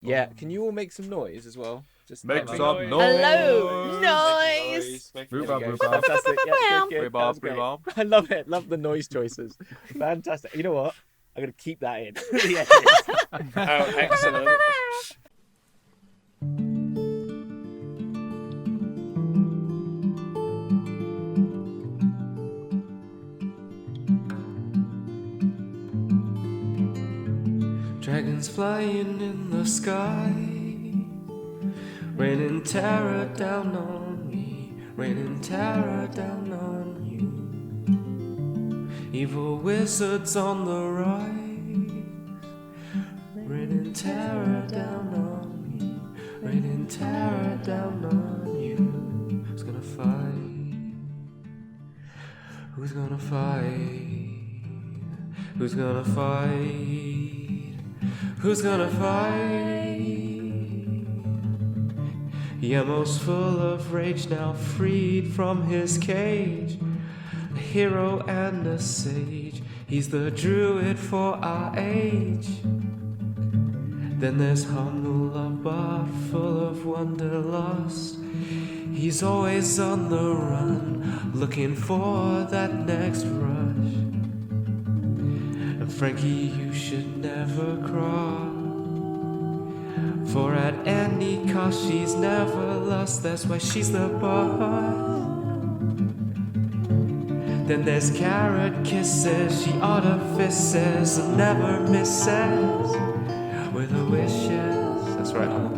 Yeah, can you all make some noise as well? Just Make let me some know. noise. Hello, noise. Rhubarb, There we go. rhubarb. Fantastic. Yeah, good, good. Rhubarb, That was great. rhubarb. I love it. Love the noise choices. Fantastic. You know what? I'm gonna keep that in. The edit. Oh, excellent. Dragons flying in the sky, raining terror down on me, raining terror down on you. Evil wizards on the rise, raining terror down on me, raining terror down on you. Who's gonna fight? Who's gonna fight? Who's gonna fight? Who's gonna fight? Yemo's full of rage, now freed from his cage. A hero and a sage, he's the druid for our age. Then there's humble love, but full of wanderlust. He's always on the run, looking for that next rush. And Frankie, you should never cry, for at any cost she's never lost. That's why she's the boss. Then there's carrot kisses, she artifices and never misses with her wishes. That's right, Anna.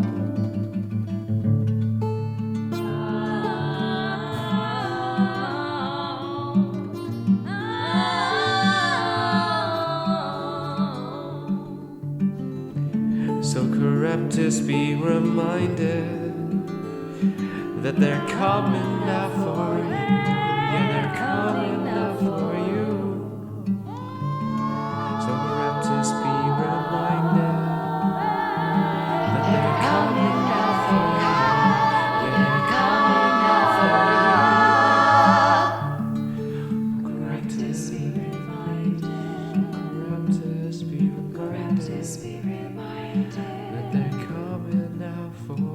So Charybdis, be reminded that they're coming out for you. Yeah, they're coming out for you. So Charybdis, be reminded that they're coming out for you. Yeah, they're coming out for you. Charybdis, be reminded. Charybdis, be reminded that they're coming out for you.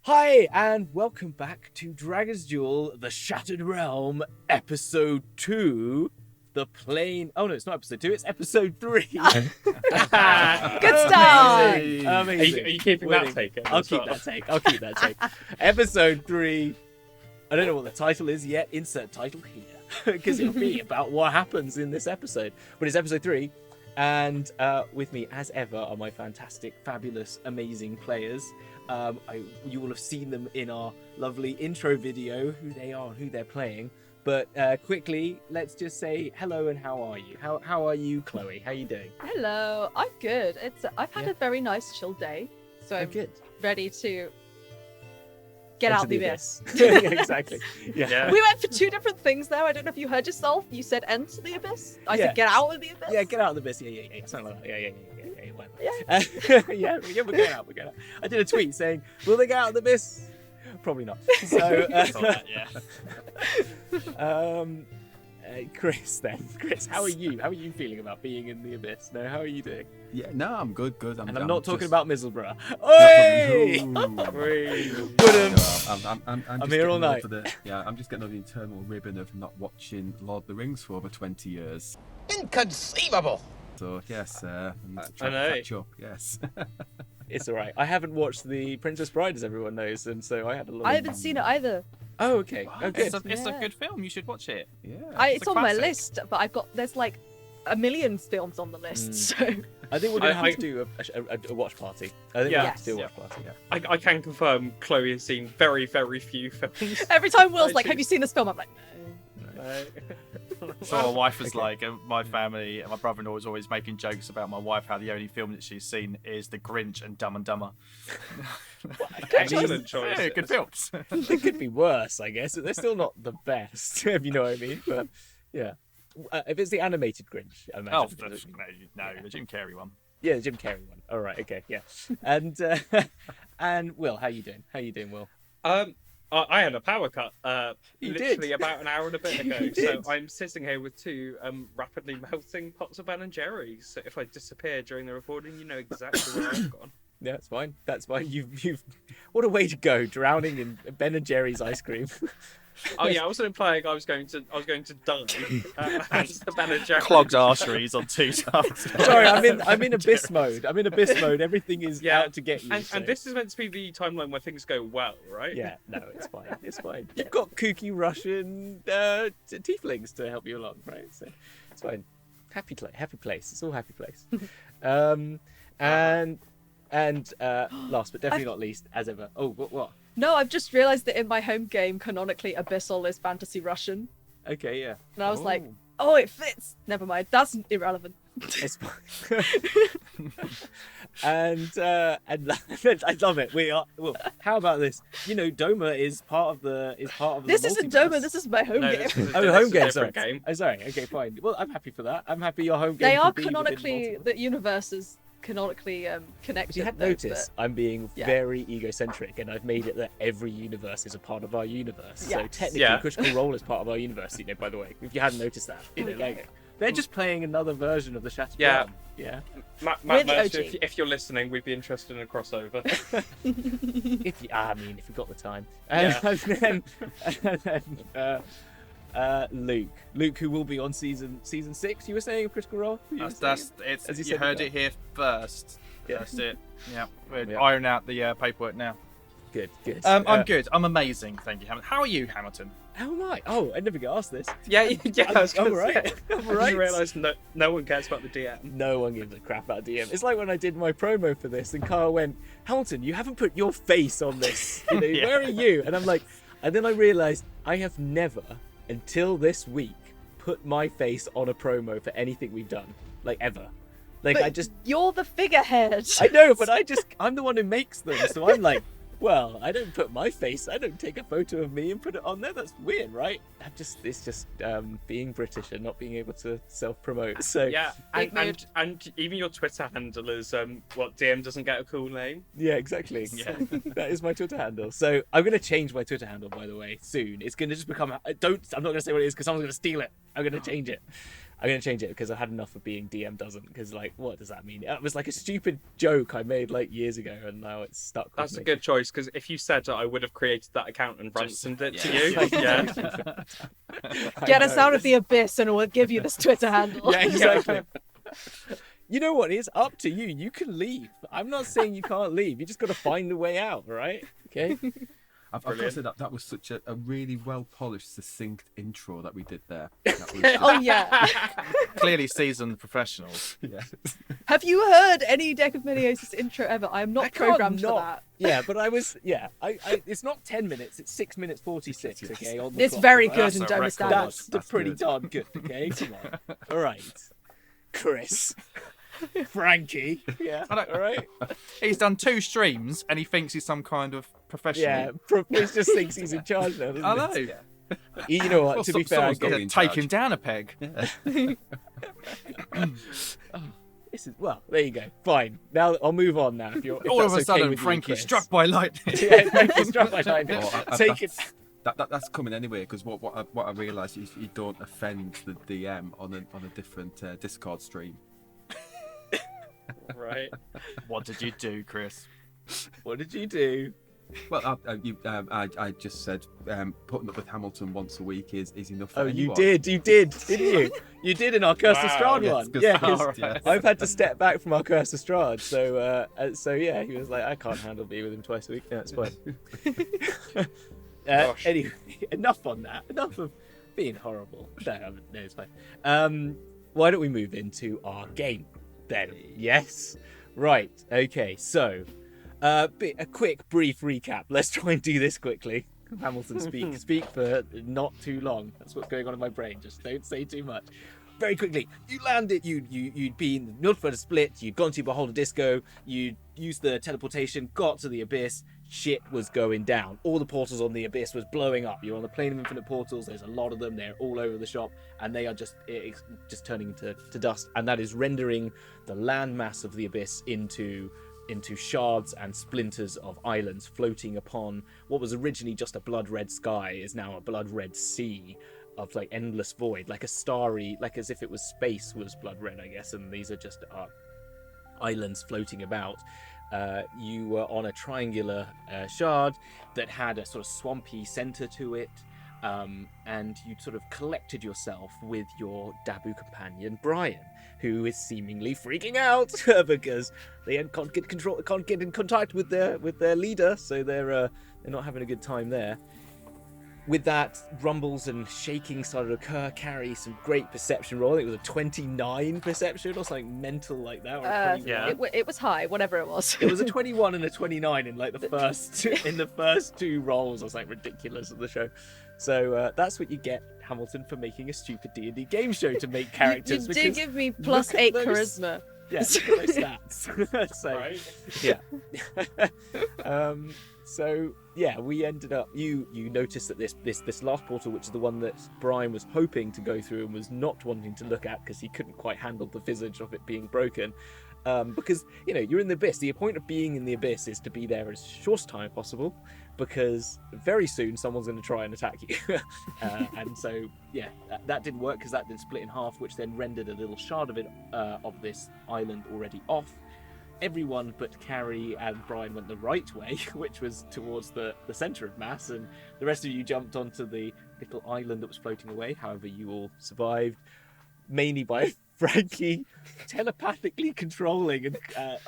Hi, and welcome back to Dragon's Duel: The Shattered Realm, Episode 2. The plane. Oh no, it's not Episode 2. It's Episode 3. Good start. Amazing. Are Amazing. you keeping Winning. that taken? I'll as keep well? that take. I'll keep that take. Episode 3. I don't know what the title is yet. Insert title here. Because it'll be about what happens in this episode. But it's Episode 3. And with me, as ever, are my fantastic, fabulous, amazing players. You will have seen them in our lovely intro video, who they are and who they're playing. But quickly, let's just say hello and how are you? How are you, Chloe? How are you doing? Hello, I'm good. I've had a very nice chill day, so I'm good. ready to get out the abyss. Yeah, exactly. Yeah. Yeah. We went for two different things there. I don't know if you heard yourself. You said enter the abyss. I Yeah. said get out of the abyss. Yeah, get out of the abyss. Yeah. Something like that. Yeah. Whatever. Yeah. Yeah, we're going out. I did a tweet saying, will they get out of the abyss? Probably not. So, Chris, how are you? How are you feeling about being in the abyss? No, how are you doing? Yeah, no, I'm good. And I'm not talking just- about Mizzleborough. Oi! I'm here all night. I'm just getting over the eternal ribbon of not watching Lord of the Rings for over 20 years. Inconceivable! So yes, I need to try I know. to catch up. Yes. It's all right. I haven't watched The Princess Bride, as everyone knows, and so I had a lot. I haven't seen it either. Oh, okay. Oh, good. It's a Yeah. good film. You should watch it. Yeah. It's a on my classic. list, but there's like a million films on the list. So I think we're going to have I- to do a watch party. I think we Yeah. have to do a Yeah. watch party. Yeah. I can confirm Chloe has seen very, very few films. every time Will's I like, see. "Have you seen this film?" I'm like, So my wife was Okay. like, my family, and my brother-in-law was always making jokes about my wife, how the only film that she's seen is The Grinch and Dumb and Dumber. Excellent choice. Yeah, good films. It could be worse, I guess. They're still not the best, if you know what I mean. But yeah, if it's the animated Grinch, I imagine. Oh, no, the Jim Carrey one. Yeah, the Jim Carrey one. All right, okay, yeah. And Will, how you doing? How you doing, Will? I had a power cut You literally did. about an hour and a bit ago. You So did. I'm sitting here with two rapidly melting pots of Ben and Jerry's. So if I disappear during the recording, you know exactly where I've gone. Yeah, that's fine. That's fine. You've. What a way to go, drowning in Ben and Jerry's ice cream. Oh yeah, I wasn't implying I was going to die. As the Ben and Jerry's. Clogged arteries on two sides. Sorry, I'm in abyss mode. I'm in abyss mode. Everything is Yeah, out to get you. And so- this is meant to be the timeline where things go well, right? Yeah, no, it's fine. It's fine. You've got kooky Russian tieflings to help you along, right? So it's fine. Happy place. It's all happy place. And last but definitely not least, as ever. Oh, what? No, I've just realised that in my home game, canonically, Abyssal is fantasy Russian. Okay, yeah. And I was like, oh, it fits. Never mind. That's irrelevant. It's fine. and I love it. We are. Well, how about this? You know, Doma is part of the. This isn't multiverse. Doma, this is my home No, game. this is Oh, this home is a game. different Sorry. game. Oh, sorry. Okay, fine. Well, I'm happy for that. I'm happy your home game. They are could be within canonically, multiple. the universe is canonically connected. If you had though, noticed, I'm being Yeah. very egocentric, and I've made it that every universe is a part of our universe. So Yes. technically, Yeah. Critical Role is part of our universe. You know, by the way, if you hadn't noticed that, you know, like they're just playing another version of the Shattered Yeah. Realm. Yeah. We're Matt the Mercer, OG. if you're listening, we'd be interested in a crossover. If you, if you've got the time. Yeah. And then Luke, who will be on season 6. You were saying of Critical Role. You were That's saying? it's. As you You said heard before. it here first. Yeah. That's it. Yeah, we're Yeah. ironing out the paperwork now. Good. I'm good. I'm amazing. Thank you, Hamilton. How are you, Hamilton? How am I? Oh, I never get asked this. yeah, I was I'm gonna alright. say. I'm I alright. didn't realise no one cares about the DM. No one gives a crap about DM. It's like when I did my promo for this, and Carl went, "Hamilton, you haven't put your face on this. You know, Yeah. Where are you?" And I'm like, and then I realised I have never, until this week, put my face on a promo for anything we've done, like ever. Like But you're the figurehead. I know, but I'm the one who makes them, so I'm like, well, I don't put my face. I don't take a photo of me and put it on there. That's weird, right? It's just being British and not being able to self-promote. So Yeah, Big and even your Twitter handle is what DM doesn't get a cool name. Yeah, exactly. Yeah. That is my Twitter handle. So I'm going to change my Twitter handle, by the way, soon. It's going to just become... I'm not going to say what it is because someone's going to steal it. I'm going to change it. I'm going to change it because I've had enough of being DM doesn't. Because, like, what does that mean? It was like a stupid joke I made, like, years ago, and now it's stuck with That's me. a good choice because if you said it, I would have created that account and ransomed it to you. Yeah. Yeah. I Get us know. out of the abyss and we'll give you this Twitter handle. Yeah, exactly. You know what? It's up to you. You can leave. I'm not saying you can't leave. You just got to find a way out, right? Okay? I've got to Brilliant. say that was such a really well polished, succinct intro that we did there. That was Oh yeah. Clearly seasoned professionals. yeah. Have you heard any Deck of Miniosis intro ever? I am not I can't programmed for not- that. Yeah, but I was. Yeah, I. It's not 10 minutes. It's 6 minutes 46. Okay, on the It's clock, very right? good That's in a Doma record. standards. That's pretty good. darn good. Okay, come on. All right, Chris, Frankie. Yeah. I don't- All right. He's done 2 streams and he thinks he's some kind of professional. Yeah. Chris just thinks he's in charge now. Doesn't I he? know. You know what? Well, To be fair, I someone's got get to be in Take charge. him down a peg. this is well. There you go. Fine. Now I'll move on. Now, if All of that's a okay sudden, with you, Frankie's Chris. struck by lightning. Yeah, Frankie's struck by lightning. Oh, Take it. That's coming anyway because what I realised is you don't offend the DM on a different Discord stream. Right. What did you do, Chris? What did you do? Well, I just said putting up with Hamilton once a week is enough. For Oh, you anyone. did, didn't you? You did in our Curse of Wow, Strahd yes, one. 'cause- Yeah, 'cause Alright. I've had to step back from our Curse of Strahd. So yeah, he was like, I can't handle being with him twice a week. No, it's fine. Gosh. Anyway, enough on that. Enough of being horrible. No, it's fine. Why don't we move into our game then? Yes. Right. Okay. So, a quick, brief recap. Let's try and do this quickly. Hamilton, speak for not too long. That's what's going on in my brain. Just don't say too much. Very quickly, you landed. You'd been notified a split. You'd gone to Beholder Disco. You'd used the teleportation. Got to the abyss. Shit was going down. All the portals on the abyss was blowing up. You're on the plane of infinite portals. There's a lot of them. They're all over the shop, and they are just turning into dust. And that is rendering the landmass of the abyss into into shards and splinters of islands floating upon what was originally just a blood red sky is now a blood red sea of like endless void, like a starry, like as if it was space was blood red, I guess, and these are just islands floating about. You were on a triangular shard that had a sort of swampy center to it, and you sort of collected yourself with your Dabu companion Brian, who is seemingly freaking out because they can't get in contact with their leader, so they're not having a good time there. With that, rumbles and shaking started to occur. Carry some great perception roll. I think it was a 29 perception or something mental like that. Or a 21. It was high, whatever it was. It was a 21 and a 29 in like the first two rolls or something ridiculous of the show. So that's what you get, Hamilton, for making a stupid D&D game show to make characters. You did give me plus 8 charisma. Yeah, look at those stats. So, Right. yeah. So yeah, we ended up. You noticed that this last portal, which is the one that Brian was hoping to go through and was not wanting to look at because he couldn't quite handle the visage of it being broken. Because you're in the abyss. The point of being in the abyss is to be there as short a time possible, because very soon someone's going to try and attack you. And so yeah, that didn't work because that then split in half, which then rendered a little shard of it of this island already off. Everyone but Carrie and Brian went the right way, which was towards the center of mass, and the rest of you jumped onto the little island that was floating away. However, you all survived, mainly by Frankie telepathically controlling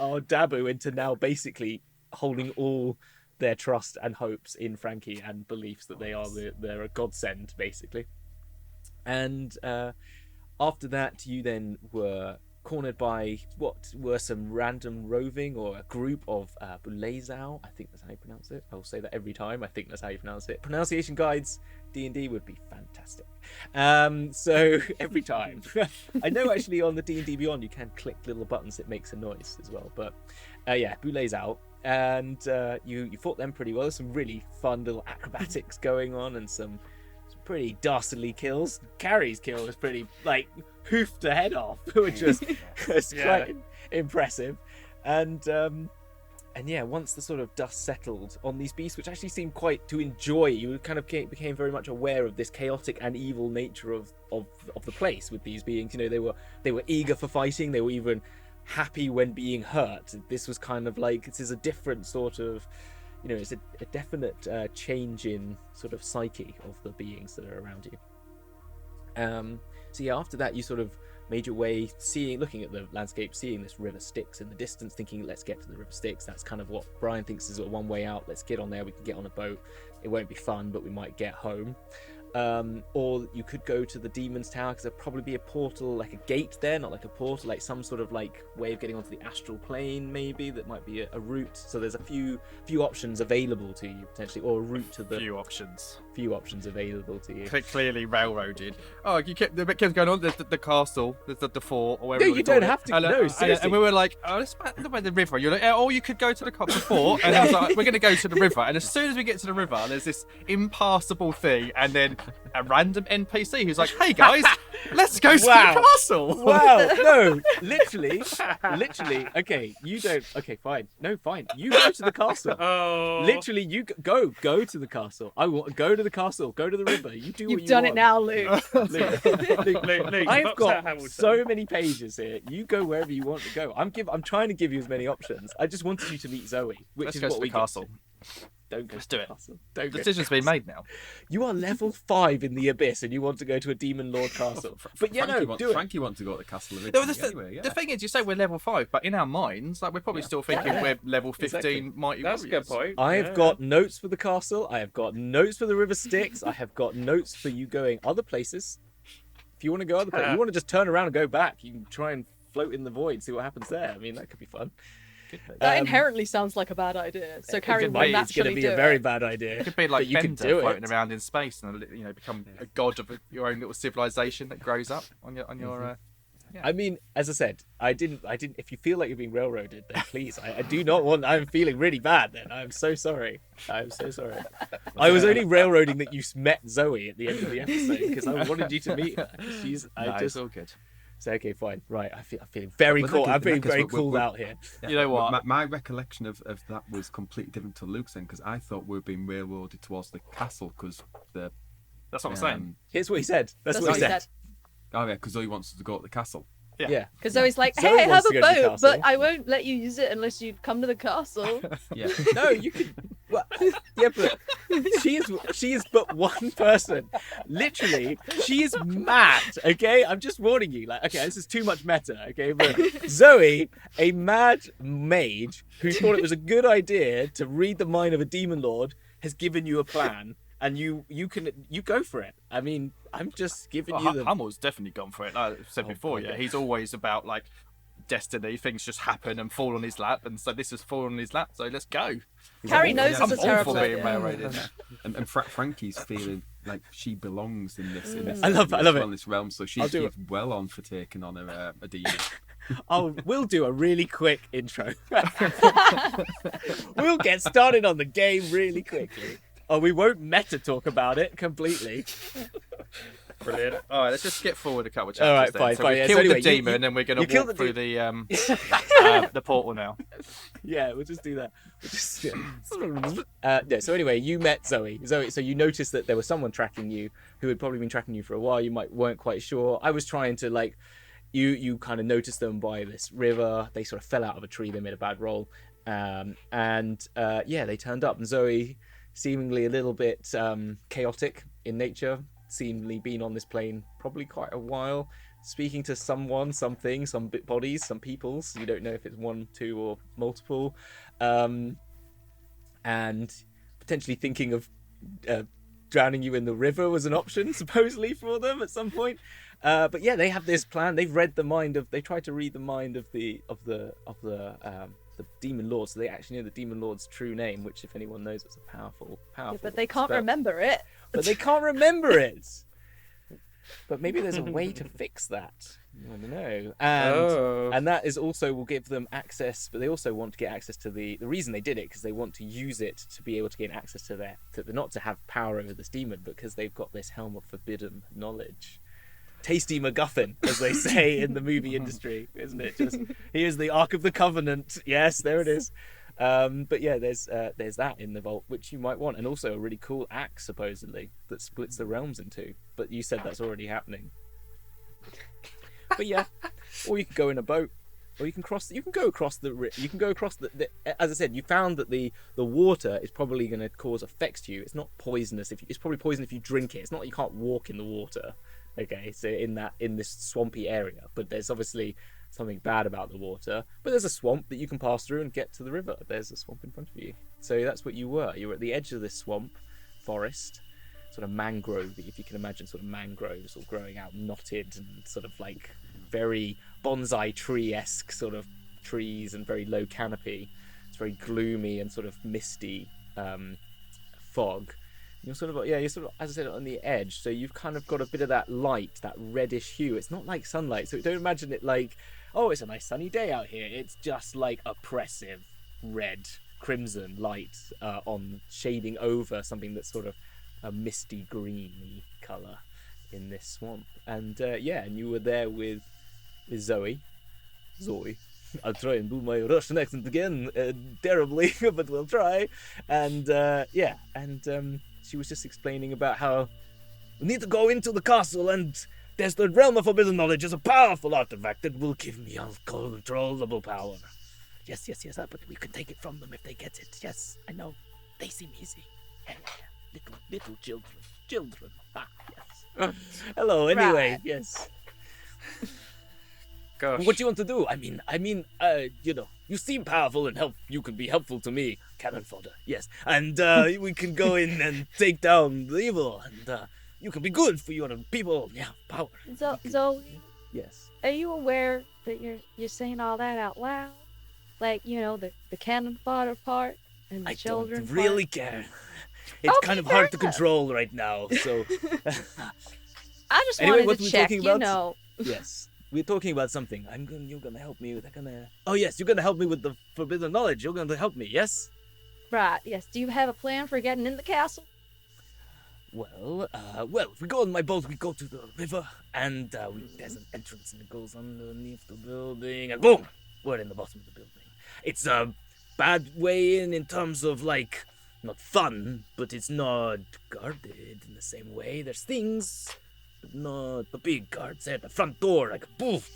our Dabu into now basically holding all their trust and hopes in Frankie and beliefs that they're a godsend, basically. And after that, you then were cornered by what were some random roving or a group of Bulezau. I think that's how you pronounce it. I'll say that every time. I think that's how you pronounce it. Pronunciation guides, D&D would be fantastic. So every time. I know actually on the D&D Beyond you can click little buttons that makes a noise as well. But yeah, Bulezau. And you fought them pretty well. There's some really fun little acrobatics going on and some pretty dastardly kills. Carrie's kill was pretty hoofed the head off, which was quite impressive. And yeah, once the sort of dust settled on these beasts, which actually seemed quite to enjoy, you kind of became very much aware of this chaotic and evil nature of the place with these beings. They were eager for fighting. They were even happy when being hurt. This was kind of like, this is a different sort of, it's a definite change in sort of psyche of the beings that are around you. So yeah, after that you sort of made your way, looking at the landscape, seeing this river Styx in the distance, thinking let's get to the river Styx. That's kind of what Brian thinks is one way out. Let's get on there, we can get on a boat. It won't be fun, but we might get home. Or you could go to the Demon's Tower, because there'll probably be a portal, like a gate there, not like a portal, like some sort of way of getting onto the astral plane, maybe, that might be a route. So there's a few options available to you, potentially, or a route to the... Few options available to you. Clearly railroaded. Oh, the bit kept going on, there's the castle, there's the fort, or whatever. No, you don't have to, no, seriously. And we were like, oh, let's by the river. You're like, oh, you could go to the fort, and I was like, we're going to go to the river. And as soon as we get to the river, there's this impassable thing, and then a random NPC who's like, hey guys, let's go to the castle. Wow, no, literally, okay, you don't, okay, fine, you go to the castle. Oh. Literally, you go to the castle. I want go to the castle, go to the river, you do what you want. You've done it now, Luke. Luke, I've got so many pages here. You go wherever you want to go. I'm trying to give you as many options. I just wanted you to meet Zoe, which let's is go what to we the castle. Don't go Let's to do the it. castle. Don't go Decision's been made now. You are level 5 in the abyss and you want to go to a demon lord castle. But yeah, no, do it. Frankie wants to go to the castle originally. The thing is, you say we're level 5, but in our minds, we're probably still thinking we're level 15 Exactly. mighty That's a good warriors. point. I have got notes for the castle. I have got notes for the river Styx. I have got notes for you going other places. If you want to go other places, you want to just turn around and go back. You can try and float in the void, see what happens there. I mean, that could be fun. That inherently sounds like a bad idea. So Carrie will It's going naturally to be do a very it. bad idea. It could be like but you can Bender do floating it. around in space and become a god of your own little civilization that grows up on your. I mean, as I said, I didn't. If you feel like you're being railroaded, then please, I do not want. I'm feeling really bad. Then I'm so sorry. I'm so sorry. I was only railroading that you met Zoe at the end of the episode because I wanted you to meet her. It's all good. So okay, fine, right. I'm feeling very But cool. like, I'm feeling like, very we're- cooled we're- out here. Yeah, You know what? My recollection of that was completely different to Luke's then, because I thought we were being railroaded towards the castle because the. That's what I'm saying. Here's what he said. That's what he said. Oh yeah, because Zoe wants us to go to the castle. Yeah. Because Zoe's like, Zoe hey, I have wants a to go to the boat, castle. but I won't let you use it unless you come to the castle. Yeah. No, you could. Well, yeah, but she is but one person. Literally, she is mad. Okay, I'm just warning you. Like, okay, this is too much meta. Okay, but Zoe, a mad mage who thought it was a good idea to read the mind of a demon lord, has given you a plan, and you go for it. I mean, I'm just giving you the. Hummel's definitely gone for it. Like I said before, my yeah, God. he's always about like destiny. Things just happen and fall on his lap, and so this has fallen on his lap. So let's go. Carrie knows I'm it's a all terrible for being idea. railroaded. And Frankie's feeling like she belongs in this. I love it. In this realm, so I'll do she's well on for taking on a demon. We'll do a really quick intro. We'll get started on the game really quickly. Oh, we won't meta talk about it completely. Brilliant. All right, let's just skip forward a couple of chapters. All right, then. fine, So fine, we've yeah, so killed anyway, the demon, and we're going you to killed walk the through the portal now. Yeah, we'll just do that. We'll just, yeah, so anyway, you met Zoe. So you noticed that there was someone tracking you who had probably been tracking you for a while. You weren't quite sure. I was trying to like, you kind of noticed them by this river. They sort of fell out of a tree. They made a bad roll, and yeah, they turned up. And Zoe, seemingly a little bit chaotic in nature, seemingly been on this plane probably quite a while, speaking to someone, something, some bodies, some peoples. You don't know if it's one, two, or multiple, and potentially thinking of drowning you in the river was an option, supposedly, for them at some point. But yeah, they have this plan. They've read the mind of. They tried to read the mind of the demon lord, so they actually know the demon lord's true name, which, if anyone knows, it's a powerful Yeah, but they spell. can't remember it. But they can't remember it. But maybe there's a way to fix that. I don't know. And that is also will give them access, but they also want to get access to the reason they did it, because they want to use it to be able to gain access to not to have power over this demon, but because they've got this helm of forbidden knowledge. Tasty MacGuffin, as they say in the movie industry, isn't it? Just here's the Ark of the Covenant. Yes, there it is. But yeah, there's that in the vault which you might want, and also a really cool axe supposedly that splits the realms in two. But you said that's already happening. But yeah, or you can go in a boat, or you can cross. You can go across the. You can go across the. As I said, you found that the water is probably going to cause effects to you. It's not poisonous. It's probably poison if you drink it. It's not like you can't walk in the water. Okay, so in this swampy area, but there's obviously something bad about the water. But there's a swamp that you can pass through and get to the river. There's a swamp in front of you. So that's what you were. You were at the edge of this swamp, forest, sort of mangrove, if you can imagine, sort of mangroves all growing out, knotted and sort of like very bonsai tree-esque sort of trees and very low canopy. It's very gloomy and sort of misty fog. You're sort of, as I said, on the edge, so you've kind of got a bit of that light, that reddish hue. It's not like sunlight, so don't imagine it like, oh, it's a nice sunny day out here. It's just like oppressive red, crimson light on shading over something that's sort of a misty greeny colour in this swamp. And and you were there with Zoe. I'll try and do my Russian accent again, terribly, but we'll try. And she was just explaining about how we need to go into the castle, and there's the realm of forbidden knowledge is a powerful artifact that will give me uncontrollable power. Yes, but we can take it from them if they get it. Yes, I know. They seem easy. Little children. Ah, yes. Hello, anyway, Right. yes. Gosh. What do you want to do? I mean, you seem powerful and you can be helpful to me. Cannon fodder, yes. And we can go in and take down the evil, and you can be good for your people. Yeah, power. Zoe, Yes. are you aware that you're saying all that out loud? Like, the cannon fodder part and the I children don't really care. It's Okay, kind of fair hard to enough. control right now, so... I just Anyway, wanted what to were we check, talking about? Yes. We're talking about something. You're gonna help me with... Oh, yes, you're gonna help me with the forbidden knowledge. You're gonna help me, yes? Right, yes. Do you have a plan for getting in the castle? Well, if we go on my boat, we go to the river, and there's an entrance, and it goes underneath the building, and boom, we're in the bottom of the building. It's a bad way in terms of, like, not fun, but it's not guarded in the same way. There's things, but not the big guards at the front door, like poof,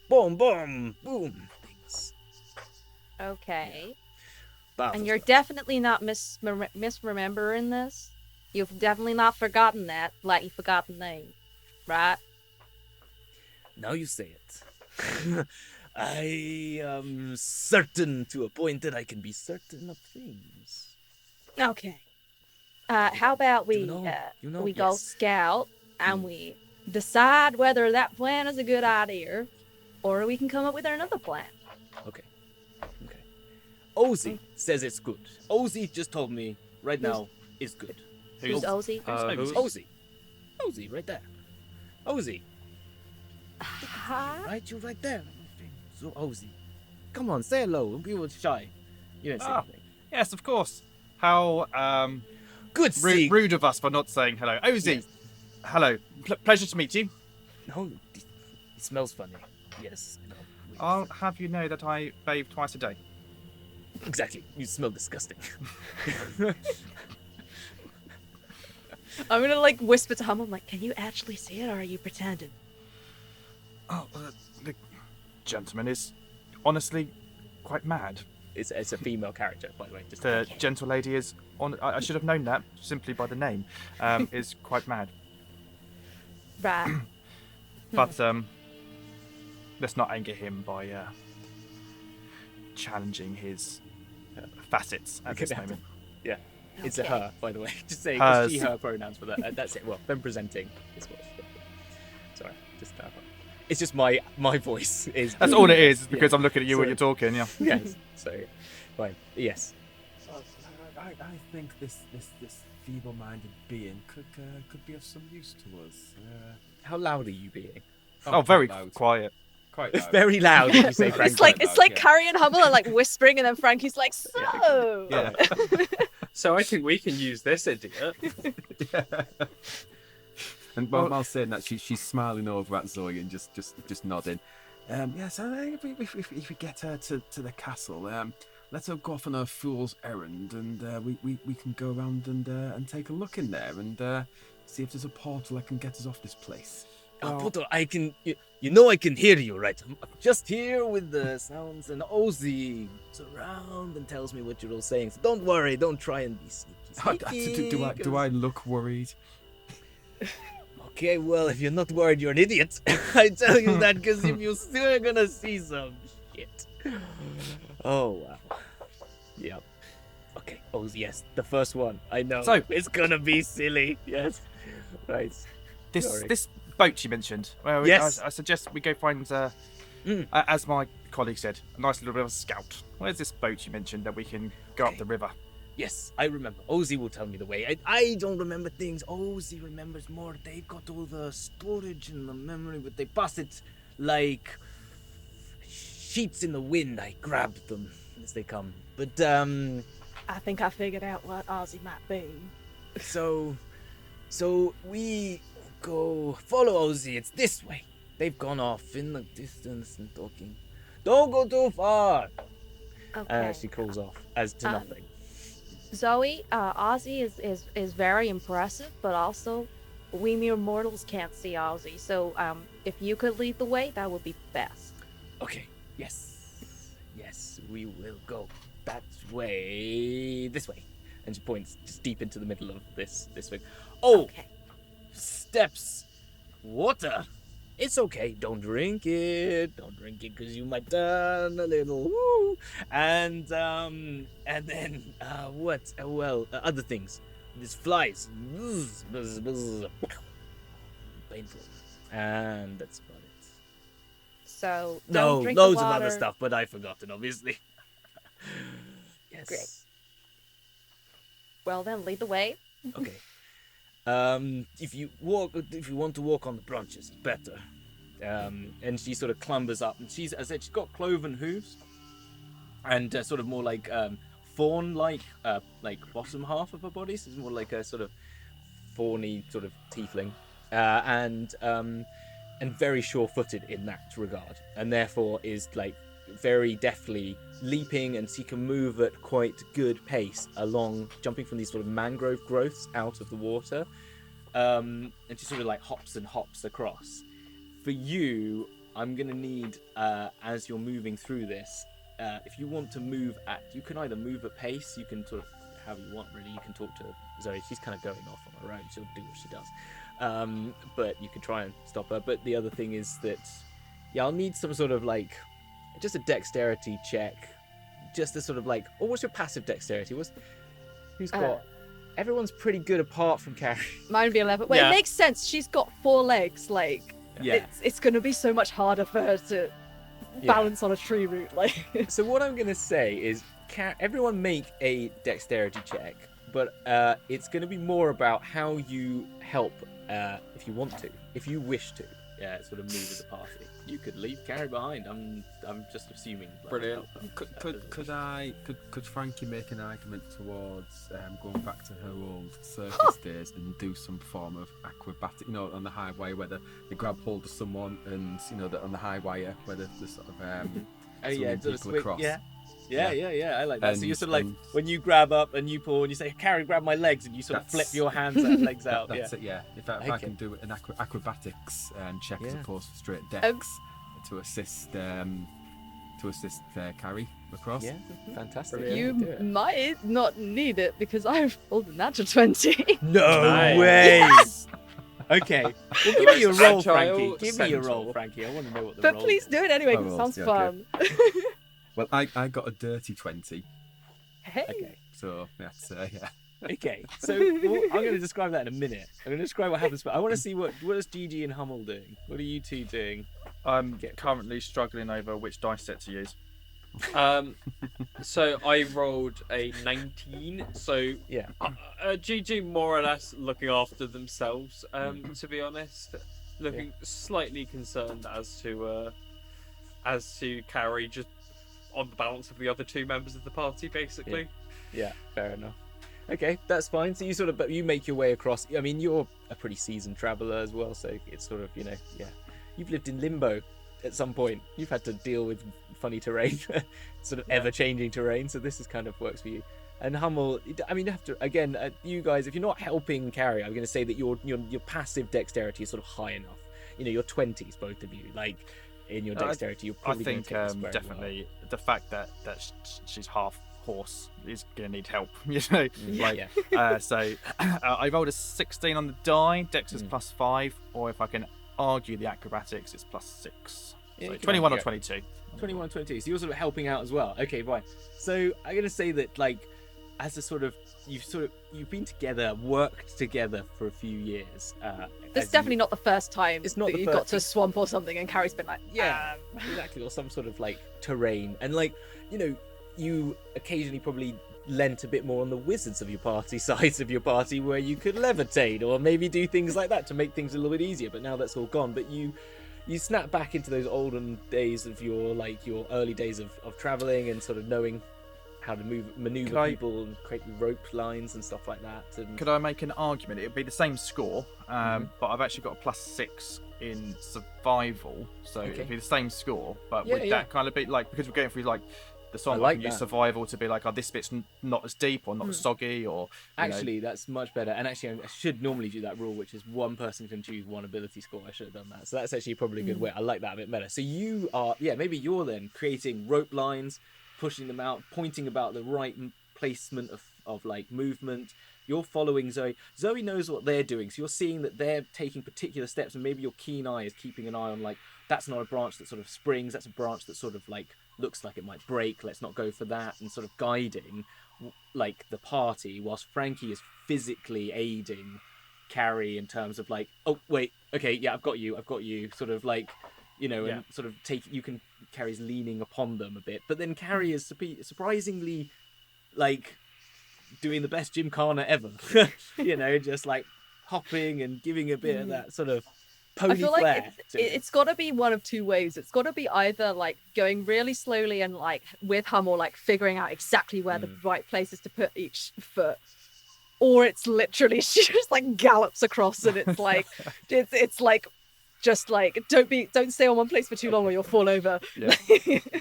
boom, boom, boom, things. Okay. Powerful And you're stuff. definitely not misremembering this. You've definitely not forgotten that, like you forgot the name, right? Now you say it. I am certain to a point that I can be certain of things. Okay. How about we You go yes. scout and we decide whether that plan is a good idea, or we can come up with another plan. Okay. Ozzy says it's good. Ozzy just told me right now it's good. Who's Ozzy? Ozzy. Ozzy, right there. Ozzy. Huh? Right, you right there. So Ozzy. Come on, say hello. We were shy. You didn't say anything. Yes, of course. How Good see. rude of us for not saying hello. Ozzy, Yes. hello. Pleasure to meet you. No, it smells funny. Yes. I know. I'll have you know that I bathe twice a day. Exactly. You smell disgusting. I'm gonna like whisper to Hummel, like, can you actually see it, or are you pretending? Oh, the gentleman is honestly quite mad. It's a female character, by the way. Just The gentle lady is on. I should have known that simply by the name. Is quite mad. Right. But let's not anger him by challenging his facets at this moment. Yeah. It's a Okay. her, by the way. Just saying Hers. she, her pronouns for that. That's it. Well, them presenting is what. Sorry, just clarify. It's just my voice is. That's all it is because Yeah. I'm looking at you when So- you're talking. Yeah. Yes. So, fine. Yes. I think this feeble-minded being could be of some use to us. How loud are you being? Oh, very quite loud. quiet. Quite It's loud. very loud when you say Frank. It's like yeah. Carrie and Hummel are like whispering, and then Frankie's like, so. Yeah. So I think we can use this idiot. And while saying that, she's smiling over at Zoe and just nodding. Yeah, so if we get her to the castle, let her go off on her fool's errand, and we can go around and take a look in there and see if there's a portal that can get us off this place. Potter, I can. You know I can hear you, right? I'm just here with the sounds, and Ozzy is around and tells me what you're all saying. So don't worry, don't try and be sneaky. Do I look worried? Okay, well, if you're not worried, you're an idiot. I tell you that because if you're still gonna see some shit. Oh wow. Yep. Okay. Oh yes, the first one. I know. So- it's gonna be silly. Yes. Right. Sorry. This boat you mentioned. Well, Yes. I suggest we go find, as my colleague said, a nice little bit of a scout. Where's this boat you mentioned that we can go up Okay. the river? Yes, I remember. Ozzy will tell me the way. I don't remember things. Ozzy remembers more. They got all the storage and the memory, but they pass it like sheets in the wind. I grab them as they come. But I think I figured out what Ozzy might be. so we go follow Ozzy. It's this way. They've gone off in the distance and talking. Don't go too far. Okay. She calls off as to nothing. Zoe, Ozzy is very impressive, but also we mere mortals can't see Ozzy. So if you could lead the way, that would be best. Okay. Yes, we will go that way. This way. And she points just deep into the middle of this thing. Oh, Okay. steps. Water. It's okay. Don't drink it. Don't drink it because you might turn a little. Woo. And then what? Other things. These flies. Buzz, buzz, buzz. Painful. And that's about it. So No, don't drink loads the of water. other stuff, but I've forgotten, obviously. Yes. Great. Well then, lead the way. Okay. If you want to walk on the branches, it's better. And she sort of clambers up, and she's got cloven hooves, and sort of more like fawn-like, like bottom half of her body. So it's more like a sort of fawny sort of tiefling, and very sure-footed in that regard, and therefore is like very deftly leaping, and she can move at quite good pace along, jumping from these sort of mangrove growths out of the water, and she sort of like hops and hops across. For you, I'm gonna need, as you're moving through this, if you want to move you can either move at pace, you can sort of, however you want really, you can talk to Zoe, she's kind of going off on her own, she'll do what she does, but you can try and stop her. But the other thing is that, I'll need some sort of like, just a dexterity check, just a sort of like, what's your passive dexterity? Who's got, everyone's pretty good apart from Carrie. Mine would be 11. Well, Yeah. it makes sense. She's got 4 legs. Like, Yeah. it's going to be so much harder for her to balance on a tree root. Like, So what I'm going to say is, everyone make a dexterity check, but it's going to be more about how you help, if you want to, if you wish to, sort of move as a party. You could leave Carrie behind. I'm just assuming. Like, Brilliant. Could Frankie make an argument towards going back to her old circus days and do some form of acrobatic, on the high wire, where they grab hold of someone, and on the high wire where the sort of swinging sort of people across. Yeah, I like that. So you're sort of like, And- when you grab up and you pull and you say, Carrie, grab my legs, and you sort of flip your hands and legs out. That's it. Yeah. If I Okay. can do an acrobatics check as Yeah. opposed to straight dex to assist Carrie across. Yeah, fantastic. you Do it. might not need it because I've rolled a natural 20. No Nice. way. Okay, well, give me your roll, Agile Frankie. Give me your Central. roll, Frankie. I want to know what the But roll please is. do it anyway, Oh, 'cause it rolls, sounds yeah, fun. Well, I got a dirty 20, Hey. Okay. so that's yeah. Okay, so I'm going to describe that in a minute. I'm going to describe what happens, but I want to see what is Gigi and Hummel doing. What are you two doing? I'm currently struggling over which dice set to use. So I rolled a 19. So Yeah. GG more or less looking after themselves. To be honest, looking slightly concerned as to Carrie just on the balance of the other 2 members of the party, basically. Yeah, fair enough. Okay, that's fine. So but you make your way across. I mean, you're a pretty seasoned traveller as well, so it's sort of, you've lived in limbo at some point. You've had to deal with funny terrain, sort of ever-changing terrain, so this is kind of works for you. And Hummel, I mean, you have to, again, you guys, if you're not helping Carrie, I'm going to say that your passive dexterity is sort of high enough. Your 20s, both of you, like, in your dexterity, you're I probably think going to take this very definitely the fact that she's half horse is going to need help. So I rolled a 16 on the die. Dex is +5, or if I can argue the acrobatics, it's +6. Yeah, So you can 21 or argue 22. well. 21 and 22, so you're sort of helping out as well. Okay, fine. So I'm going to say that, like, as a sort of, you've been together, worked together for a few years. This is definitely not the first time It's not that the you first- got to a swamp or something and Carrie's been like, Yeah, exactly, or some sort of like terrain, and like, you occasionally probably lent a bit more on the wizards of your party sides of your party, where you could levitate or maybe do things like that to make things a little bit easier. But now that's all gone. But you snap back into those olden days of your early days of traveling and sort of knowing how to maneuver people and create rope lines and stuff like that. And Could I make an argument? It would be the same score, but I've actually got a +6 in survival, so it'd be the same score. But would that kind of be like, because we're going through like the song, like I can use that. survival to be like, oh, this bit's not as deep or not as soggy, or actually, that's much better. And actually, I should normally do that rule, which is one person can choose one ability score. I should have done that. So that's actually probably a good way. I like that a bit better. So you are, maybe you're then creating rope lines, pushing them out, pointing about the right placement of like movement. You're following Zoe. Zoe knows what they're doing, so you're seeing that they're taking particular steps, and maybe your keen eye is keeping an eye on, like, that's not a branch that sort of springs, that's a branch that sort of like looks like it might break, let's not go for that, and sort of guiding like the party, whilst Frankie is physically aiding Carrie in terms of like, oh wait, okay, yeah, I've got you, sort of like, and sort of Carrie's leaning upon them a bit, but then Carrie is surprisingly like doing the best gymkhana ever, just like hopping and giving a bit of that sort of pony I feel flair. like it's got to be one of two ways. It's got to be either like going really slowly and like with Hummel, like figuring out exactly where the right place is to put each foot, or it's literally she just like gallops across, and it's like it's like just like don't stay on one place for too long or you'll fall over. Yeah.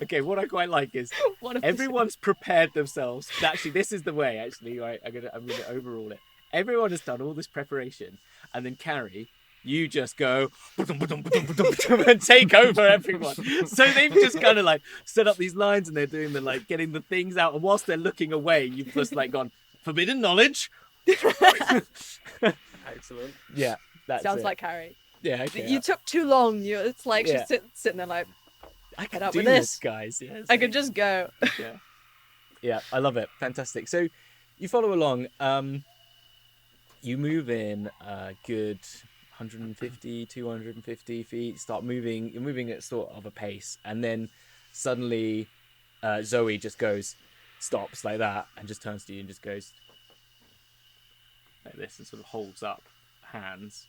Okay, what I quite like is What if everyone's prepared themselves. Actually, this is the way. Actually, right? I'm gonna overrule it. Everyone has done all this preparation, and then Carrie, you just go and take over everyone. So they've just kind of like set up these lines, and they're doing the like getting the things out. And whilst they're looking away, you've just like gone forbidden knowledge. Excellent. Yeah, that's sounds it. like Carrie. Yeah, okay. You took too long. It's like Yeah. she's sitting there like, I can Get up do with this, this. guys. Yes. I could just go. Yeah. Yeah, I love it. Fantastic. So you follow along. You move in a good 150, 250 feet. Start moving. You're moving at sort of a pace, and then suddenly Zoe just stops like that, and just turns to you and just goes like this, and sort of holds up hands,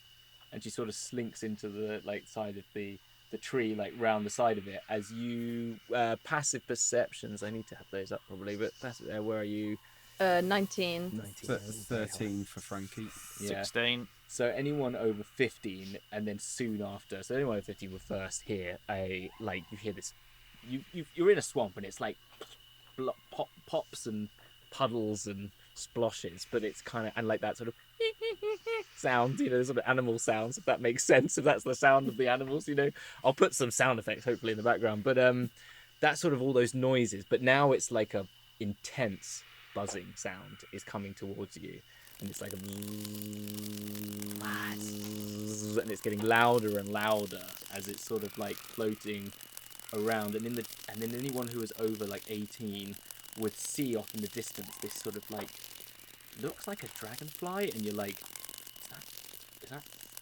and she sort of slinks into the like side of the tree, like round the side of it. As you passive perceptions, I need to have those up probably, but passive, where are you? 19. 19. 13 for Frankie. Yeah. 16. So anyone over 15, and then soon after, so anyone over 15 will first hear like you hear this, you're in a swamp, and it's like pops and puddles and splashes, but it's kind of, and like that sort of sound, sort of animal sounds, if that makes sense, if that's the sound of the animals, I'll put some sound effects hopefully in the background, but that's sort of all those noises, but now it's like a intense buzzing sound is coming towards you, and it's like a and it's getting louder and louder as it's sort of like floating around, and then anyone who is over like 18 would see off in the distance this sort of like looks like a dragonfly, and you're like, is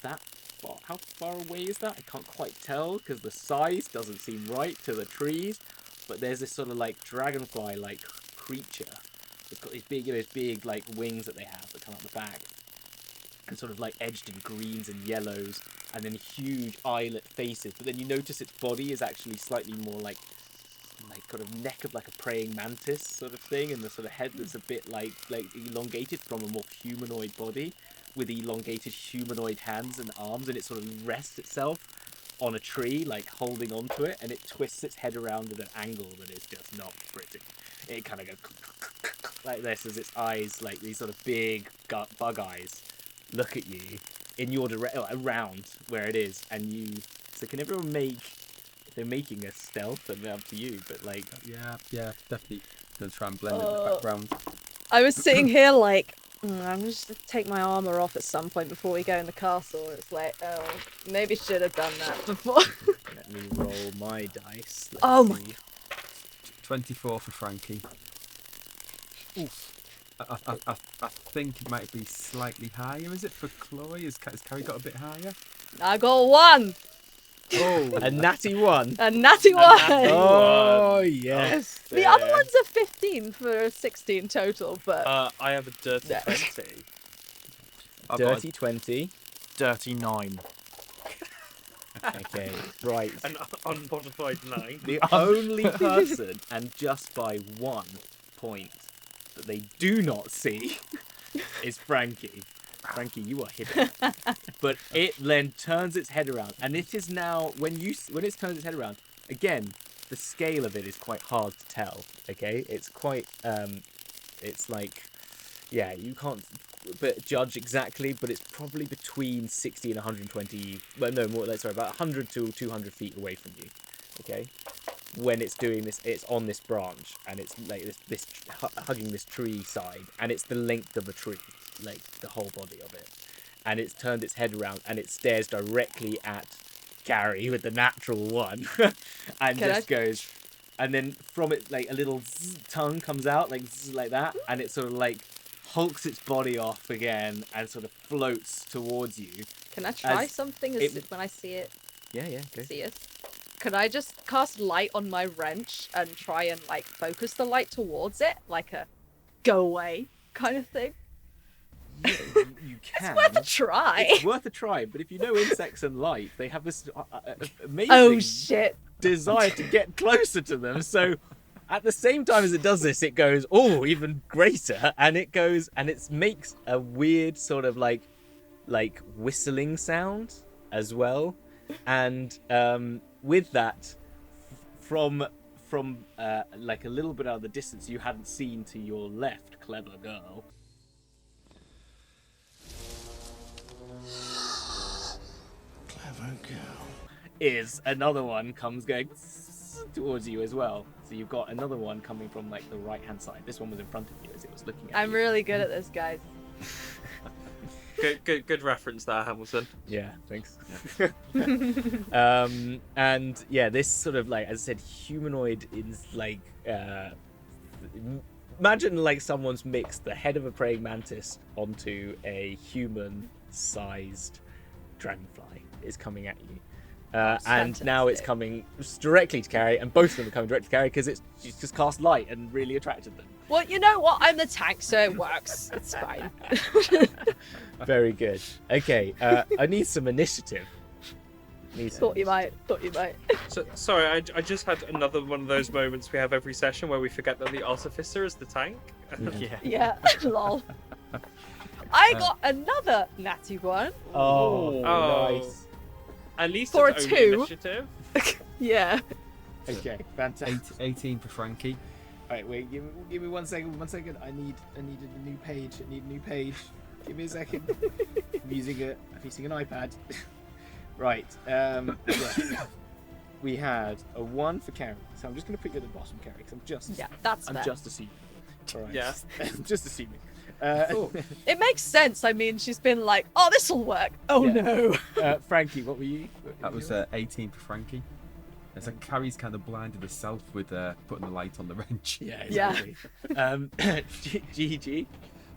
that far? How far away is that? I can't quite tell because the size doesn't seem right to the trees, but there's this sort of like dragonfly like creature. It's got these big like wings that they have that come out the back, and sort of like edged in greens and yellows, and then huge eyelet faces. But then you notice its body is actually slightly more like kind of neck of like a praying mantis sort of thing, and the sort of head that's a bit like elongated from a more humanoid body, with elongated humanoid hands and arms, and it sort of rests itself on a tree, like holding onto it, and it twists its head around at an angle that is just not pretty. It kind of goes like this as its eyes, like these sort of big bug eyes, look at you in your around where it is, and you. So can everyone make? They're making a stealth, and they're up to you, but like. Yeah, definitely. Gonna try and blend it in the background. I was sitting here like, I'm just gonna take my armor off at some point before we go in the castle. It's like, oh, maybe should have done that before. Let me roll my dice. Let's Oh my see. 24 for Frankie. I think it might be slightly higher. Is it for Chloe? Has Carrie got a bit higher? I got one. Oh, a natty one. A natty one. Oh yes. The other ones are 15 for 16 total, but I have a dirty Yeah. 20. I've got Dirty 20. a dirty 9. Okay, right. An unmodified 9. The only person, and just by 1 point, that they do not see is Frankie. Frankie, you are hidden. But it then turns its head around, and it is now when it turns its head around again. The scale of it is quite hard to tell. Okay, it's quite it's like, yeah, you can't judge exactly, but it's probably between 60 and 120. Well, no more. Sorry, about 100 to 200 feet away from you. Okay, when it's doing this, it's on this branch, and it's like this hugging this tree side, and it's the length of a tree, like the whole body of it, and it's turned its head around, and it stares directly at Gary with the natural one, and goes, and then from it like a little tongue comes out like that, and it sort of like hulks its body off again and sort of floats towards you. can I try as something it- when I see it? Yeah, go. See it? Could I just cast light on my wrench and try and like focus the light towards it, like a go away kind of thing? Yeah, you can. Worth a try. It's worth a try, but if you know insects and light, they have this amazing Oh shit! desire to get closer to them. So At the same time as it does this, it goes, oh, even greater, and it goes and it makes a weird sort of like whistling sound as well, and with that, from like a little bit out of the distance you hadn't seen to your left, clever girl. Clever girl. Is another one comes going towards you as well. So you've got another one coming from like the right hand side. This one was in front of you as it was looking at you. I'm really good at this, guys. Good reference there, Hamilton. Yeah, thanks. And yeah, this sort of like, as I said, humanoid is like imagine like someone's mixed the head of a praying mantis onto a human-sized dragonfly is coming at you. And now it's coming directly to Carrie, and both of them are coming directly to Carrie because she's just cast light and really attracted them. Well, you know what? I'm the tank, so it works. It's fine. Very good. Okay, I need some initiative. Thought you might. So, sorry, I just had another one of those moments we have every session where we forget that the artificer is the tank. Yeah. Yeah, lol. I got another natty one. Oh, Oh. nice. At least For it's a only 2. initiative. Yeah. Okay, fantastic. 18 for Frankie. Alright, wait, give me 1 second. 1 second. I need a new page. Give me a second. I'm using an iPad. Right. Yeah. We had a 1 for Carrie, so I'm just going to put you at the bottom, Carrie, because I'm just fair. just assuming. All right. Yeah. I'm just assuming. It makes sense. I mean, she's been like, "Oh, this will work." Oh Yeah. no. Frankie, what were you? That was 18 for Frankie. It's like Carrie's kind of blinded herself with putting the light on the wrench. Yeah, Yeah. exactly. GG.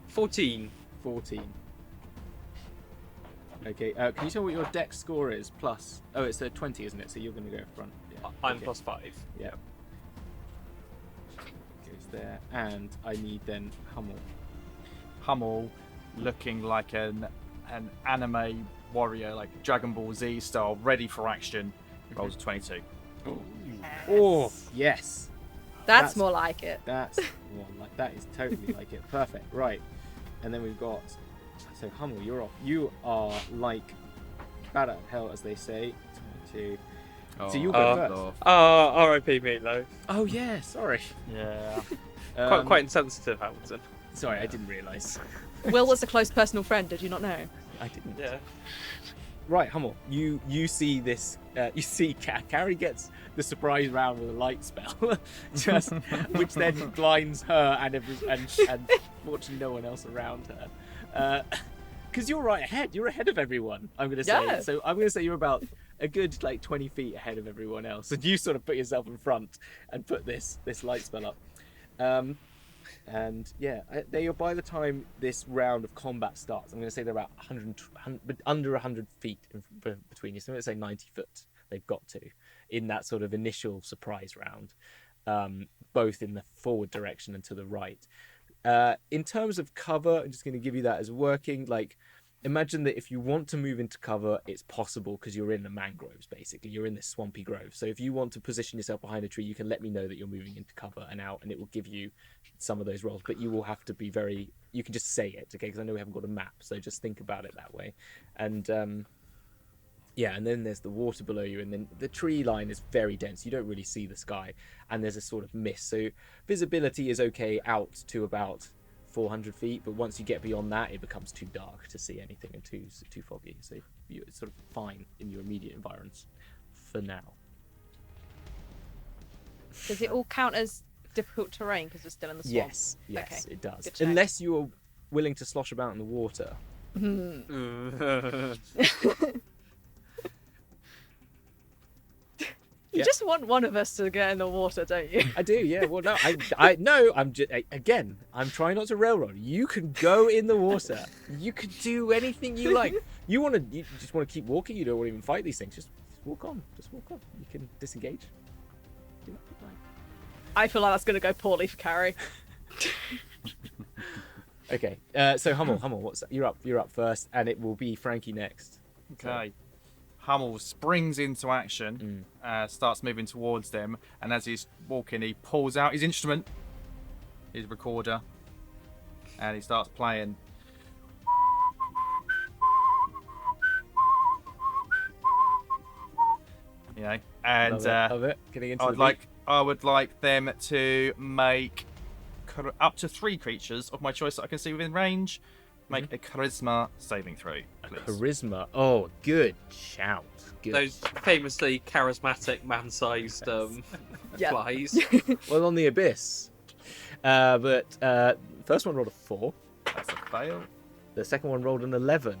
14. 14. Okay, can you tell me what your dex score is? Plus, oh, it's a 20, isn't it? So you're going to go front. Yeah. I'm okay. +5. Yeah. Goes there, and I need then Hummel. Hummel, looking like an anime warrior, like Dragon Ball Z style, ready for action. Rolls a 22. Oh, yes. That's more like it. That's well, like that is totally like it. Perfect. Right, and then we've got. So Hummel, you're off. You are like bad at hell, as they say. 22. So you'll go first. R.I.P. Meatloaf. Oh yeah, sorry. Yeah. Quite insensitive, Hamilton. Sorry, I didn't realise. Will was a close personal friend. Did you not know? I didn't. Yeah. Right, Hummel, you see this. You see Carrie gets the surprise round with a light spell, just which then blinds her and fortunately no one else around her. Because you're right ahead. You're ahead of everyone. I'm going to say. Yeah. So I'm going to say you're about a good like 20 feet ahead of everyone else, and you sort of put yourself in front and put this light spell up. And yeah, they are, by the time this round of combat starts, I'm going to say they're about 100 but under 100 feet between you. So I'm going to say 90 foot they've got to in that sort of initial surprise round, both in the forward direction and to the right. In terms of cover, I'm just going to give you that as working. Like, imagine that if you want to move into cover, it's possible because you're in the mangroves, basically. You're in this swampy grove. So if you want to position yourself behind a tree, you can let me know that you're moving into cover and out, and it will give you some of those rolls. But you will have to be very... You can just say it, okay? Because I know we haven't got a map, so just think about it that way. And, yeah, and then there's the water below you, and then the tree line is very dense. You don't really see the sky, and there's a sort of mist. So visibility is okay out to about 400 feet, but once you get beyond that, it becomes too dark to see anything and too foggy. So it's sort of fine in your immediate environs for now. Does it all count as difficult terrain because we're still in the swamp? Yes, Okay. it does. Good to know. Unless you are willing to slosh about in the water. You just want one of us to get in the water, don't you? I do, yeah. Well, no, I no. I'm just again. I'm trying not to railroad. You can go in the water. You can do anything you like. You just want to keep walking. You don't want to even fight these things. Just walk on. Just walk on. You can disengage. Do what you like. I feel like that's going to go poorly for Carrie. Okay. So Hummel, you're up first, and it will be Frankie next. Okay. Hummel springs into action, starts moving towards them, and as he's walking, he pulls out his instrument, his recorder, and he starts playing. You know, and Love it. Getting into I would like them to make up to 3 creatures of my choice that I can see within range make a charisma saving throw, please. Charisma. Oh, good shout. Good. Those famously charismatic man-sized flies. Well, on the Abyss. But first one rolled a 4. That's a fail. The second one rolled an 11.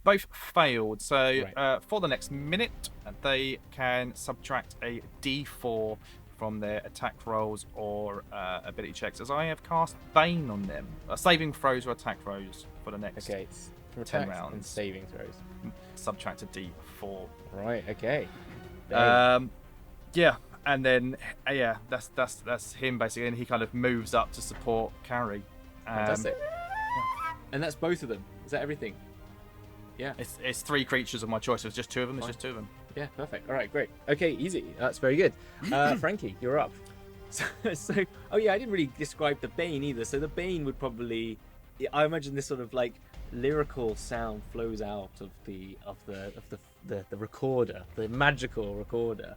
Both failed. So Right. for the next minute, they can subtract a D4 from their attack rolls or ability checks, as I have cast Bane on them. Saving throws or attack rolls for the next Okay, it's from 10 attacks rounds. and saving throws. Subtract a D4. Right, okay. Yeah, and then that's him basically, and he kind of moves up to support Carrie. Fantastic. And that's both of them. Is that everything? Yeah. It's 3 creatures of my choice. It's just 2 of them. It's just 2 of them. Yeah, perfect. All right, great. Okay, easy. That's very good. Frankie, you're up. So, oh yeah, I didn't really describe the Bane either. So the Bane would probably, I imagine this sort of like lyrical sound flows out of the recorder, the magical recorder,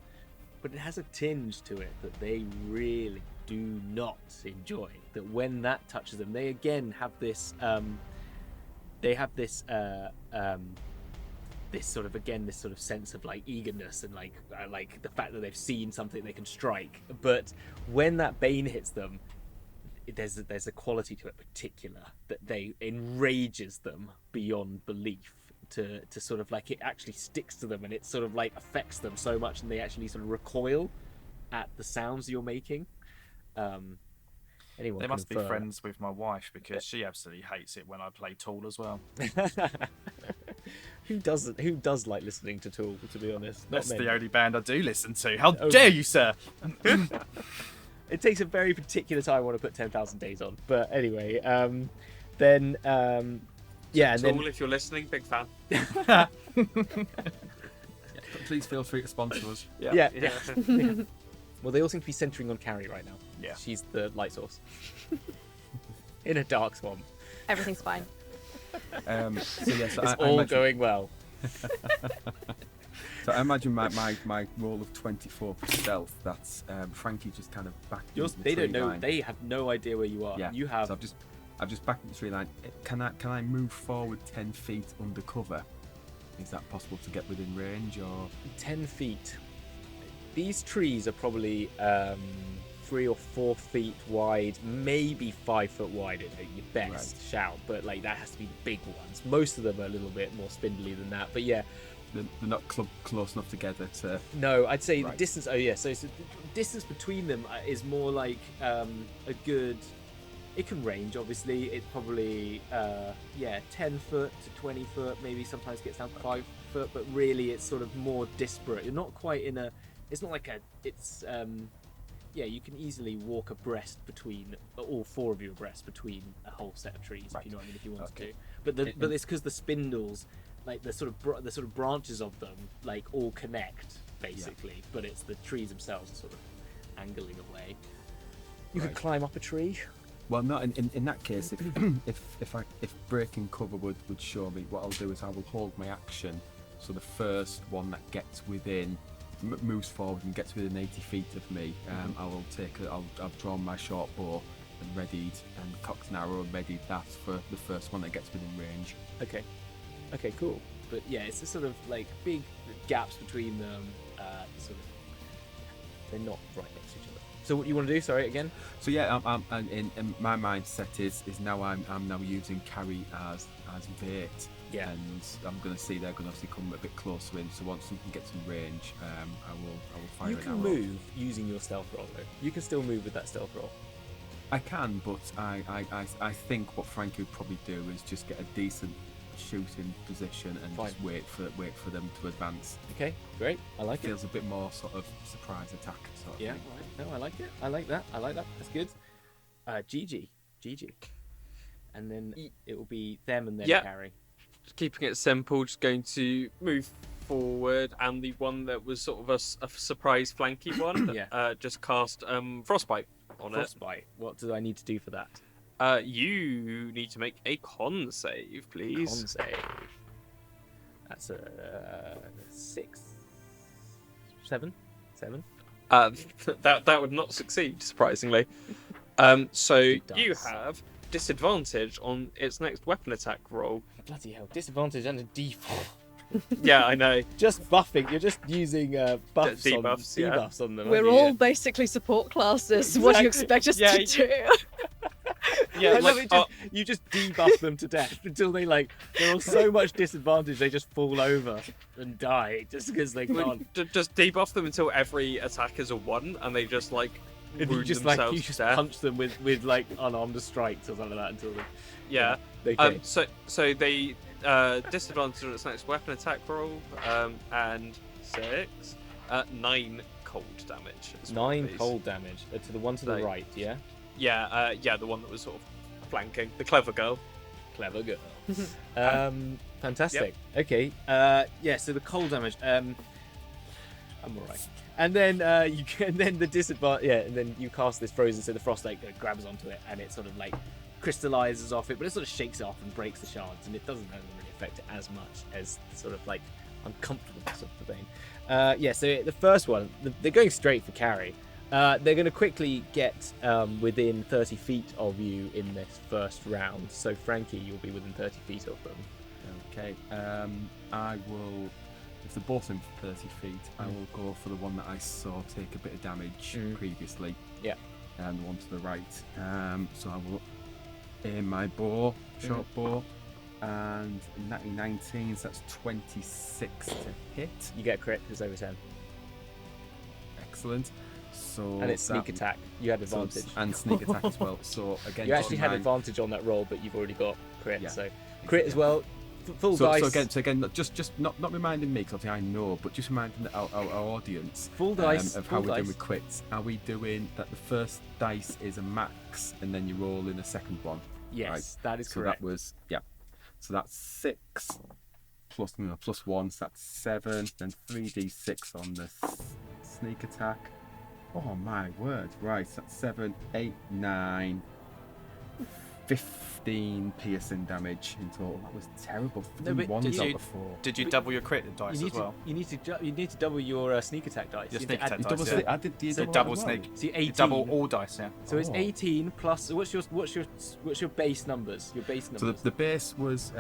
but it has a tinge to it that they really do not enjoy. That when that touches them, they again have this this sort of sense of like eagerness and like the fact that they've seen something they can strike. But when that Bane hits them, there's a quality to it particular that they enrages them beyond belief. To sort of like, it actually sticks to them, and it sort of like affects them so much, and they actually sort of recoil at the sounds you're making. Anyone They must be confirm? friends with my wife, because she absolutely hates it when I play Tool as well. Who does like listening to Tool, to be honest? Not That's many. the only band I do listen to. How dare you, sir? It takes a very particular time I want to put 10,000 Days on. But anyway, then yeah, and Tool, then if you're listening, big fan. Please feel free to sponsor us. yeah. Well, they all seem to be centering on Carrie right now. Yeah. She's the light source in a dark swamp. Everything's fine. So yes, It's I all imagine, going well. So I imagine my roll of 24 for stealth. That's Frankie just kind of back. They don't know. They have no idea where you are. Yeah. You have. So I've just backed the tree line. Can I move forward 10 feet under cover? Is that possible to get within range, or 10 feet. These trees are probably 3 or 4 feet wide, maybe 5 foot wide at your best shout, but like that has to be big ones. Most of them are a little bit more spindly than that, but yeah. they're not close enough together to? No, I'd say the Right. distance. Oh yeah, so the distance between them is more like a good. It can range, obviously. It's probably 10 foot to 20 foot. Maybe sometimes gets down to 5 foot, but really it's sort of more disparate. You're not quite in a. It's not like a. It's you can easily walk abreast between all 4 of you abreast between a whole set of trees, if you know what I mean, if you want to. But but it's because the spindles, like the sort of branches of them, like all connect basically. But it's the trees themselves are sort of angling away. You could climb up a tree. Well, no. In that case, if breaking cover would show me, what I'll do is I will hold my action. So the first one that gets within moves forward and gets within 80 feet of me. I've drawn my short bow and readied, and cocked an arrow and readied that for the first one that gets within range. Okay, cool. But yeah, it's a sort of like big gaps between them. Sort of, they're not right next to each other. So what you want to do? Sorry, again. So yeah, I'm in my mindset is now I'm now using Carrie as bait. Yeah. And I'm going to see they're going to obviously come a bit closer in. So once something gets in range, I will fire You an can arrow. move using your stealth roll though. You can still move with that stealth roll. I can, but I think what Frankie would probably do is just get a decent shooting position and Fine. just wait for them to advance. Okay, great. I like it. Feels a bit more sort of surprise attack sort of Yeah. thing. No, I like it. I like that. That's good. GG. And then it will be them and then Yeah. Carrie. keeping it simple, just going to move forward, and the one that was sort of a surprise flanky one, Yeah. just cast Frostbite on Frostbite. What do I need to do for that? it. You need to make a con save, please. Con save. That's a 6, 7. That would not succeed, surprisingly. So It you does. have disadvantage on its next weapon attack roll. Bloody hell! Disadvantage and a default. Yeah, I know. Just buffing. You're just using buffs Debuffs, on yeah. debuffs on them. We're aren't you? all basically support classes. What do you Exactly. expect us Yeah, to do? Yeah, I love like, it. You just debuff them to death until they're on so much disadvantage they just fall over and die just because they can't. just debuff them until every attack is a 1, and they just And you wound just themselves you to just death. punch them with unarmed strikes or something like that until they. Yeah. Okay. So they disadvantage on its next weapon attack roll, and 6, 9 cold damage. as well, 9 please. cold damage to the one to the So- right. Yeah. Yeah, the one that was sort of flanking, the clever girl. Clever girl. Fantastic. Okay. Yeah. So the cold damage. I'm alright. And then the disadvantage. Yeah. And then you cast this frozen, so the frost grabs onto it, and it sort of crystallizes off it, but it sort of shakes it off and breaks the shards, and it doesn't really affect it as much as the sort of uncomfortableness of the bane. Yeah. So the first one, they're going straight for carry. They're going to quickly get within 30 feet of you in this first round. So Frankie, you'll be within 30 feet of them. Okay. I will. If they're both in 30 feet, I will go for the one that I saw take a bit of damage previously. Yeah. And the one to the right. So I will aim my bow, short bow, and 19, so that's 26 to hit. You get a crit, it's over 10. Excellent. So And it's sneak that- attack. You had so- advantage. and sneak attack as well. So again, You actually had mine- advantage on that roll, but you've already got crit. Yeah. So crit as well. Full So, dice. so again, just not reminding me, because I know, but just reminding our audience Full dice. of full how we're dice. doing with crits. Are we doing that? The first dice is a max, and then you roll in a second one. Yes, Right. that is So correct. that was So that's 6 plus 1, so that's 7. Then 3d6 on the sneak attack. Oh my word! Right, so that's 7, 8, 9. 15 piercing damage in total. That was terrible. No, but Ones did out you- of 4. Did you double your crit dice you as need well? to you need to double your sneak attack dice. Your You sneak have to attack add dice, double yeah. I did the So double double as well. sneak. So 18. Double all dice, yeah. So it's Oh. 18 plus. What's your base numbers? Your base So numbers. the base was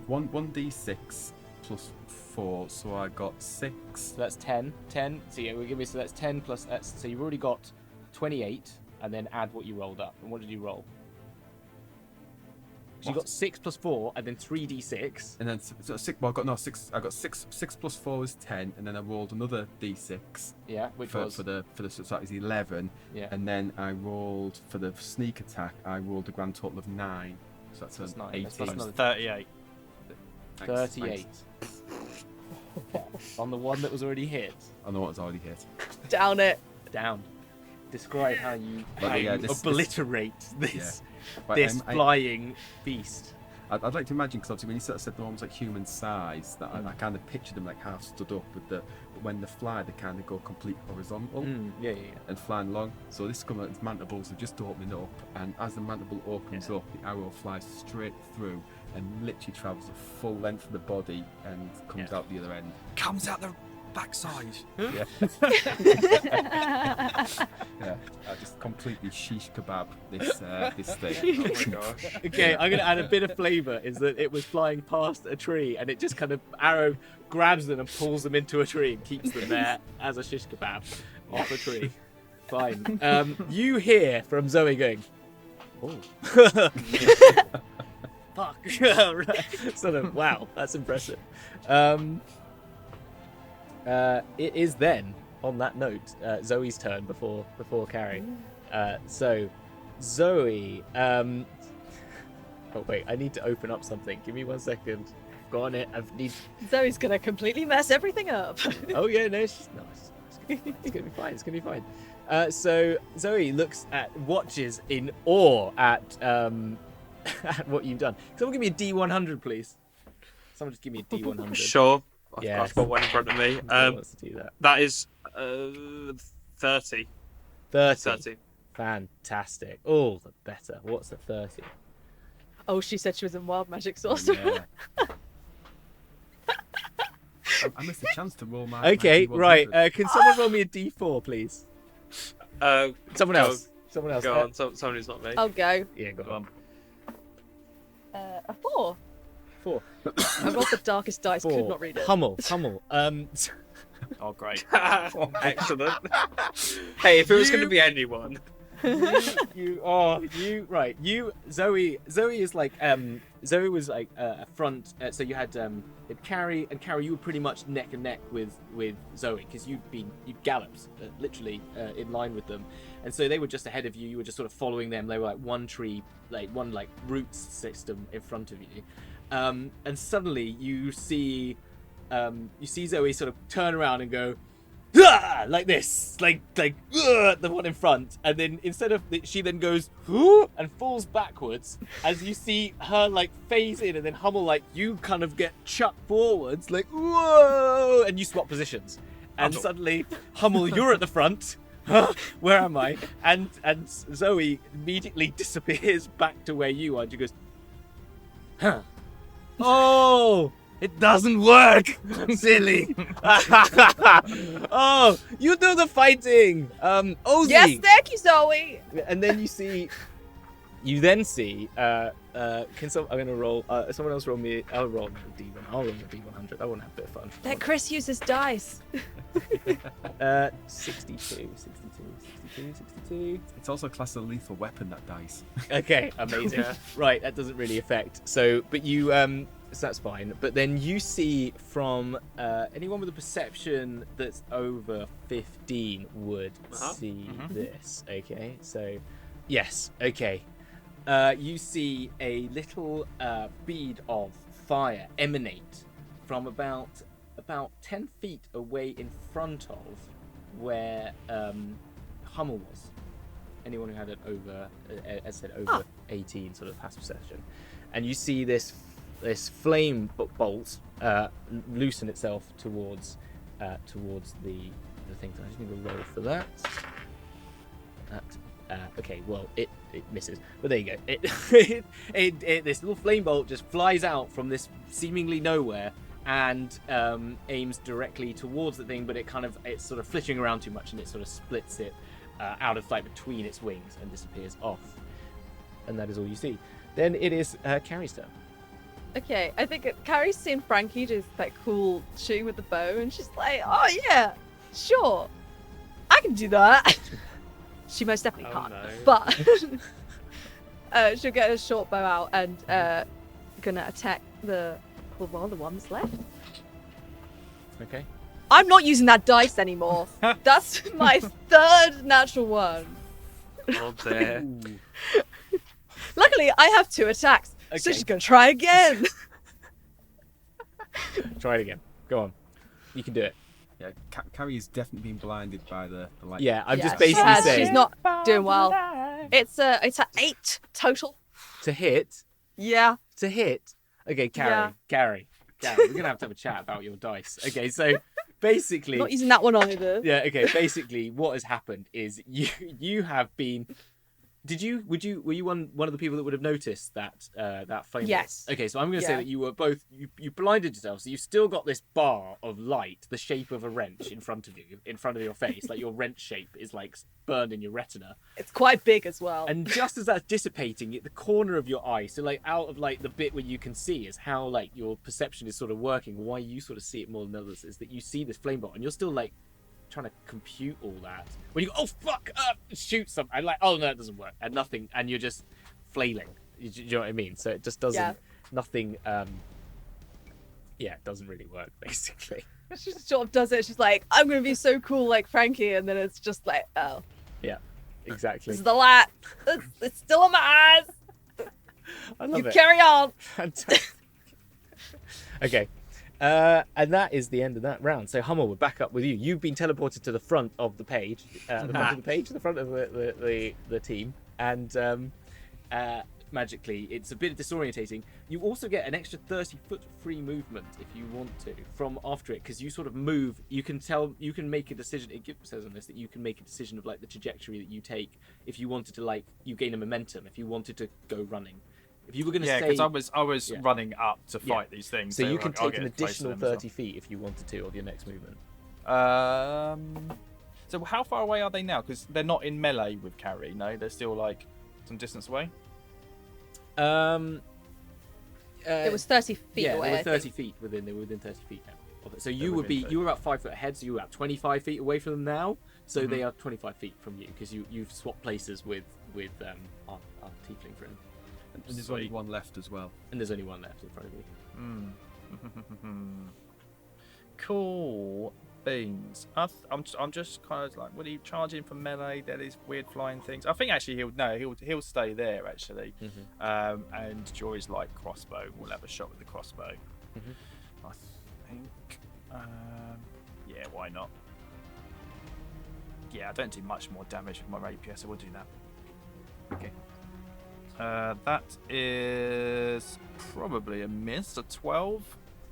1d6 plus 4, so I got 6. So that's 10. 10. So yeah, we'll give me. So that's 10 plus. So you've already got 28, and then add what you rolled up. And what did you roll? So you What? got 6 plus 4, and then 3d6. And then so 6. Well, I got 6. I got 6. 6 plus 4 was 10, and then I rolled another d6 Yeah, which for was the so that is 11. yeah. And then I rolled for the sneak attack. I rolled a grand total of 9. So that's That's an 9. 18. That's another 38. Thanks, 38. thanks. On the one that was already hit. I know what's already hit. Down it. Down. Describe how you, But how yeah, you this- obliterate this But, this I- flying beast. I'd like to imagine, because obviously when you sort of said they're almost like human size, that I kind of pictured them like half stood up with but when they fly, they kind of go complete horizontal Yeah. and flying along. So this comes its mandibles are just opening up, and as the mandible opens up, the arrow flies straight through and literally travels the full length of the body and comes Yeah. out the other end. Comes out the backside. Yeah, I just completely shish kebab this thing. Oh my gosh. Okay, I'm gonna add a bit of flavour. Is that it was flying past a tree and it just kind of arrow grabs them and pulls them into a tree and keeps them there as a shish kebab off a tree. Fine. You hear from Zoe going, "Oh, fuck!" Sort of. Wow, that's impressive. It is then, on that note, Zoe's turn before Carrie. So, Zoe. Oh wait, I need to open up something. Give me 1 second. Go on it. I need. Zoe's gonna completely mess everything up. Oh yeah, no, she's not. It's gonna be fine. It's gonna be fine. So Zoe watches in awe at at what you've done. Someone give me a D100, please. Someone just give me a D100. Sure. Yeah. I've got one in front of me. Who wants to do that? That is 30. 30. Fantastic. All the better. What's the 30? Oh, she said she was in wild magic sorcerer. Yeah. I missed a chance to roll my. Okay, my right. D100. Can someone roll me a D4, please? Someone Go- else. Someone else. Go on, someone who's not me. I'll go. Yeah, go on. A 4. 4. I rolled the darkest dice. 4. Could not read it. Hummel. Oh, great. Excellent. Hey, if it was going to be anyone. Zoe is like Zoe was like a front, so you had Carrie, you were pretty much neck and neck with Zoe because you'd galloped literally in line with them, and so they were just ahead of you. You were just sort of following them. They were like one tree, like one like root system in front of you, and suddenly you see Zoe sort of turn around and go, "Ah!" like this, like the one in front, and then instead of she then goes "Who?" and falls backwards as you see her like phase in, and then Hummel like you kind of get chucked forwards like whoa, and you swap positions, and suddenly Hummel you're at the front. Where am I? And Zoe immediately disappears back to where you are. And she goes, "Huh? Oh." It doesn't work! Silly! Oh, you do the fighting! Ozzy! Yes, thank you, Zoe. And then you then see, I'm gonna roll, someone else roll me, I'll roll the D1, I'll roll the D100, I want to have a bit of fun. Let Chris use his dice. 62. It's also a class of lethal weapon, that dice. Okay, amazing. Yeah. Right, that doesn't really affect. So, but you, so that's fine. But then you see from anyone with a perception that's over 15 would see this. Okay, so yes, okay. You see a little bead of fire emanate from about 10 feet away in front of where Hummel was. Anyone who had it over, as I said, over 18 sort of past perception, and you see this flame bolt loosen itself towards the thing. So I just need to roll for that. Okay, well it misses, but there you go. This little flame bolt just flies out from this seemingly nowhere and aims directly towards the thing, but it's sort of flitting around too much, and it sort of splits it out of sight between its wings and disappears off. And that is all you see. Then it is Carrie's turn. Okay, I think Carrie's seen Frankie just like cool shooting with the bow, and she's like, "Oh yeah, sure, I can do that." She most definitely can't, no. but she'll get a short bow out and gonna attack the ones left. Okay. I'm not using that dice anymore. That's my third natural one. Oh dear. Luckily, I have 2 attacks, so Okay. she's gonna try again. Try it again. Go on. You can do it. Yeah, Carrie's definitely been blinded by the light. Yeah, I'm just Yeah, she basically has. saying She's not doing well. It's a 8 total. to hit. Yeah. Okay, Carrie. Yeah. We're gonna have to have a chat about your dice. Okay, so basically, Not using that one either. yeah. Okay, basically, what has happened is you have been. Were you one of the people that would have noticed that flame? Yes. Okay, so I'm going to say Yeah. that you were both. You blinded yourself, so you've still got this bar of light, the shape of a wrench, in front of you, in front of your face. Like your wrench shape is like burned in your retina. It's quite big as well. And just as that's dissipating, at the corner of your eye, so like out of like the bit where you can see, is how like your perception is sort of working. Why you sort of see it more than others is that you see this flame bolt, and you're still like trying to compute all that. When you go, oh fuck, shoot something, and like, oh no, it doesn't work, and nothing, and you're just flailing. You know what I mean? So it just doesn't, Yeah. nothing. Yeah, it doesn't really work basically. She just sort of does it. She's like, I'm going to be so cool like Frankie. And then it's just like, oh, Yeah, exactly. this is the light. It's still in my eyes. I love You it. carry on. Fantastic. Okay. And that is the end of that round. So Hummel, we're back up with you. You've been teleported to the front of the page, the front of the team, and magically. It's a bit disorientating. You also get an extra 30-foot free movement if you want to from after it, because you sort of move. You can make a decision. It says on this that you can make a decision of like the trajectory that you take if you wanted to, like, you gain a momentum if you wanted to go running. If you were going to Yeah, because I was running up to fight these things. So you can like, I'll take an get close to additional them as well. 30 feet if you wanted to of your next movement. So how far away are they now? Because they're not in melee with Carrie. No, they're still like some distance away. It was 30 feet yeah, away. they were I 30 think. feet within. They were within 30 feet now. Of it. So They're you would be. within You were about 5 foot ahead. So you were about 25 feet away from them now. So they are 25 feet from you because you've swapped places with our tiefling friend. And there's only one left as well. And there's only one left in front of you. Cool beans. I'm just kind of like, will he charge in for melee? There is weird flying things. I think actually he'll stay there actually. And Joy's like crossbow. We'll have a shot with the crossbow. I think. Yeah, why not? Yeah, I don't do much more damage with my rapier, so we'll do that. Okay. That is probably a miss, a 12.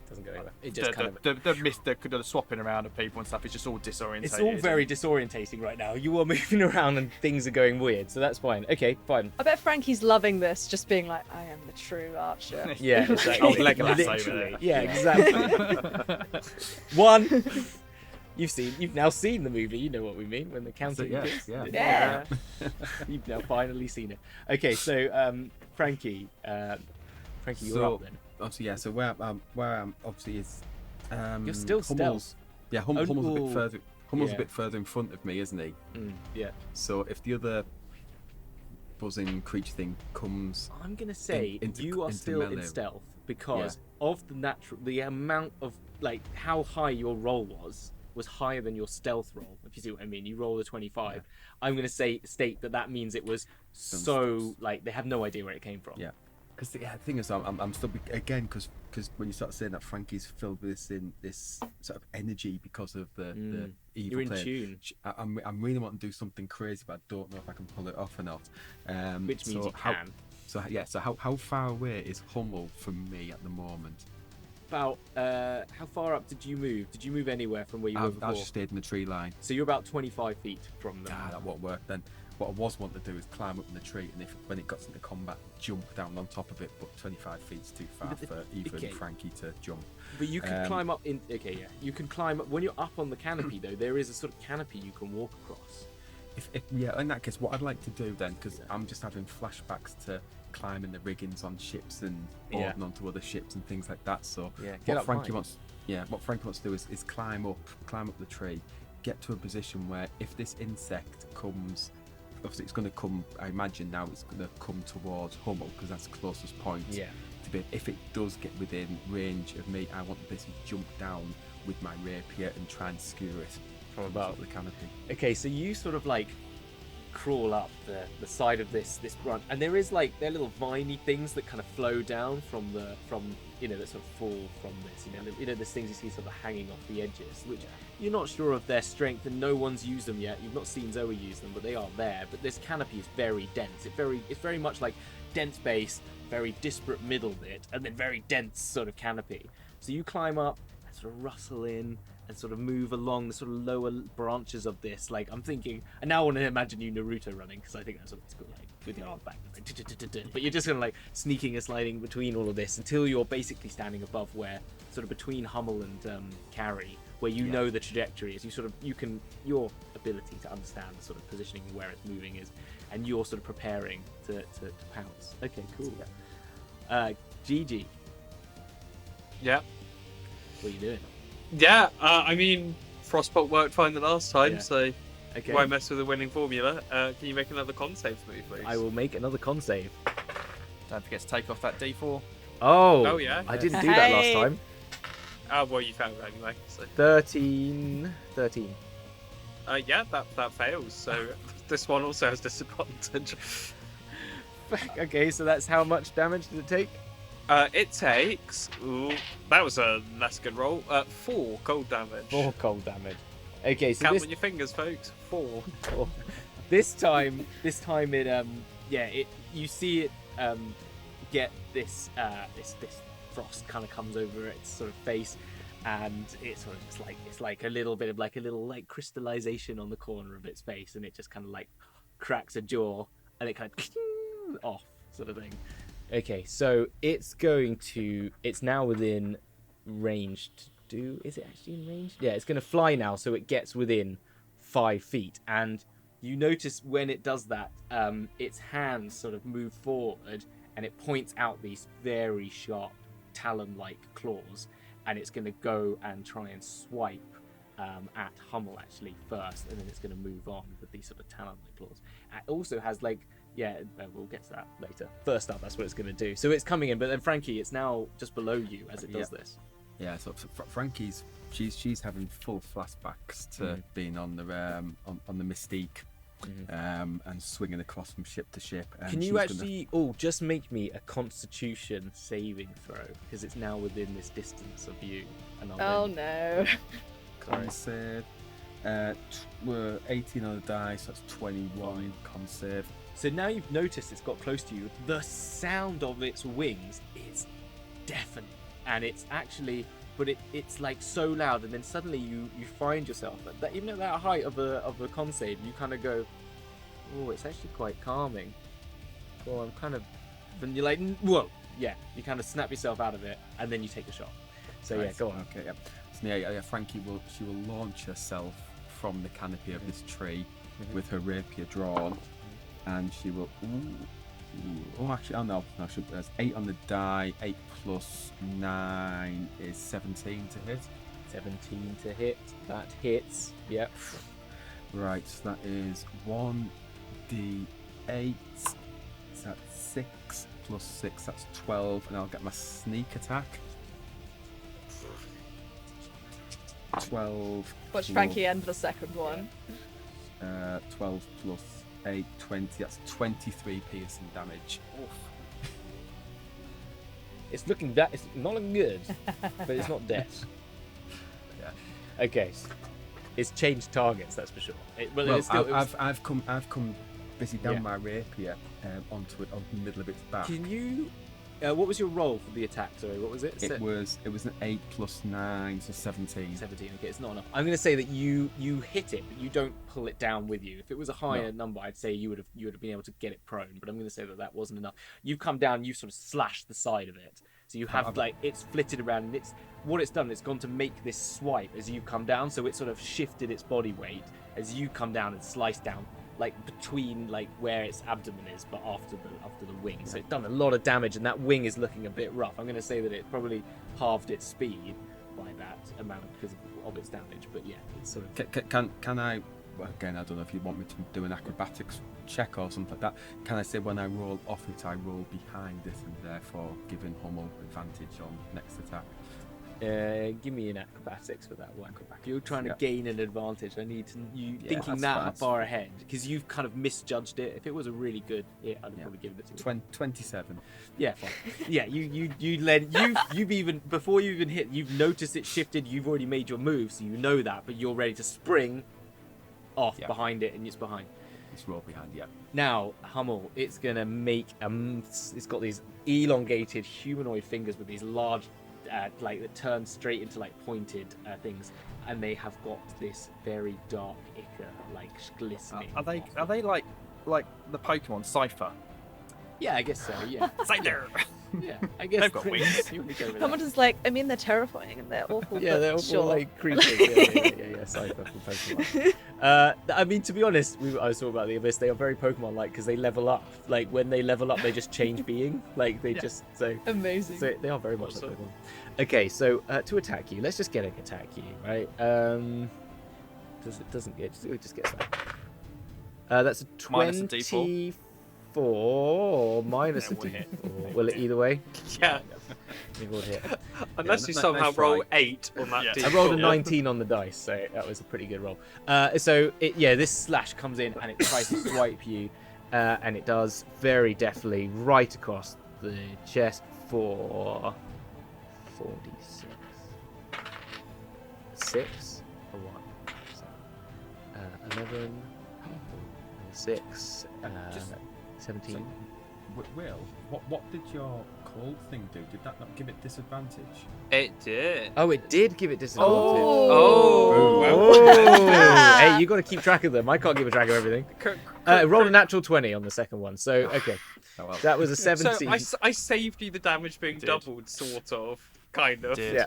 Doesn't go anywhere. It just The swapping around of people and stuff is just all disorientated. It's all very disorientating right now. You are moving around and things are going weird, so that's fine. Okay, fine. I bet Frankie's loving this, just being like, I am the true archer. Yeah, exactly. Oh, Legolas over Literally. there. Yeah, exactly. One. You've now seen the movie. You know what we mean when the counting. Yes, yeah. Yeah. You've now finally seen it. Okay, so Frankie, you're up then. Obviously, yeah. So where I'm obviously is. You're still Hummels. Yeah, Hummel's a bit further. Hummel's Yeah. a bit further in front of me, isn't he? Yeah. So if the other buzzing creature thing comes, I'm gonna say into you are still in melee. stealth because of the amount of like how high your roll was higher than your stealth roll. If you see what I mean, you rolled a 25. Yeah. I'm gonna state that means it was so like they have no idea where it came from. Yeah. Because the thing is, I'm still again because when you start saying that Frankie's filled with this sort of energy because of the evil You're in play. tune. I'm really wanting to do something crazy, but I don't know if I can pull it off or not. Which means you can. So how far away is Hummel from me at the moment? About how far up did you move? Did you move anywhere from where you were before? I just stayed in the tree line. So you're about 25 feet from them. That won't work then. What I was wanting to do is climb up in the tree, and when it got into combat, jump down on top of it. But 25 feet's too far for even Frankie to jump. But you can climb up in. Okay, yeah, you can climb up when you're up on the canopy. Though there is a sort of canopy you can walk across. In that case, what I'd like to do then, because I'm just having flashbacks to climbing the riggings on ships and boarding onto other ships and things like that. So what Frankie wants to do is climb up the tree, get to a position where if this insect comes. Obviously, it's going to come. I imagine now it's going to come towards Hummel because that's the closest point. Yeah. To be, if it does get within range of me, I want to basically jump down with my rapier and try and skewer it from above the canopy. Okay, so you sort of like crawl up the side of this branch, and there is like they're little viney things that kind of flow down from that sort of fall from this. There's things you see sort of hanging off the edges, which you're not sure of their strength, and no one's used them yet. You've not seen Zoe use them, but they are there. But this canopy is very dense. It's very much like dense base, very disparate middle bit, and then very dense sort of canopy. So you climb up and sort of rustle in and sort of move along the sort of lower branches of this. Like I'm thinking, I now want to imagine you Naruto running because I think that's what it's called, like with your arms back. But you're just kind of like sneaking and sliding between all of this until you're basically standing above where sort of between Hummel and Carrie, where you know the trajectory is. Your ability to understand the sort of positioning and where it's moving is, and you're sort of preparing to pounce. Okay, cool. Gigi, Yeah. what are you doing? Yeah, I mean, Frostbolt worked fine the last time, Yeah. so Okay. why mess with the winning formula? Can you make another con save for me, please? I will make another con save. Don't forget to take off that D4. Oh yeah. I didn't do that last Hey. time. Well, you found it anyway. So. 13. Yeah, that fails. So this one also has disadvantage. Okay, so that's how much damage did it take? It takes. Ooh, that was a less good roll. 4 cold damage. 4 cold damage. Okay, so Count on your fingers, folks. 4. this time it you see it get this this frost kind of comes over its sort of face, and it's sort of just like it's like a little bit of like a little like crystallization on the corner of its face, and it just kind of like cracks a jaw, and it kind of off sort of thing. Okay, so it's now within range to do. Is it actually in range? Yeah, it's going to fly now, so it gets within 5 feet, and you notice when it does that, its hands sort of move forward, and it points out these very sharp talon-like claws, and it's going to go and try and swipe at Hummel actually first, and then it's going to move on with these sort of talon-like claws. It also has like, we'll get to that later. First up, that's what it's going to do. So it's coming in, but then Frankie, it's now just below you as it does this. Yeah, so Frankie's she's having full flashbacks to being on the Mystique. And swinging across from ship to ship. And can you actually just make me a Constitution saving throw, because it's now within this distance of you, and Oh no. Con save. We're 18 on the dice, that's 21 con save. So now you've noticed it's got close to you. The sound of its wings is deafening, and it's actually, but it's like so loud, and then suddenly you find yourself that even at that height of a con save, you kind of go, oh, it's actually quite calming. Well, I'm kind of, then you're like, whoa, yeah, you kind of snap yourself out of it, and then you take a shot. So Right. yeah, go on. Okay, yeah. So yeah, Frankie will launch herself from the canopy of this tree with her rapier drawn, and she will. Actually, oh no, there's 8 on the die. 8 plus 9 is 17 to hit. 17 to hit. That hits. Yep. Right, so that is 1d8. So that's 6 plus 6. That's 12, and I'll get my sneak attack. 12. Watch plus, Frankie end the second one. 12 plus 8, 20. That's 23 piercing damage. It's not looking good, but it's not dead. Yeah. Okay. It's changed targets, that's for sure. I've come busy down my rapier onto the middle of its back. Can you? What was your roll for the attack? Sorry, what was it? It was an 8 plus 9, so 17. 17. Okay, it's not enough. I'm going to say that you hit it, but you don't pull it down with you. If it was a higher number, I'd say you would have been able to get it prone. But I'm going to say that wasn't enough. You've come down, you've sort of slashed the side of it, so you have it's flitted around, and it's done. It's gone to make this swipe as you come down, so it sort of shifted its body weight as you come down and sliced down, like between like where its abdomen is, but after the wing. So it's done a lot of damage, and that wing is looking a bit rough. I'm going to say that it probably halved its speed by that amount because of its damage. But yeah, it's sort of. Can I? Well, again, I don't know if you want me to do an acrobatics check or something like that. Can I say when I roll off it, I roll behind it, and therefore giving Hummel advantage on next attack? Give me an acrobatics for that one. If you're trying to gain an advantage, I need thinking that far ahead, because you've kind of misjudged it. If it was a really good hit, I'd have probably given it to you. 27. Yeah, fine. Yeah, you've even before you even hit, you've noticed it shifted. You've already made your move, so you know that, but you're ready to spring off behind it, and it's behind. It's roll behind. Yeah. Now Hummel, it's gonna make it's got these elongated humanoid fingers with these large. That turn straight into like pointed things, and they have got this very dark ichor, like glistening. Are they like the Pokemon Cypher? Yeah, I guess so. Yeah. Cypher. Yeah, I guess They've got wings. Someone is like, I mean, they're terrifying and they're awful. Yeah, they're awful sure. like creatures. Yeah. Cypher from Pokemon. I mean, to be honest, I was talking about the Abyss. They are very Pokemon-like because they level up. Like when they level up, they just change being. Like they just amazing. So they are very much like Pokemon. Okay, so to attack you, let's just get an attack you, right? It just gets that. That's a 24 minus a D4. Will it either way? Yeah. It will hit. Unless you somehow roll 8 on that D4. I rolled a 19 on the dice, so that was a pretty good roll. This slash comes in and it tries to swipe you, and it does very deftly right across the chest for 46. 6 or 1. So, 11, 6, 17. Will, what did your cold thing do? Did that not give it disadvantage? It did. Oh, it did give it disadvantage. Oh. Oh. Hey, you got to keep track of them. I can't keep a track of everything. Rolled a natural 20 on the second one. So, okay. Oh, well. That was a 17. So I saved you the damage being doubled, sort of, kind of. Yeah,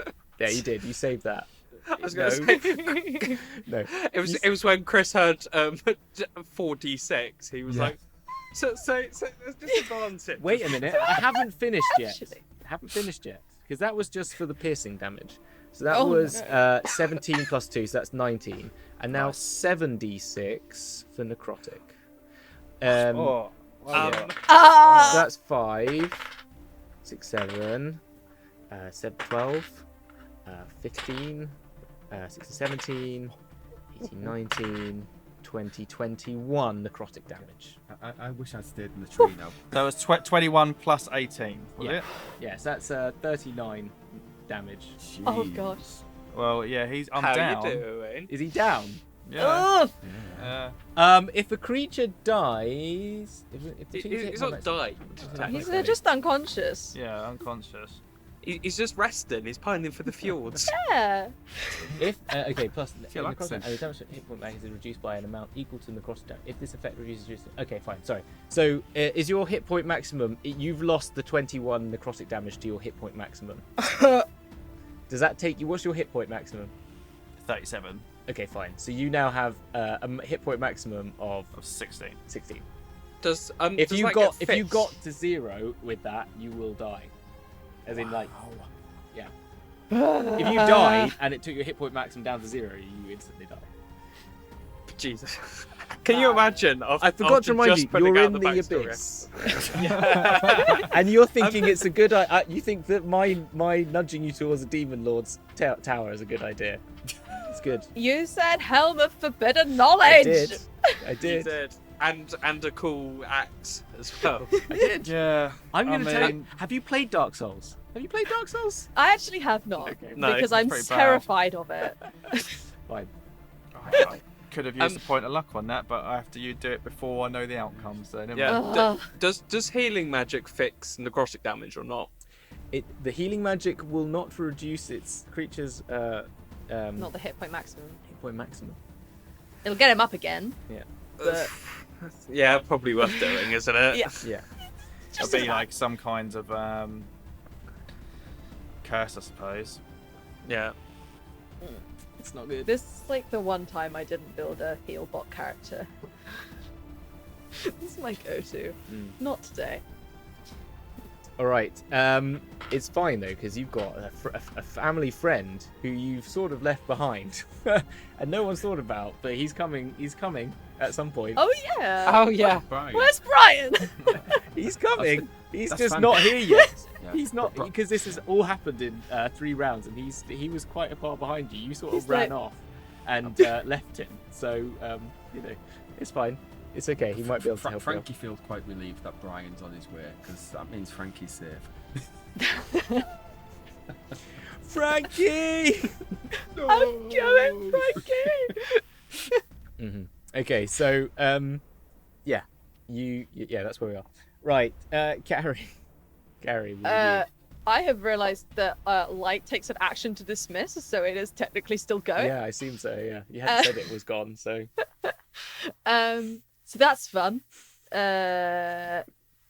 you did. You saved that. I was going to say. No. It was when Chris heard 4d6. He was like, so let's just advance it. Wait a minute. I haven't finished yet. Actually. I haven't finished yet. Because that was just for the piercing damage. So that Oh, was no. 17 plus 2, so that's 19. And now 7d6 for necrotic. Oh, well, Um, yeah. So that's 5, 6, 7, 7, 12, 15, 16, 17, 18, 19, 20, 21 necrotic damage. I wish I'd stayed in the tree now. That was 21 plus 18, was Yeah. it? Yes, that's 39 damage. Oh Jeez. gosh. Well, yeah, I'm How down. you doing? Is he down? Yeah. Ugh. If a creature dies, if the creature He's not died. He's just unconscious. Yeah, unconscious. He's just resting. He's pining for the fjords. Yeah. If okay, plus Feel like necrotic sense. and the damage hit point max is reduced by an amount equal to the necrotic damage. If this effect reduces, okay, fine. Sorry. So is your hit point maximum? You've lost the 21 necrotic damage to your hit point maximum. Does that take you? What's your hit point maximum? 37 Okay, fine. So you now have a hit point maximum of of 16. 16. Does If does you that got get if you fixed? got to 0 with that, you will die. As in, like, yeah. If you died and it took your hit point maximum down to 0, you instantly die. Jesus. Can you imagine? I forgot to remind you, you're in the abyss. And you're thinking it's a good idea. You think that my nudging you towards a demon lord's tower is a good idea. It's good. You said helm of forbidden I knowledge. did. I You did. did. And a cool axe as well. I did. Yeah. I'm going to I tell you. mean- Have you played Dark Souls? Have you played Dark Souls? I actually have not, Okay. No, because it's I'm pretty bad. terrified of it. Fine. I could have used a point of luck on that, but I have to do it before I know the outcome. So never Yeah. mind. Ugh. Does healing magic fix necrotic damage or not? The healing magic will not reduce its creature's Not the hit point maximum. hit point maximum. It'll get him up again. But Yeah, probably worth doing, isn't it? Yeah. yeah. It'll be like some kind of curse, I suppose. Yeah. It's not good. This is like the one time I didn't build a heal bot character. This is my go-to. Not today. All right. It's fine though because you've got a family friend who you've sort of left behind, and no one's thought about. But he's coming. He's coming at some point. Oh yeah. Oh yeah. Brian. Where's Brian? He's coming. He's that's just fun. not here yet. Yeah. He's not Bri- because this has all happened in 3 rounds, and he was quite a far behind you. You sort of He's ran like- off and left him. So you know, it's fine. It's okay. He might be able to help you. Frankie feels quite relieved that Brian's on his way because that means Frankie's safe. Frankie. I'm going, Frankie. Okay, so yeah, yeah, that's where we are. Right, Carrie, what do I have realised that light takes an action to dismiss, so it is technically still you going. do? Yeah, I assume so. Yeah, you hadn't said it was gone, so So that's fun.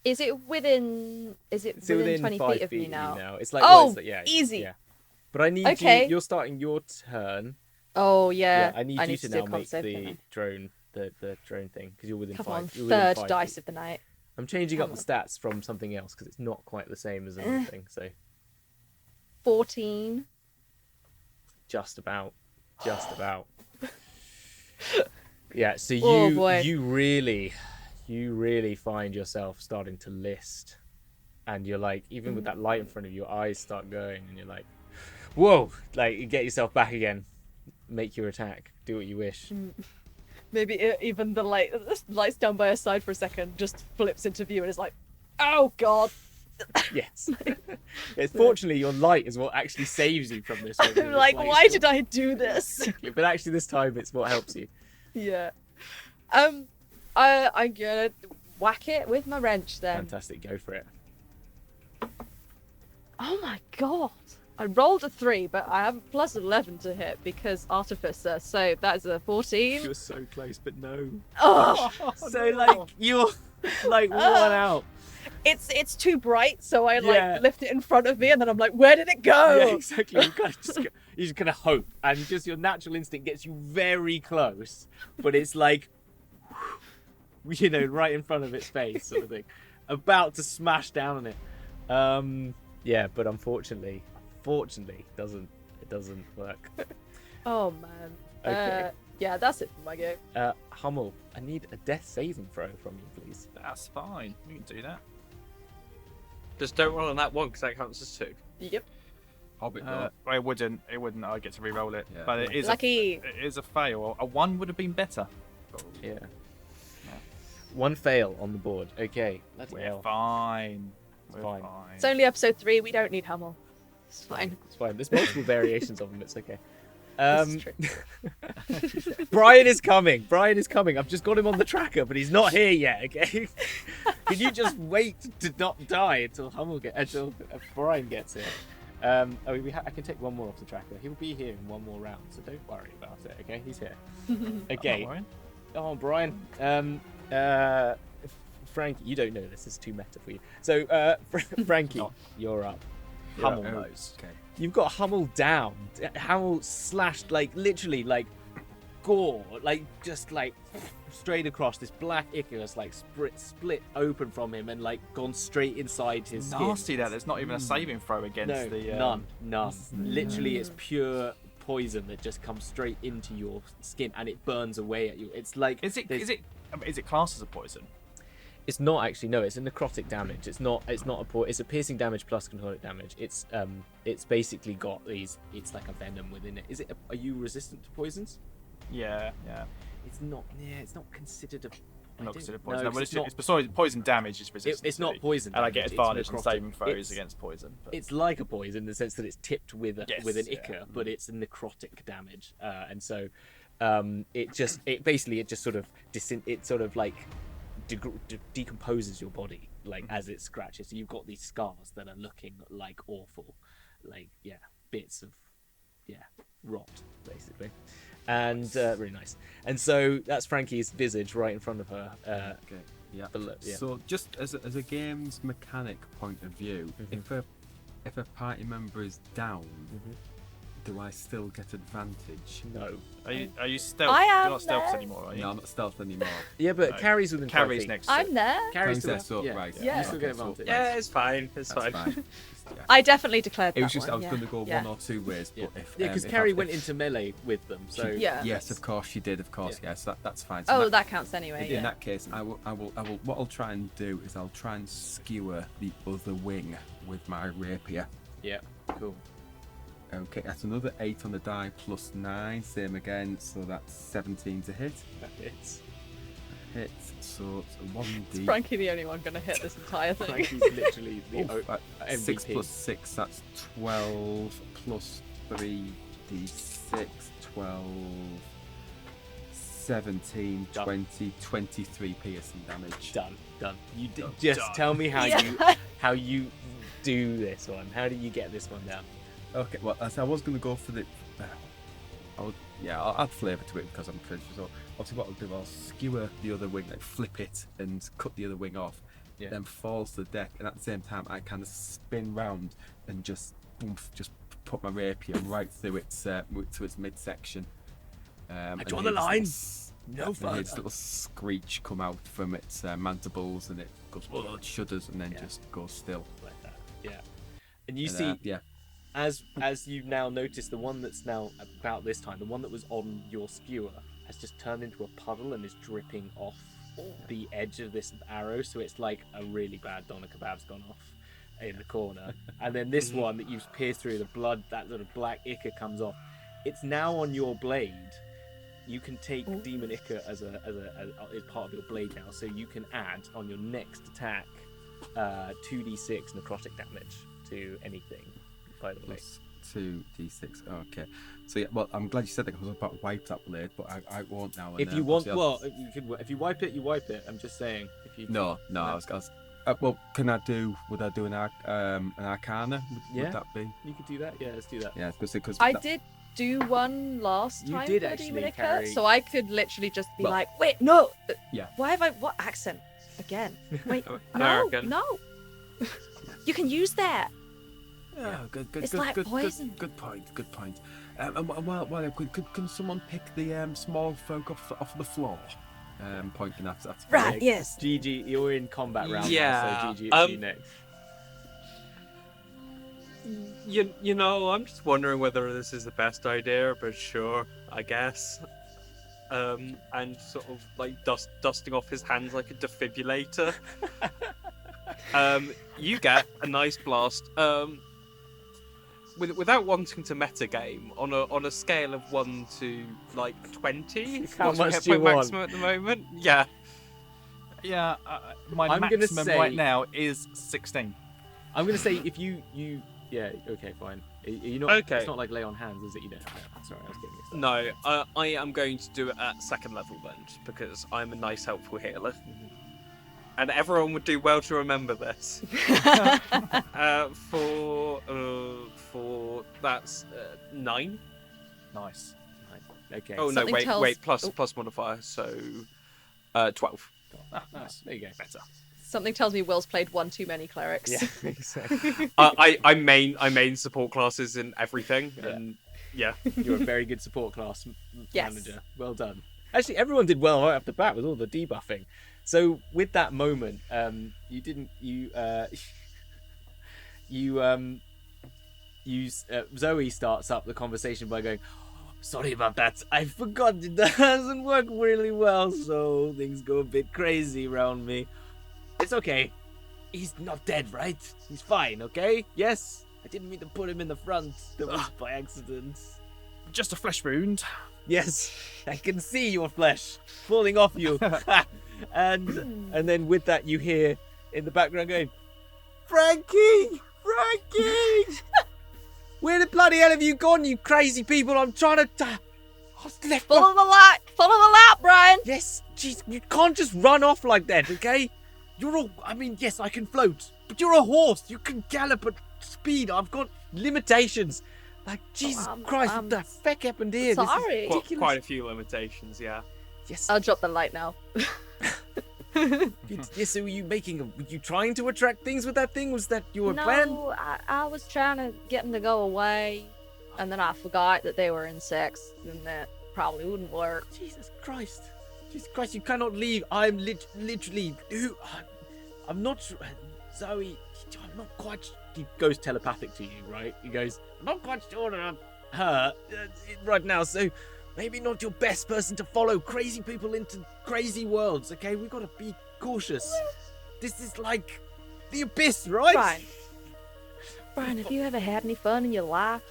Is it within? Is it it's within 20 5 feet of me now? It's like Oh, well, it's like, easy. Yeah. But I need Okay. you. You're starting your turn. Oh yeah. I need you to do a now con make save, don't the I? drone, the drone thing, because you're within Come 5. on, You're within third 5 dice feet. of the night. I'm changing up Come the stats from something else because it's not quite the same as Eh. another thing. So 14. just about. Yeah. So Oh, boy. you really find yourself starting to list, and you're like, even with that light in front of you, your eyes start going, and you're like, whoa! Like you get yourself back again, make your attack, do what you wish. Maybe even the light's down by her side for a second, just flips into view and is like, oh god. Yes. Yes. Fortunately, your light is what actually saves you from this. I'm like, why did I do this? But actually, this time it's what helps you. Yeah. I'm gonna whack it with my wrench then. Fantastic, go for it. Oh my god. I rolled a 3, but I have a plus 11 to hit because Artificer, so that's a 14. You're so close, but no. Oh, So like you're like one out. it's too bright, so I Yeah. lift it in front of me, and then I'm like, where did it go? Yeah, exactly. You kind of just you're just gonna hope, and just your natural instinct gets you very close, but it's like, right in front of its face, sort of thing, about to smash down on it. Yeah, but unfortunately, it doesn't work. Oh man. Okay. Yeah, that's it for my go. Hummel, I need a death saving throw from you, please. That's fine. We can do that. Just don't roll on that one because that counts as 2. Yep. Hobbit though. It wouldn't. I get to re-roll it. Yeah. But it is Lucky. it is a fail. A 1 would have been better. Yeah. One fail on the board. Okay. Bloody We're hell. fine. We're fine. fine. It's only episode 3. We don't need Hummel. It's fine. It's fine. There's multiple variations of them. It's okay. This is true. Brian is coming. I've just got him on the tracker, but he's not here yet. Okay. Can you just wait to not die until Brian gets here? I can take one more off the tracker. He'll be here in one more round, so don't worry about it. Okay, he's here. Okay. Oh, Brian. Frankie, you don't know this. This is too meta for you. So, Frankie, you're up. Hummel knows. Okay. You've got Hummel down. Hummel slashed, literally, gore, just straight across. This black ichor has split open from him and gone straight inside his skin. Nasty that. There's not even a saving throw against No, the. none. Literally, it's pure poison that just comes straight into your skin and it burns away at you. It's like Is it classed as a poison? It's not actually. No, it's a necrotic damage. It's not a it's a piercing damage plus necrotic damage. It's basically got these. It's like a venom within it. Are you resistant to poisons? Yeah. It's not. Yeah, it's not considered a. Not considered poison. No, No, it's it's besides poison damage. It's resistant. it's not poison. And I get damage, advantage it's in saving necrotic. throws against poison. But... It's like a poison in the sense that it's tipped with an Yes, ichor, but it's a necrotic damage, and so it just sort of decomposes your body as it scratches. So you've got these scars that are looking awful, bits of rot basically, and really nice. And so that's Frankie's visage right in front of her. Okay. Yeah. Yeah. So just as a game's mechanic point of view, if a party member is down, do I still get advantage? No. Are you stealth? I am You're not stealth there. anymore, are you? No, I'm not stealth anymore. Yeah, but No. Carrie's within 5 Carrie's feet. next. I'm there. Carrie's Carrie's there, still, so right. Yeah. You still get Okay, so- advantage. Yeah, it's fine. It's That's fine. fine. I definitely declared that It was just one, I was going to go yeah. one or two ways, but Yeah, if because if Carrie I- went if- into melee with them, so Yeah. Yes, of course she did. Of course, Yeah. yes, that's fine. So Oh, that- that counts anyway. in Yeah. that case, I will. What I'll try and do is I'll try and skewer the other wing with my rapier. yeah, cool. Okay, that's another 8 on the die plus 9, same again. So that's 17 to hit. That hits. Hits. So it's a 1d. Frankie the only one gonna hit this entire thing. Frankie's literally the Oof, MVP. 6 plus 6, that's 12 plus 3d6, 12, 17, Done. 20, 23 piercing damage. Done. You Done. just Done. tell me how Yeah. you do this one. How do you get this one down? Okay, well, as I was going to go for the... I'll add flavour to it because I'm pretty sure. So obviously what I'll do, I'll skewer the other wing, flip it and cut the other wing off, Yeah. then falls to the deck, and at the same time I kind of spin round and just put my rapier right through its midsection. I draw the line. No And further. its little screech come out from its mandibles, and it goes shudders and then Yeah. just goes still. Like that. Yeah. And you And, see, yeah. as you now notice, the one that's now about this time, the one that was on your skewer, has just turned into a puddle and is dripping off the edge of this arrow. So it's like a really bad doner kebab's gone off in the corner. And then this one that you've pierced through, the blood, that sort of black ichor comes off. It's now on your blade. You can take demon ichor as part of your blade now, so you can add on your next attack 2d6 necrotic damage to anything. By the way, 2d6. Okay. So yeah, well, I'm glad you said that because I was about to wipe that blade, but I won't now. If you want, well, if you wipe it, you wipe it. I'm just saying. If you No. I was well, would I do an Arcana? Yeah. Would that be? You could do that. Yeah, let's do that. Yeah, because I did do one last You time did for actually, Demonica, Carrie. so I could literally just be Well, like, wait, no. yeah. Why have I what accent? Again. Wait, no, American. no. You can use that. Yeah, good. It's like poison. Good point. And well, can someone pick the small folk off the floor? Pointing at that. Right, yes. GG, you're in combat round. Yeah, Now, so GG, it's you next. You know, I'm just wondering whether this is the best idea, but sure, I guess. And sort of like dusting off his hands like a defibrillator. You get a nice blast. Without wanting to metagame, on a scale of 1 to like 20, How what's your much hit do you point want? maximum at the moment? Yeah. Yeah, my I'm gonna maximum say- right now is 16. I'm gonna say if you yeah, okay, fine. You're not. Okay. It's not like lay on hands, is it? You don't have lay on hands. Sorry, I was getting mixed up. No, I am going to do it at 2nd level then, because I'm a nice, helpful healer. And everyone would do well to remember this. For that's 9. Nice. Okay. Oh no, Something wait, tells- plus modifier, so 12. Ah, nice. There you go. Better. Something tells me Will's played one too many clerics. Yeah, exactly. I main support classes in everything, Yeah. and yeah. You're a very good support class Yes. manager. Well done. Actually, everyone did well right off the bat with all the debuffing. So with that moment, Zoe starts up the conversation by going, "Sorry about that. I forgot it doesn't work really well, so things go a bit crazy around me. It's okay. He's not dead, right? He's fine, okay? Yes? I didn't mean to put him in the front. That was by accident. Just a flesh wound. Yes, I can see your flesh falling off you." and then with that you hear in the background going, Frankie! Where the bloody hell have you gone, you crazy people? I'm trying to... I was left Follow the light, Brian. Yes, jeez, you can't just run off like that, okay? You're all... I mean, yes, I can float, but you're a horse. You can gallop at speed. I've got limitations. Like, Jesus Christ, what the heck happened here? This is sorry. ridiculous. Quite a few limitations, yeah. Yes. I'll drop the light now. Yes, so were you trying to attract things with that thing? Was that your plan? No, I was trying to get them to go away, and then I forgot that they were insects, and that probably wouldn't work. Jesus Christ, you cannot leave. I'm literally. I'm not sure. Zoe, I'm not quite. He goes telepathic to you, right? He goes, "I'm not quite sure that I'm her right now, so maybe not your best person to follow crazy people into crazy worlds, okay? We've got to be cautious. This is like the abyss, right?" Brian, have you ever had any fun in your life?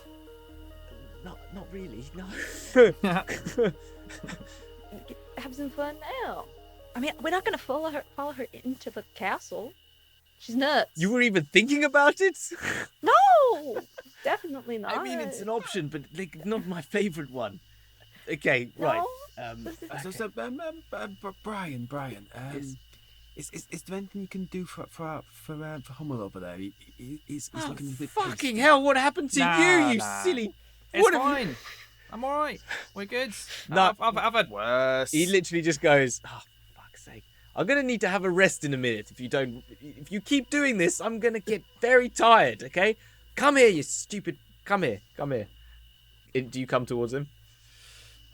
Not really, no. Have some fun now. I mean, we're not gonna follow her into the castle. She's nuts. You were even thinking about it? No, definitely not. I mean, it's an option, but like, not my favorite one. Okay, right. Brian, Yes. is there anything you can do for Hummel over there? He's looking a bit Fucking hell, what happened to you silly... It's What have you- fine. I'm all right. We're good. No. I've had worse. He literally just goes, "Oh, fuck's sake. I'm going to need to have a rest in a minute. If you keep doing this, I'm going to get very tired, okay? Come here, you stupid... Come here. Do you come towards him?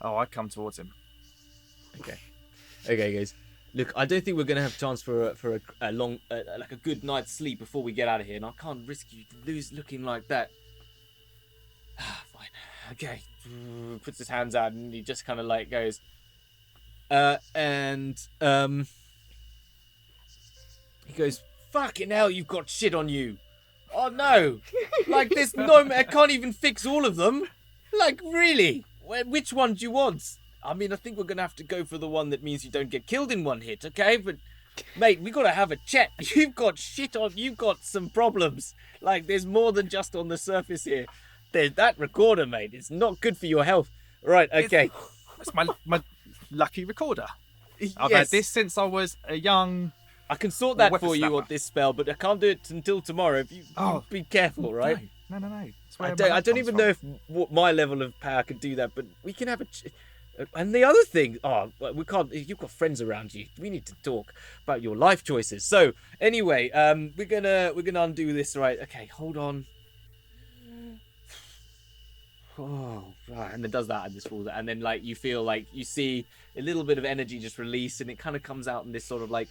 Oh, I come towards him. Okay, guys. Look, I don't think we're going to have a chance for a long, like a good night's sleep before we get out of here, and I can't risk you looking like that. Fine. Okay. Puts his hands out, and he just kind of like goes, he goes, "Fucking hell, you've got shit on you. Oh no. Like there's no, I can't even fix all of them. Like really? Which one do you want? I mean, I think we're going to have to go for the one that means you don't get killed in one hit, okay? But, mate, we got to have a chat. You've got shit on. You've got some problems. Like, there's more than just on the surface here. that recorder, mate. It's not good for your health. Right, okay. It's my lucky recorder. I've Yes. had this since I was a young. I can sort that for you whippersnapper. on this spell, but I can't do it until tomorrow. If you be careful, right? No. It's where I my don't luck even comes know if my level of power can do that, but we can have a. And the other thing, we can't. You've got friends around you. We need to talk about your life choices. So anyway, we're gonna undo this, right? Okay, hold on. Oh, right. And then does that and this falls out, and then like you feel like you see a little bit of energy just released, and it kind of comes out in this sort of like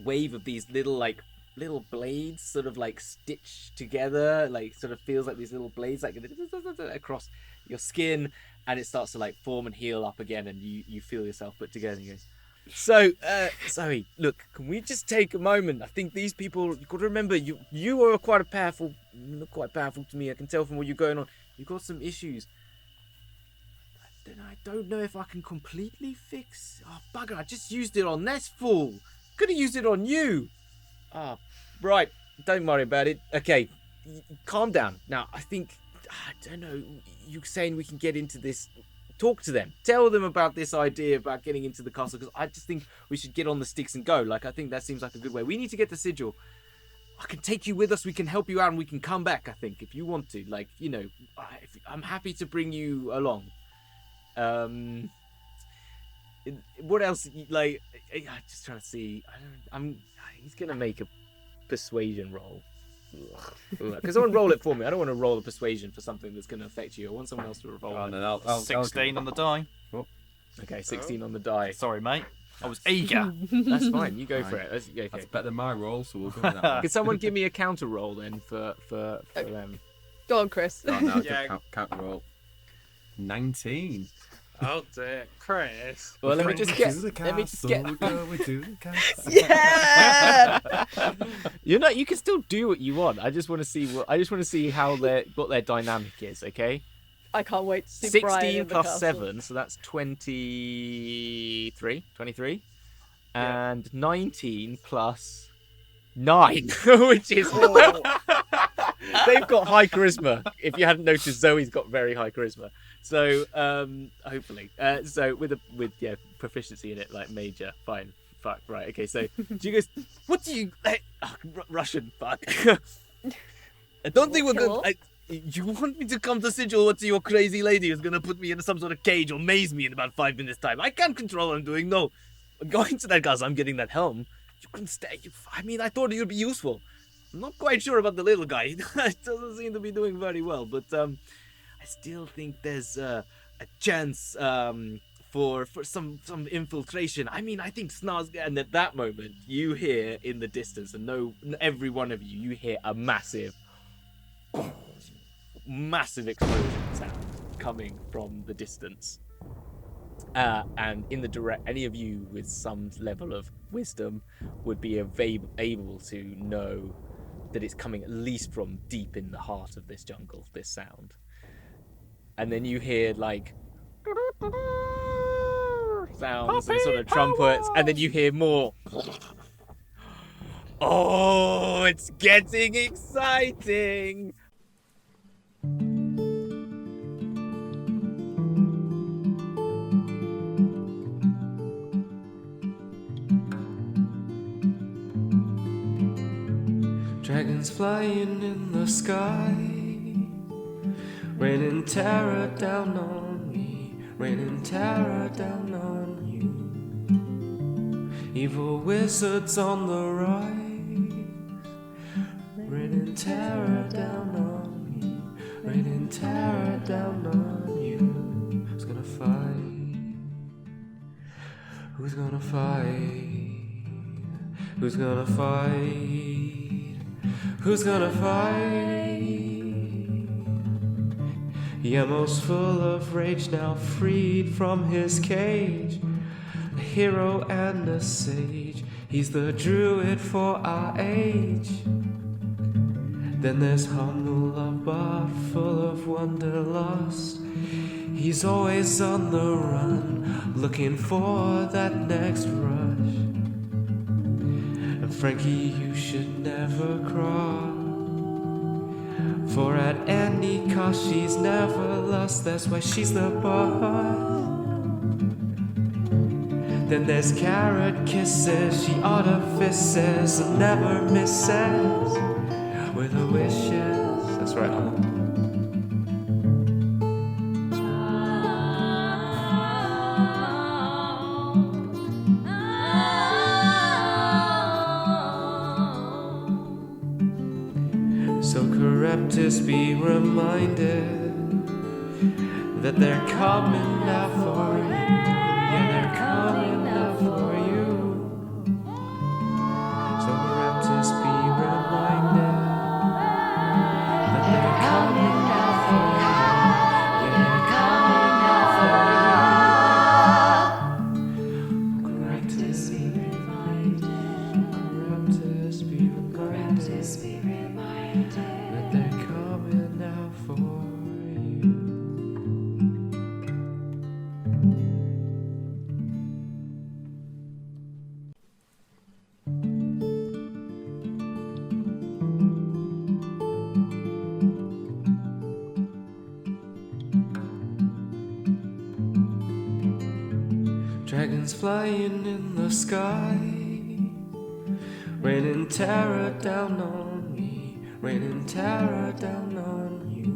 wave of these little blades sort of like stitched together, like sort of feels like these little blades like across your skin, and it starts to like form and heal up again, and you feel yourself put together. And you go, so Zoe, look, can we just take a moment? I think these people, you've got to remember, you are quite powerful to me. I can tell from what you're going on. You've got some issues. Then I don't know if I can completely fix. Oh bugger! I just used it on this fool. Could have used it on you. Ah, right. Don't worry about it. Okay, calm down. Now, I think, I don't know, you're saying we can get into this. Talk to them. Tell them about this idea about getting into the castle, because I just think we should get on the sticks and go. Like, I think that seems like a good way. We need to get the sigil. I can take you with us. We can help you out, and we can come back, I think, if you want to. Like, you know, I'm happy to bring you along. What else? Like, I'm just trying to see. He's gonna make a persuasion roll. Because someone roll it for me. I don't want to roll a persuasion for something that's gonna affect you. I want someone else to roll. Oh, it. no, I'll 16 on the die. Okay, 16 on the die. Sorry, mate. I was eager. That's fine. You go for it. Okay. That's better than my roll, so we'll go with that one. Can someone give me a counter roll then for them? Go on, Chris. Oh, no, Yeah. count roll. 19. Oh dear, Chris. Well, let me just get. Yeah. You can still do what you want. I just want to see how what their dynamic is. Okay. I can't wait to see Brian 16 in the plus castle. 7, so that's 23, and 19 plus 9, which is they've got high charisma. If you hadn't noticed, Zoe's got very high charisma. So hopefully, so with proficiency in it, like major, fine, fuck, right, okay. So do you guys, what do you Russian? Fuck. I don't think we're good. You want me to come to Sigil? What's your crazy lady who's gonna put me in some sort of cage or maze me in about 5 minutes time? I can't control what I'm doing. No, I'm going to that castle. I'm getting that helm. You can stay. I mean, I thought you'd be useful. I'm not quite sure about the little guy. He doesn't seem to be doing very well, but I still think there's a chance for some infiltration. I mean, I think Snar's. And at that moment, you hear in the distance, and every one of you hear a massive explosion sound coming from the distance, and in the direct, any of you with some level of wisdom would be able to know that it's coming at least from deep in the heart of this jungle, this sound. And then you hear like sounds and sort of trumpets, and then you hear more. Oh, it's getting exciting. Dragons flying in the sky, raining terror down on me, raining terror down on you. Evil wizards on the rise, raining terror down on me, raining terror down on you. Who's gonna fight? Who's gonna fight? Who's gonna fight? Who's gonna fight? Yemo's full of rage, now freed from his cage. A hero and a sage, he's the druid for our age. Then there's humble love, but full of wanderlust. He's always on the run, looking for that next rush. And Frankie, you should never cry, For at any cost she's never lost, that's why she's the boss. Then there's carrot kisses, she artifices and never misses with her wishes. That's right, Anna. So Charybdis, be reminded that they're coming out for you. Yeah, they're coming out for you. So Charybdis, be reminded that they're coming out for you. Yeah, they're coming out for you. Charybdis, be reminded. Charybdis, be reminded that they're coming out for you. Dragons flying in the sky, raining terror down on me, raining terror down on you.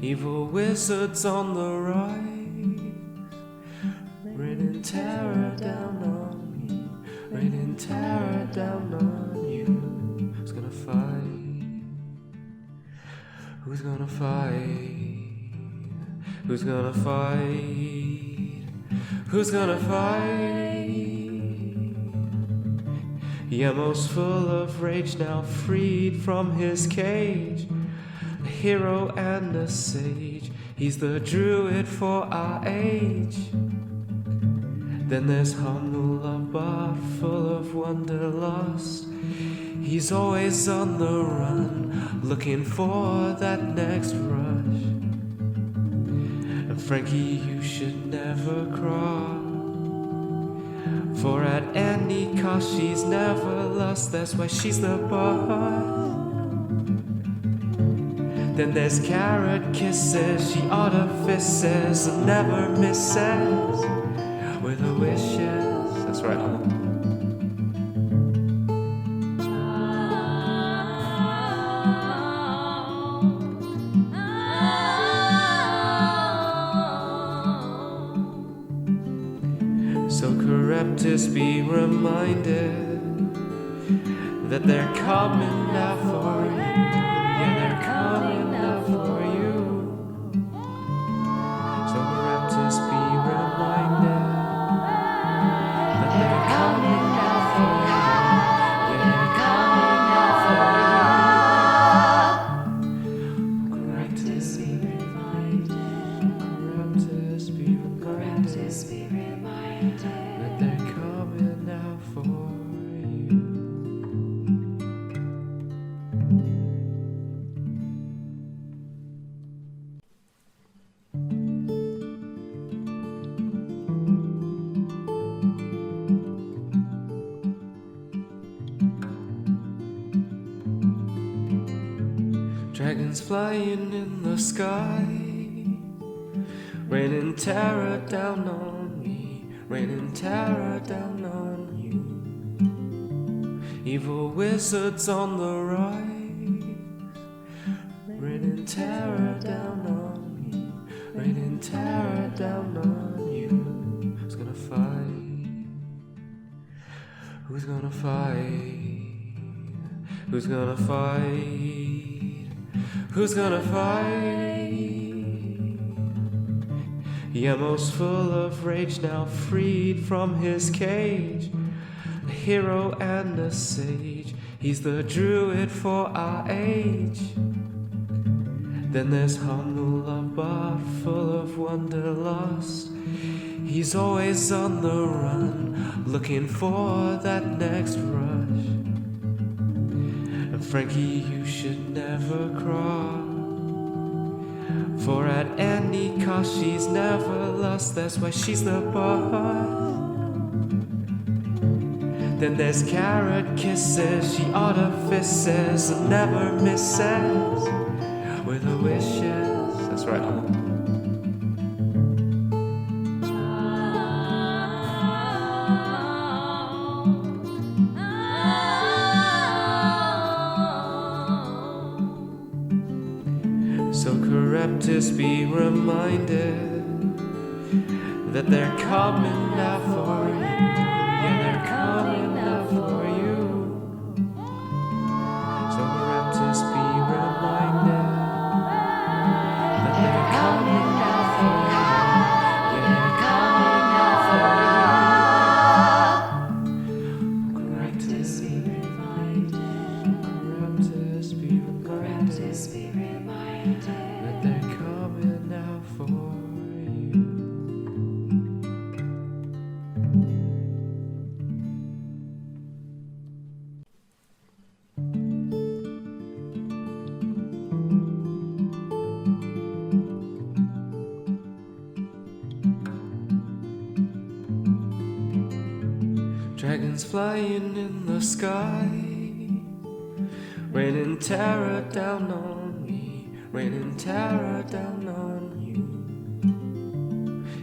Evil wizards on the rise, raining terror down on me, raining terror down on you. Who's gonna fight? Who's gonna fight? Who's gonna fight? Who's gonna fight? Yemo's full of rage, now freed from his cage. A hero and a sage, he's the druid for our age. Then there's humble a bard, full of wanderlust. He's always on the run, looking for that next rush. And Frankie, you should never cry, for at any cost she's never lost, that's why she's the boss. Then there's carrot kisses, she artifices and never misses with her wishes. That's right, Anna. So Charybdis, be reminded that they're coming out for you. Yeah, they're coming out for you. So Charybdis, be reminded that they're coming out for you. Yeah, they're coming out for you. Charybdis, be reminded. Charybdis, be reminded that they're coming out for you. Dragons flying in the sky, raining terror down on me, raining terror down on you. Evil wizards on the rise, raining terror down on me, raining terror down on you. Who's gonna fight? Who's gonna fight? Who's gonna fight? Who's gonna fight? Yemo's full of rage, now freed from his cage. A hero and a sage, he's the druid for our age. Then there's humble a bard, full of wanderlust. He's always on the run, looking for that next rush. And Frankie, you should never cry, for at any cost she's never lost, that's why she's the boss. Then there's carrot kisses, she artifices and never misses with her wishes. That's right, Hannah. So Charybdis, be reminded that they're coming now for you. Yeah, they're coming now for you. So Charybdis, be reminded that they're coming now for you. Yeah, they're coming now for you. Charybdis, be reminded. Charybdis, be reminded that they're coming now for you. Dragons flying in the sky, raining terror down on me, raining terror down on you.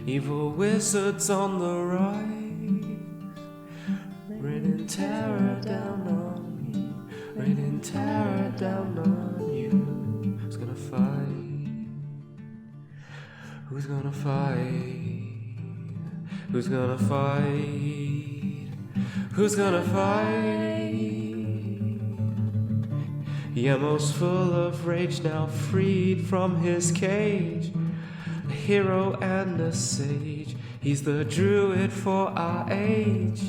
Evil wizards on the rise, raining terror down on me, raining terror down on you. Who's gonna fight? Who's gonna fight? Who's gonna fight? Who's gonna fight? Yemo's full of rage, now freed from his cage. A hero and a sage, he's the druid for our age.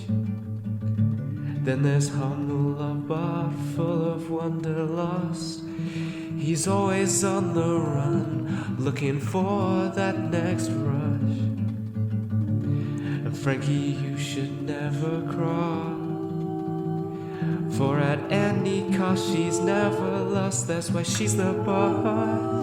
Then there's humble love, but full of wanderlust. He's always on the run, looking for that next rush. And Frankie, you should never cross, for at any cost she's never lost. That's why she's the boss.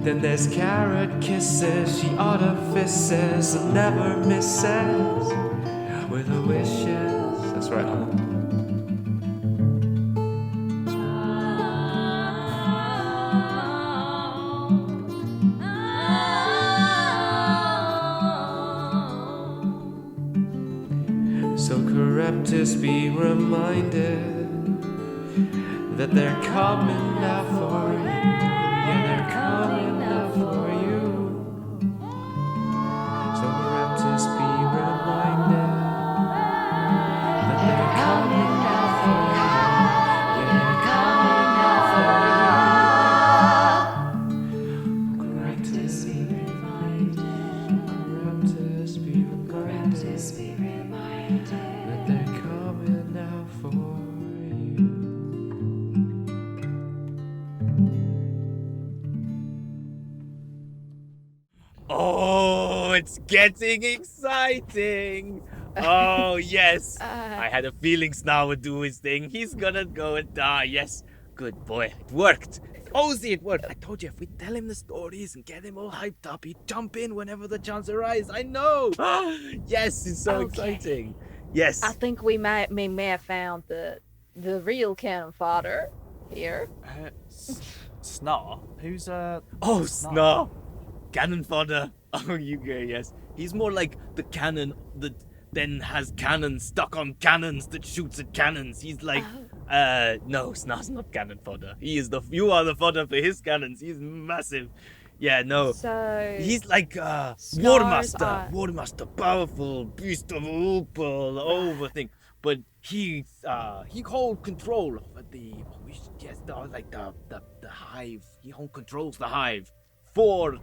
Then there's carrot kisses, she artifices and never misses with her wishes. That's right, Hannah. So Charybdis, be reminded that they're coming now for you. Yeah, they're coming now for you. So Charybdis, be reminded that they're coming now for you. Yeah, they're coming now for you. Charybdis, be reminded. Charybdis, be reminded that they're coming now for you. Oh, it's getting exciting. Oh, yes. I had a feeling Snar would do his thing. He's gonna go and die. Yes. Good boy. It worked. Ozzy, it worked. I told you, if we tell him the stories and get him all hyped up, he'd jump in whenever the chance arises. I know. Yes, it's so Okay. exciting. Yes. I think we may have found the real cannon fodder here. Snar? Who's Oh, Snar. Cannon fodder. Oh, you go, yes. He's more like the cannon that then has cannons stuck on cannons that shoots at cannons. He's like, no, Snar's not cannon fodder. You are the fodder for his cannons. He's massive. Yeah, no. So He's like War Master, powerful beast of Opal, over thing. But he holds control over the hive. He controls the hive for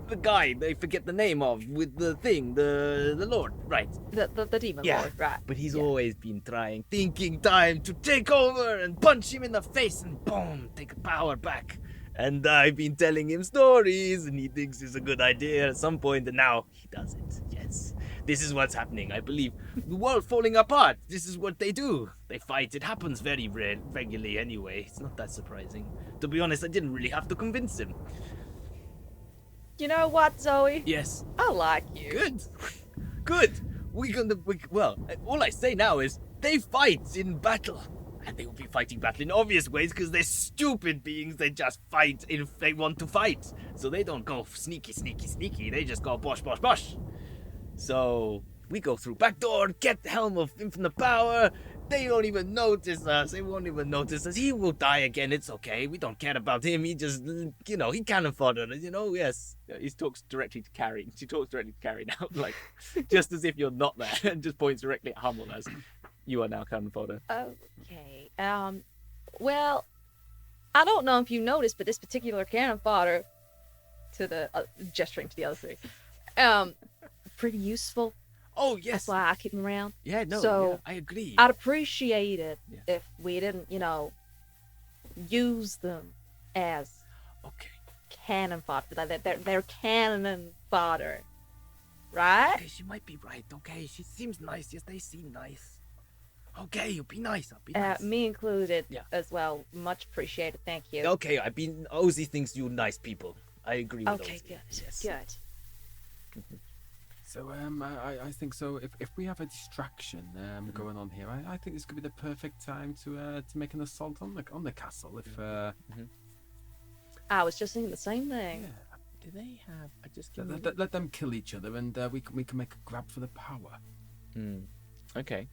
the guy they forget the name of with the thing, the Lord, right? the demon Yeah, lord, right? But he's always been thinking time to take over and punch him in the face and boom, take the power back. And I've been telling him stories, and he thinks it's a good idea at some point, and now he does it. Yes, this is what's happening. I believe the world falling apart. This is what they do. They fight. It happens very regularly anyway. It's not that surprising. To be honest, I didn't really have to convince him. You know what, Zoe? Yes. I like you. Good. Good. well, all I say now is they fight in battle. And they will be fighting battle in obvious ways because they're stupid beings. They just fight if they want to fight. So they don't go sneaky, sneaky, sneaky. They just go bosh, bosh, bosh. So we go through back door, get the Helm of Infinite Power. They don't even notice us. They won't even notice us. He will die again. It's okay. We don't care about him. He just, he cannon fodder. Yes. He talks directly to Carrie. She talks directly to Carrie now. Like, just as if you're not there. And just points directly at Hummel as you are now cannon fodder. Okay. Well, I don't know if you noticed, but this particular cannon fodder, to the gesturing to the other three, pretty useful. Oh yes. That's why I keep them around. Yeah, no. So yeah, I agree. I'd appreciate it if we didn't, use them as cannon fodder. They're cannon fodder, right? Okay, she might be right. Okay, she seems nice. Yes, they seem nice. Okay, you'll be nice. I'll be nice. Me included as well. Much appreciated. Thank you. Okay, Ozzy thinks you nice people. I agree with Okay, Ozzy. good. Yes. Good. So I think so. If we have a distraction going on here, I think this could be the perfect time to make an assault on the castle. If I was just thinking the same thing. yeah, Do they have? I just let them kill each other, and we can make a grab for the power. Okay.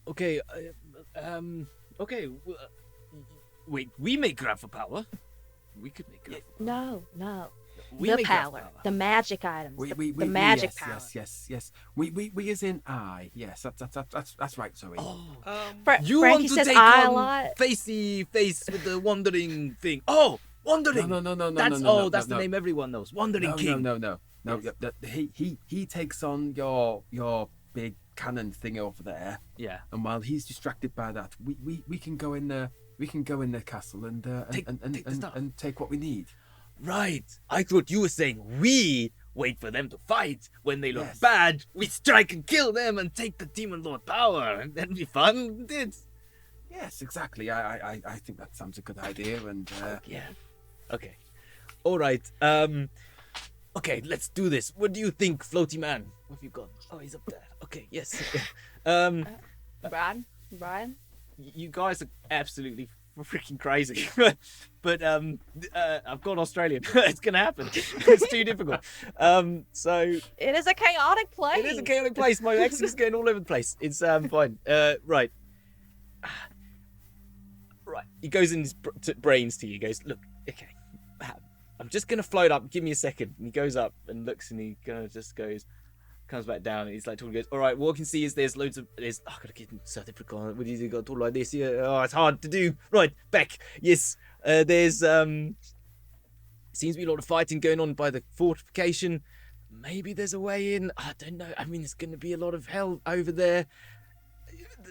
Okay. Okay. Wait. We may grab for power. We could make grab. No. We The may grab for power, the magic items, the We magic yes, power. Yes. We as in I. Yes, that's right, Zoe. You Frankie want to says take I a on lot. Facey face with the wandering thing? Oh, wandering. No. That's the name everyone knows. Wandering King. No. He takes on your big cannon thing over there. Yeah. And while he's distracted by that, we can go in there. We can go in the castle and Take the stuff. and take what we need. Right. I thought you were saying we wait for them to fight. When they look Yes. bad, we strike and kill them and take the Demon Lord power. And that'd be fun, it? Yes, exactly. I think that sounds a good idea. And Yeah. Okay. All right. Okay, let's do this. What do you think, Floaty Man? What have you got? Oh, he's up there. Okay, yes. Brian? You guys are absolutely freaking crazy. but I've gone Australian. It's gonna happen. It's too difficult. So It is a chaotic place. it is a chaotic place. My accent is going all over the place. It's fine. Right. Right. He goes in his brains to you. He goes, look, okay. I'm just gonna float up. Give me a second. And he goes up and looks, and he kind of just comes back down. And he's like talking. Goes, all right. What I can see is there's loads of. I gotta get so difficult. What do you got to talk like this? Yeah. Oh, it's hard to do. Right. Back. Yes. There's seems to be a lot of fighting going on by the fortification. Maybe there's a way in. I don't know. I mean, there's gonna be a lot of hell over there.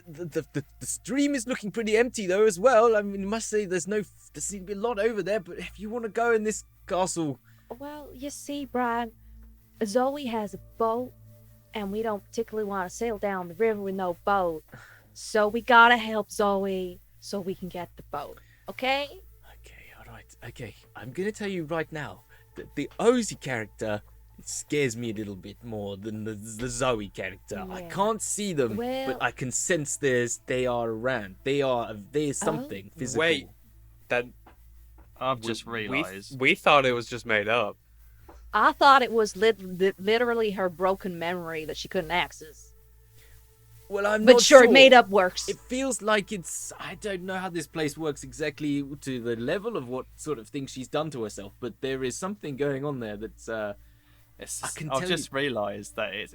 The stream is looking pretty empty though as well. I mean, I must say there seems to be a lot over there. But if you want to go in this castle, Well, you see, Brian, Zoe has a boat, and we don't particularly want to sail down the river with no boat. So we gotta help Zoe so we can get the boat. Okay? okay, all right, okay. I'm gonna tell you right now that the Ozzy character scares me a little bit more than the Zoe character. I Yeah. can't see them, Well- but I can sense they are around. There's something physical. Wait, then I've just we realised. we thought it was just made up. I thought it was literally her broken memory that she couldn't access. Well, I'm But not sure, made up works. It feels like I don't know how this place works exactly to the level of what sort of thing she's done to herself, but there is something going on there that's I can I've tell just realised that it's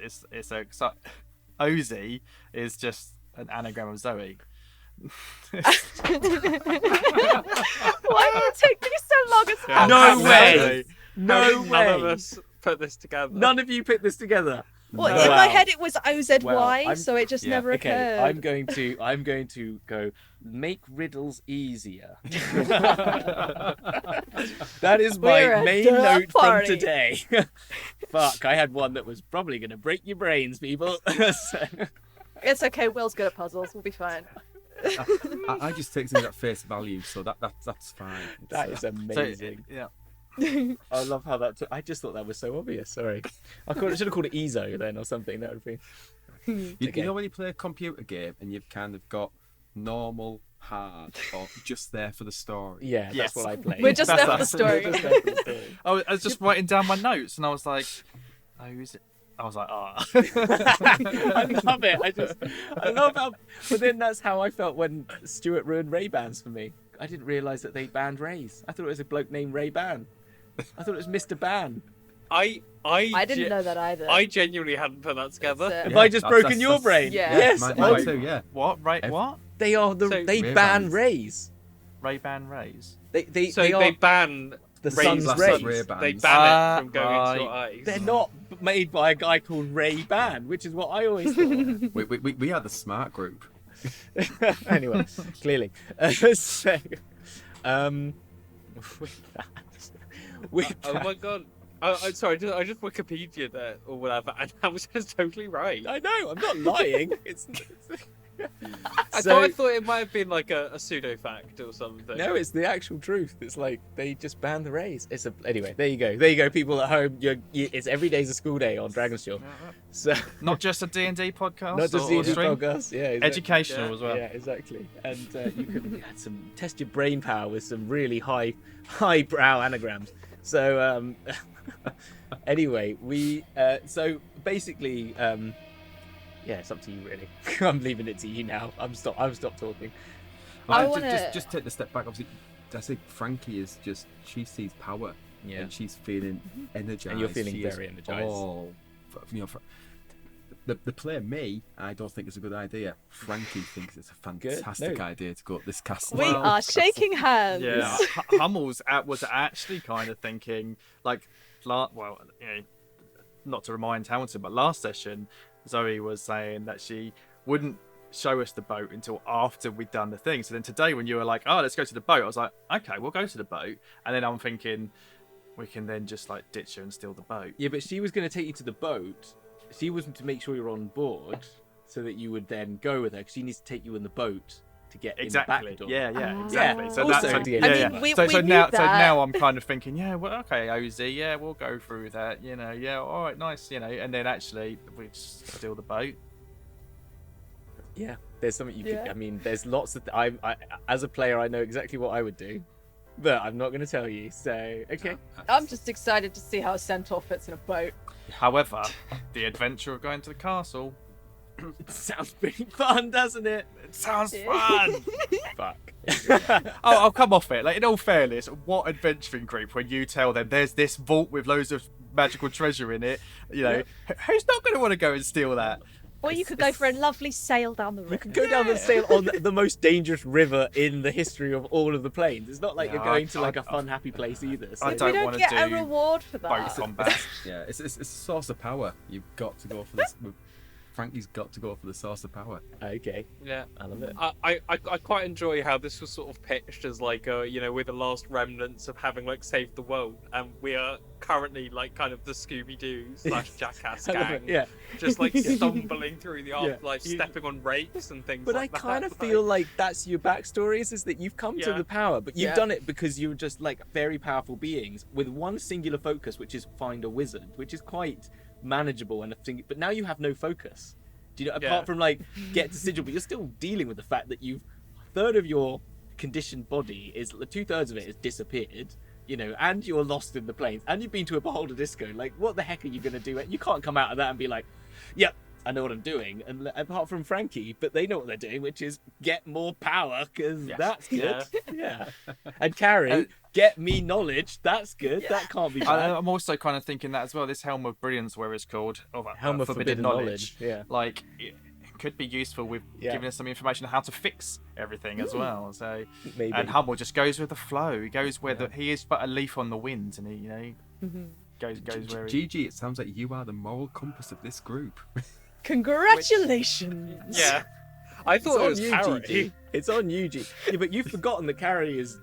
Ozzy is just an anagram of Zoe. Why did it take me so long as Yeah, No absolutely. way! No None of way! us put this together. None of you put this together. Well, Wow. in my head it was OZY, Wow, so it just never Okay, occurred. I'm going to go make riddles easier. That is We're my a main duh note party. from today. Fuck, I had one that was probably going to break your brains, people. So- It's okay, Will's good at puzzles. We'll be fine. I just take things at face value, so that's fine. that is So, amazing. yeah. I love how that. I just thought that was so obvious. Sorry, should have called it EZO then or something. That would be. You know when you play a computer game and you've kind of got normal, hard, or just there for the story. Yeah, Yes. that's what I play. We're just there for the us. story. I was just writing down my notes, and I was like, "Oh, is it?" I was like, "Ah." I love it. I love how. But then that's how I felt when Stuart ruined Ray bans for me. I didn't realise that they banned Rays. I thought it was a bloke named Ray Ban. I thought it was Mr. Ban. I didn't know that either. I genuinely hadn't put that together. That's Have it. I just that's- broken your that's- brain? Yeah. Yes. Mine too, yeah. What? Right? What? They are So- they Ray ban bans. Rays. Ray-Ban Rays. They So they are they ban the rays. sun's rays. rays. They Ray-Bans. ban it from going Right. into your eyes. They're not made by a guy called Ray Ban, which is what I always thought. We are the smart group. Anyway, clearly. So, with Oh that, my god. I'm sorry, I just Wikipedia that or whatever, and that was just totally right. I know, I'm not lying. I So- thought it might have been like a pseudo fact or something. No, it's the actual truth. It's like they just banned the Rays. Anyway. There you go, people at home. It's every day's a school day on Dragon's Jaw. So Not just a D&D podcast. not just or D&D stream. podcast. Yeah, exactly. Educational Yeah. as well. Yeah, exactly. And you can test your brain power with some really highbrow anagrams. So anyway, we so basically yeah, it's up to you really. I'm leaving it to you now. I've stopped talking. I Well, wanna- just take the step back. Obviously, I think Frankie is just she sees power, Yeah. and she's feeling energized. And you're feeling She is very energized. all, the player me, I don't think it's a good idea. Frankie thinks it's a fantastic No. idea to go up this castle. We Well, are shaking hands. Yeah, Hummels was actually kind of thinking like, not to remind Hamilton, but last session Zoe was saying that she wouldn't show us the boat until after we'd done the thing. So then today, when you were like, "Oh, let's go to the boat," I was like, "Okay, we'll go to the boat," and then I'm thinking we can then just like ditch her and steal the boat. Yeah, but she was going to take you to the boat. She wasn't to make sure you're on board, so that you would then go with her. Because she needs to take you in the boat to get Exactly. in the back door. Yeah, Ah. exactly. Yeah, So also that's D&D. yeah, I yeah. mean, we so knew now that. now I'm kind of thinking, yeah, well, okay, Ozzy, yeah, we'll go through that, yeah, all right, nice, and then actually we just steal the boat. Yeah, there's something you Yeah. could. I mean, there's lots of. I as a player, I know exactly what I would do, but I'm not going to tell you. So okay. I'm just excited to see how a centaur fits in a boat. However, the adventure of going to the castle, It sounds pretty fun, doesn't it? it sounds Yeah. fun. Fuck. I'll come off it. Like, in all fairness, what adventuring group when you tell them there's this vault with loads of magical treasure in it, who's not going to want to go and steal that? Or you could go for a lovely sail down the river. You could go down the sail on the most dangerous river in the history of all of the plains. It's not like Yeah, you're going to I- like a fun, happy place either. So. I we don't don't wanna get a do reward for Boat that. combat. Yeah, it's a source of power. You've got to go for this. Frankie's got to go for the source of power. Okay, Yeah. I love it. I quite enjoy how this was sort of pitched as like we're the last remnants of having like saved the world, and we are currently like kind of the Scooby-Doo / Jackass I love gang, it, yeah. just like stumbling through the Yeah. afterlife, You- stepping on rakes and things. But I like that. kind of feel like that's your backstory is that you've come to Yeah. the power, but you've Yeah. done it because you're just like very powerful beings with one singular focus, which is find a wizard, which is quite manageable and a thing. But now you have no focus. Do you know? Yeah. Apart from like get to sigil, but you're still dealing with the fact that a third of your conditioned body is 2/3 of it is disappeared. And you're lost in the plains, and you've been to a beholder disco. Like, what the heck are you gonna do? You can't come out of that and be like, "Yep, I know what I'm doing." And apart from Frankie, but they know what they're doing, which is get more power, because that's good. Yeah. And Carrie, get me knowledge. That's good. That can't be bad. I'm also kind of thinking that as well. This Helm of Brilliance, where it's called, Helm of Forbidden Knowledge. Yeah. like it could be useful with Yeah. giving us some information on how to fix everything as well. So, Maybe. and Hummel just goes with the flow. He goes where he is but a leaf on the wind, and he goes where he. Gigi, it sounds like you are the moral compass of this group. Congratulations. Yeah. I thought it was Harry. Gigi. It's on you, Gigi. Yeah, but you've forgotten that Carrie is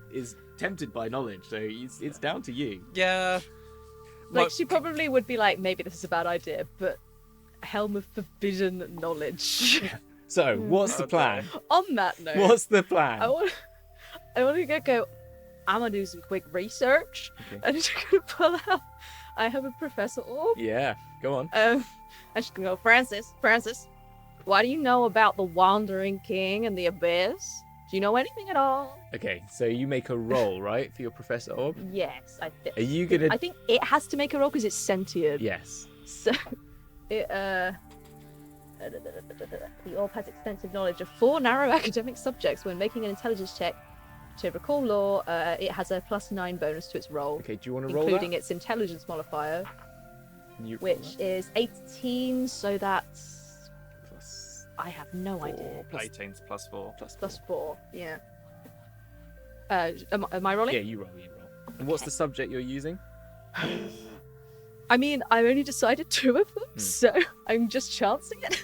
tempted by knowledge, so it's down to you. Yeah. Like, she probably would be like, maybe this is a bad idea, but Helm of Forbidden Knowledge. So, what's the plan? On that note, What's the plan? I want to go I'm gonna do some quick research. Okay. And she's gonna pull out. I have a professor orb. Yeah, go on. And she's gonna go, Francis, what do you know about the Wandering King and the Abyss? Do you know anything at all? Okay, so you make a roll, right, for your Professor Orb? Yes, I think. Are you gonna? I think it has to make a roll because it's sentient. Yes. So, it the orb has extensive knowledge of 4 narrow academic subjects. When making an intelligence check to recall lore, it has a +9 bonus to its roll, Okay, do you want to roll including that? its intelligence modifier, You roll which that. is 18. So that's Plus I have no 4 idea. plus 18's +4. +4. Yeah. Am I rolling? Yeah, you roll. And what's the subject you're using? I mean, I only decided 2 of them, Hmm. so I'm just chancing it.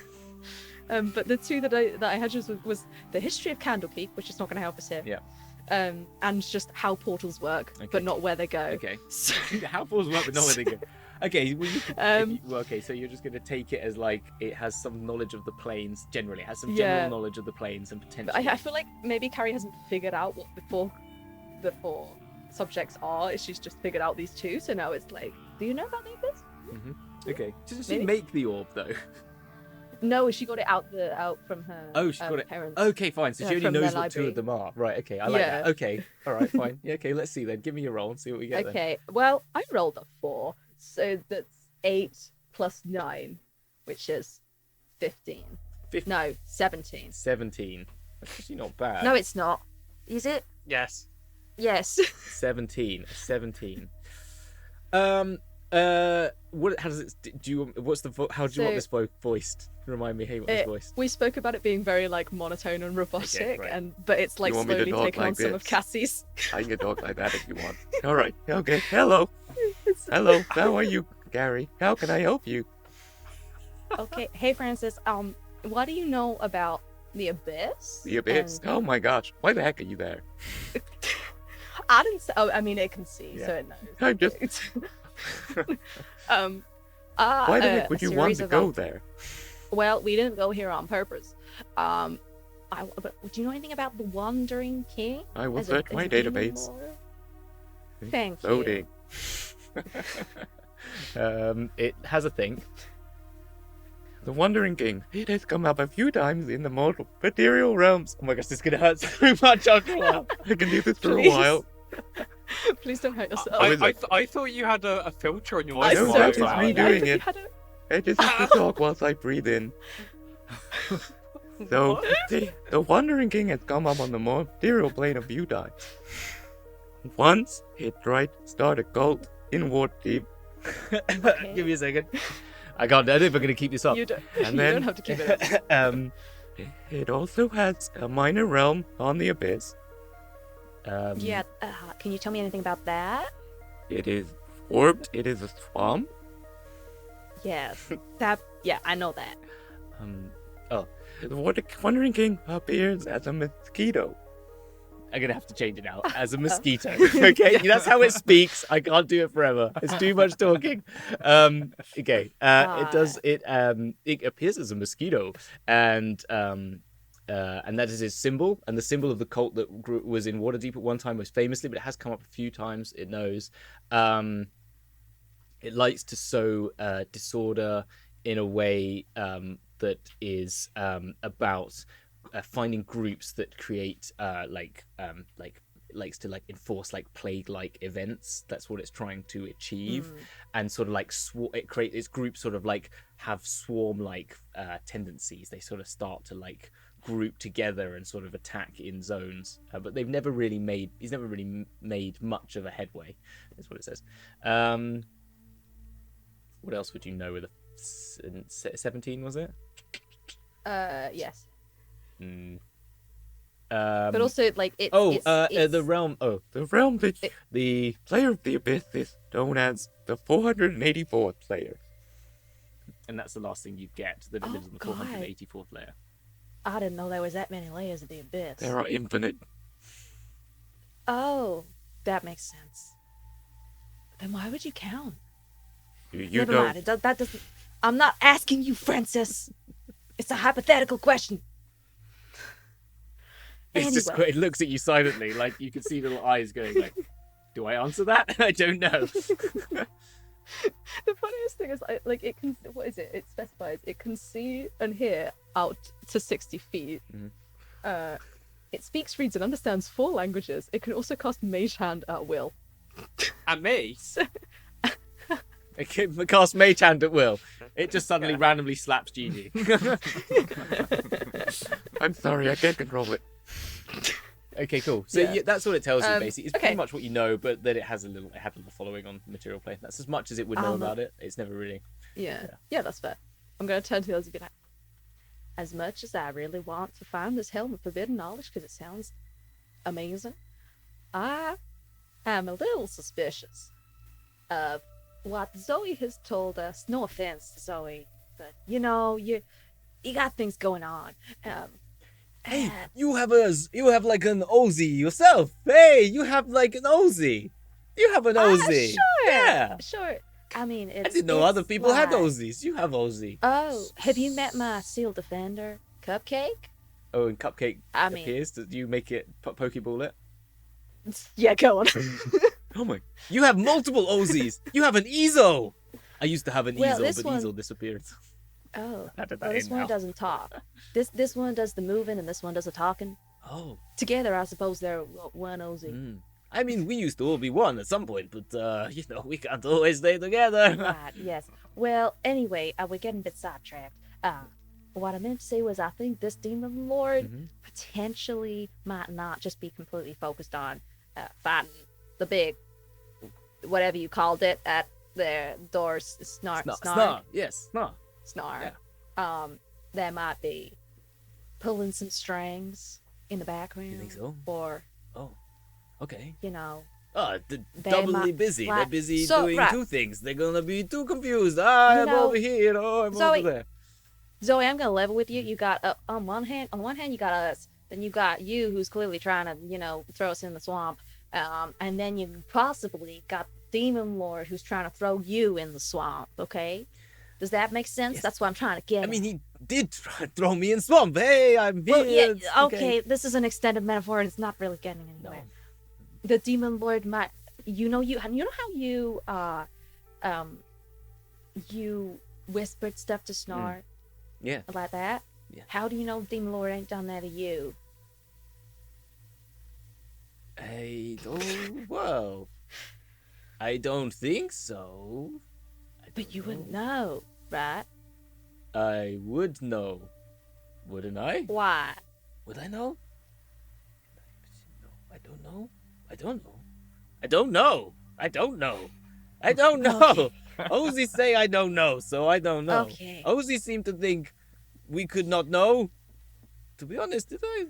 But the 2 that I had was the history of Candlekeep, which is not going to help us here. Yeah. And just how portals work, Okay. but not where they go. Okay. So, How balls work, but not where they go. Okay, well, okay, so you're just going to take it as like it has some knowledge of the planes. Generally, it has some general Yeah. knowledge of the planes and potential. I feel like maybe Carrie hasn't figured out what the 4 subjects are. She's just figured out these 2, so now it's like, do you know about the Abyss? Okay. Does she Maybe. make the orb though? No, she got it out from her. Oh, she got it. Parents. Okay, fine. So she only From knows their what 2 library. of them are. Right. Okay. I like Yeah. that. Okay. All right. Fine. Yeah. Okay. Let's see then. Give me a roll and see what we get. Then. Okay, well, I rolled a 4, so that's 8 plus 9, which is 15. No, 17. 17. That's actually not bad. No, it's not. Is it? Yes. Yes. 17. 17. What? How does it? Do you? What's the? How do you want So- this voiced? Remind me. Hey, what this voiced? We spoke about it being very like monotone and robotic, right. but it's like You want me to slowly talk taking on like some of this? Cassie's. I can talk like that if you want. All right. Okay. Hello. Hello. How are you, Gary? How can I help you? Okay, hey Francis, what do you know about the Abyss? The Abyss. And- Oh my gosh. Why the heck are you there? I didn't say. Oh, I mean, it can see, so Yeah. it knows. I'm just. Why the heck would you want to go there? Well, we didn't go here on purpose. But do you know anything about the Wandering King? I will As a- search as my a demon database. lord? Thank you. Loading. It has a thing. The Wandering King. It has come up a few times in the mortal material realms. Oh my gosh, this is gonna hurt so much after a while. I can do this for a Please. while. Please don't hurt yourself. was like- I thought you had a filter on your I know, so that is did. me I doing thought you it. had a- I just have to talk whilst I breathe in. So, the Wandering King has come up on the material plane a few times. Once, he tried to start a cult in Waterdeep, Give me a second. I can't. I don't know if I'm gonna keep this up. You don't, And you then- don't have to keep it up. it also has a minor realm on the Abyss. Yeah, can you tell me anything about that? It is orbed, it is a swamp. Yes. Yeah, I know that. The Wandering King appears as a mosquito. I'm gonna have to change it now as a mosquito. Okay, that's how it speaks. I can't do it forever. It's too much talking. Okay, it does. It appears as a mosquito, and that is his symbol, and the symbol of the cult that was in Waterdeep at one time, most famously, but it has come up a few times. It knows. It likes to sow disorder in a way that is about finding groups that create likes to like enforce like plague-like events. That's what it's trying to achieve, and sort of like its groups sort of like have swarm-like tendencies. They sort of start to like group together and sort of attack in zones, but he's never really made much of a headway, is what it says. What else would you know with a 17, was it? Yes. But But also, like, it's... the realm. Oh, The realm that It- the player of the Abyss is known as the 484th player. and that's the last thing you get. That it lives on the God. 484th layer. I didn't know there was that many layers of the Abyss. There are infinite. Oh, that makes sense. Then why would you count? You Never don't. mind. That doesn't... I'm not asking you, Francis. It's a hypothetical question. It's just Anyway. it looks at you silently, like you can see little eyes going like, do I answer that? I don't know. The funniest thing is, like, it can. What is it? It specifies it can see and hear out to 60 feet. Mhm. It speaks, reads, and understands 4 languages. It can also cast Mage Hand at will. And me. It can cast Mage Hand at will. It just suddenly randomly slaps Gigi. I'm sorry, I can't control it. Okay, cool. So Yeah. that's what it tells you, basically. It's okay. pretty much what you know, but that it had a little following on material play. That's as much as it would know about it. It's never really. Yeah, that's fair. I'm gonna turn to the others and be like, as much as I really want to find this helm of forbidden knowledge because it sounds amazing, I am a little suspicious of what Zoe has told us. No offense, Zoe, but you got things going on. Hey, you have like an Ozy yourself. Hey, you have like an Ozy. You have an Ozy. Sure. Yeah. Sure. I mean, I didn't know other people had Ozys. You have Ozy. Oh, have you met my Seal Defender, Cupcake? Oh, and Cupcake I mean- appears. Did you make it Pokeball it? Yeah, go on. Oh my. You have multiple Ozys. You have an Ezo. I used to have an Well, Ezo, this but one- Ezo disappeared. Oh, Added that well, this in one now. doesn't talk. This one does the moving, and this one does the talking. Oh. Together, I suppose they're one Ozy. Mm. I mean, we used to all be one at some point, but we can't always stay together. Right, yes. Well, anyway, we're getting a bit sidetracked. What I meant to say was I think this Demon Lord Mhm. potentially might not just be completely focused on fighting the big, whatever you called it, at their doors, Snar. Yes, Snar. Snar. There might be pulling some strings in the background. You think so? Or, Oh. Okay. Oh, Doubly might- busy. They're right. busy So, doing right. 2 things. They're gonna be too confused. I'm know, over here. Oh, I'm Zoe- over there. Zoe, I'm gonna level with you. You got on one hand, you got us. Then you got you, who's clearly trying to, throw us in the swamp. And then you possibly got Demon Lord, who's trying to throw you in the swamp. Okay, does that make sense? Yes. That's what I'm trying to get. I at. mean, he did try to throw me in swamp. Hey, I'm here. well, yeah, It's okay. This is an extended metaphor, and it's not really getting anywhere. No. The Demon Lord might, you know how you whispered stuff to Snar Yeah. like that. Yeah. How do you know Demon Lord ain't done that to you? I don't think so. But you wouldn't know, right? I would know. Wouldn't I? Why? Would I know? No, I don't know. I don't know. I don't know. I don't know. I don't know. Ozzy say I don't know, so I don't know. Okay. Ozzy seemed to think we could not know. To be honest, did I?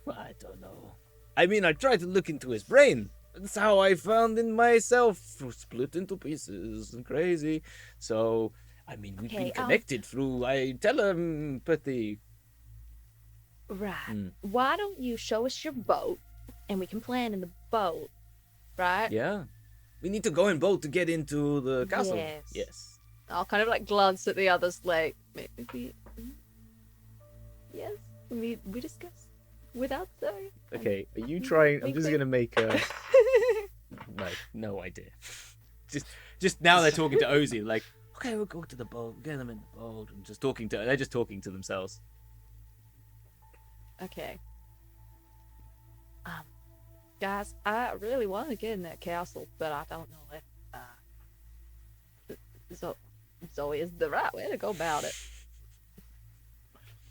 I don't know. I mean, I tried to look into his brain. That's how I found in myself, split into pieces and crazy. So, I mean, we've been Okay, connected through telepathy. Right. Mm. Why don't you show us your boat, and we can plan in the boat, right? Yeah. We need to go in boat to get into the castle. Yes. Yes. I'll kind of like glance at the others, like maybe. Yes, we discuss without Zoe. Okay, are you trying? I'm we just could- gonna make a. No idea. Just now they're talking to Ozzy, like, okay, we'll go to the boat, get them in the boat, and they're just talking to themselves. Okay. Guys, I really want to get in that castle, but I don't know if Zoe is the right way to go about it.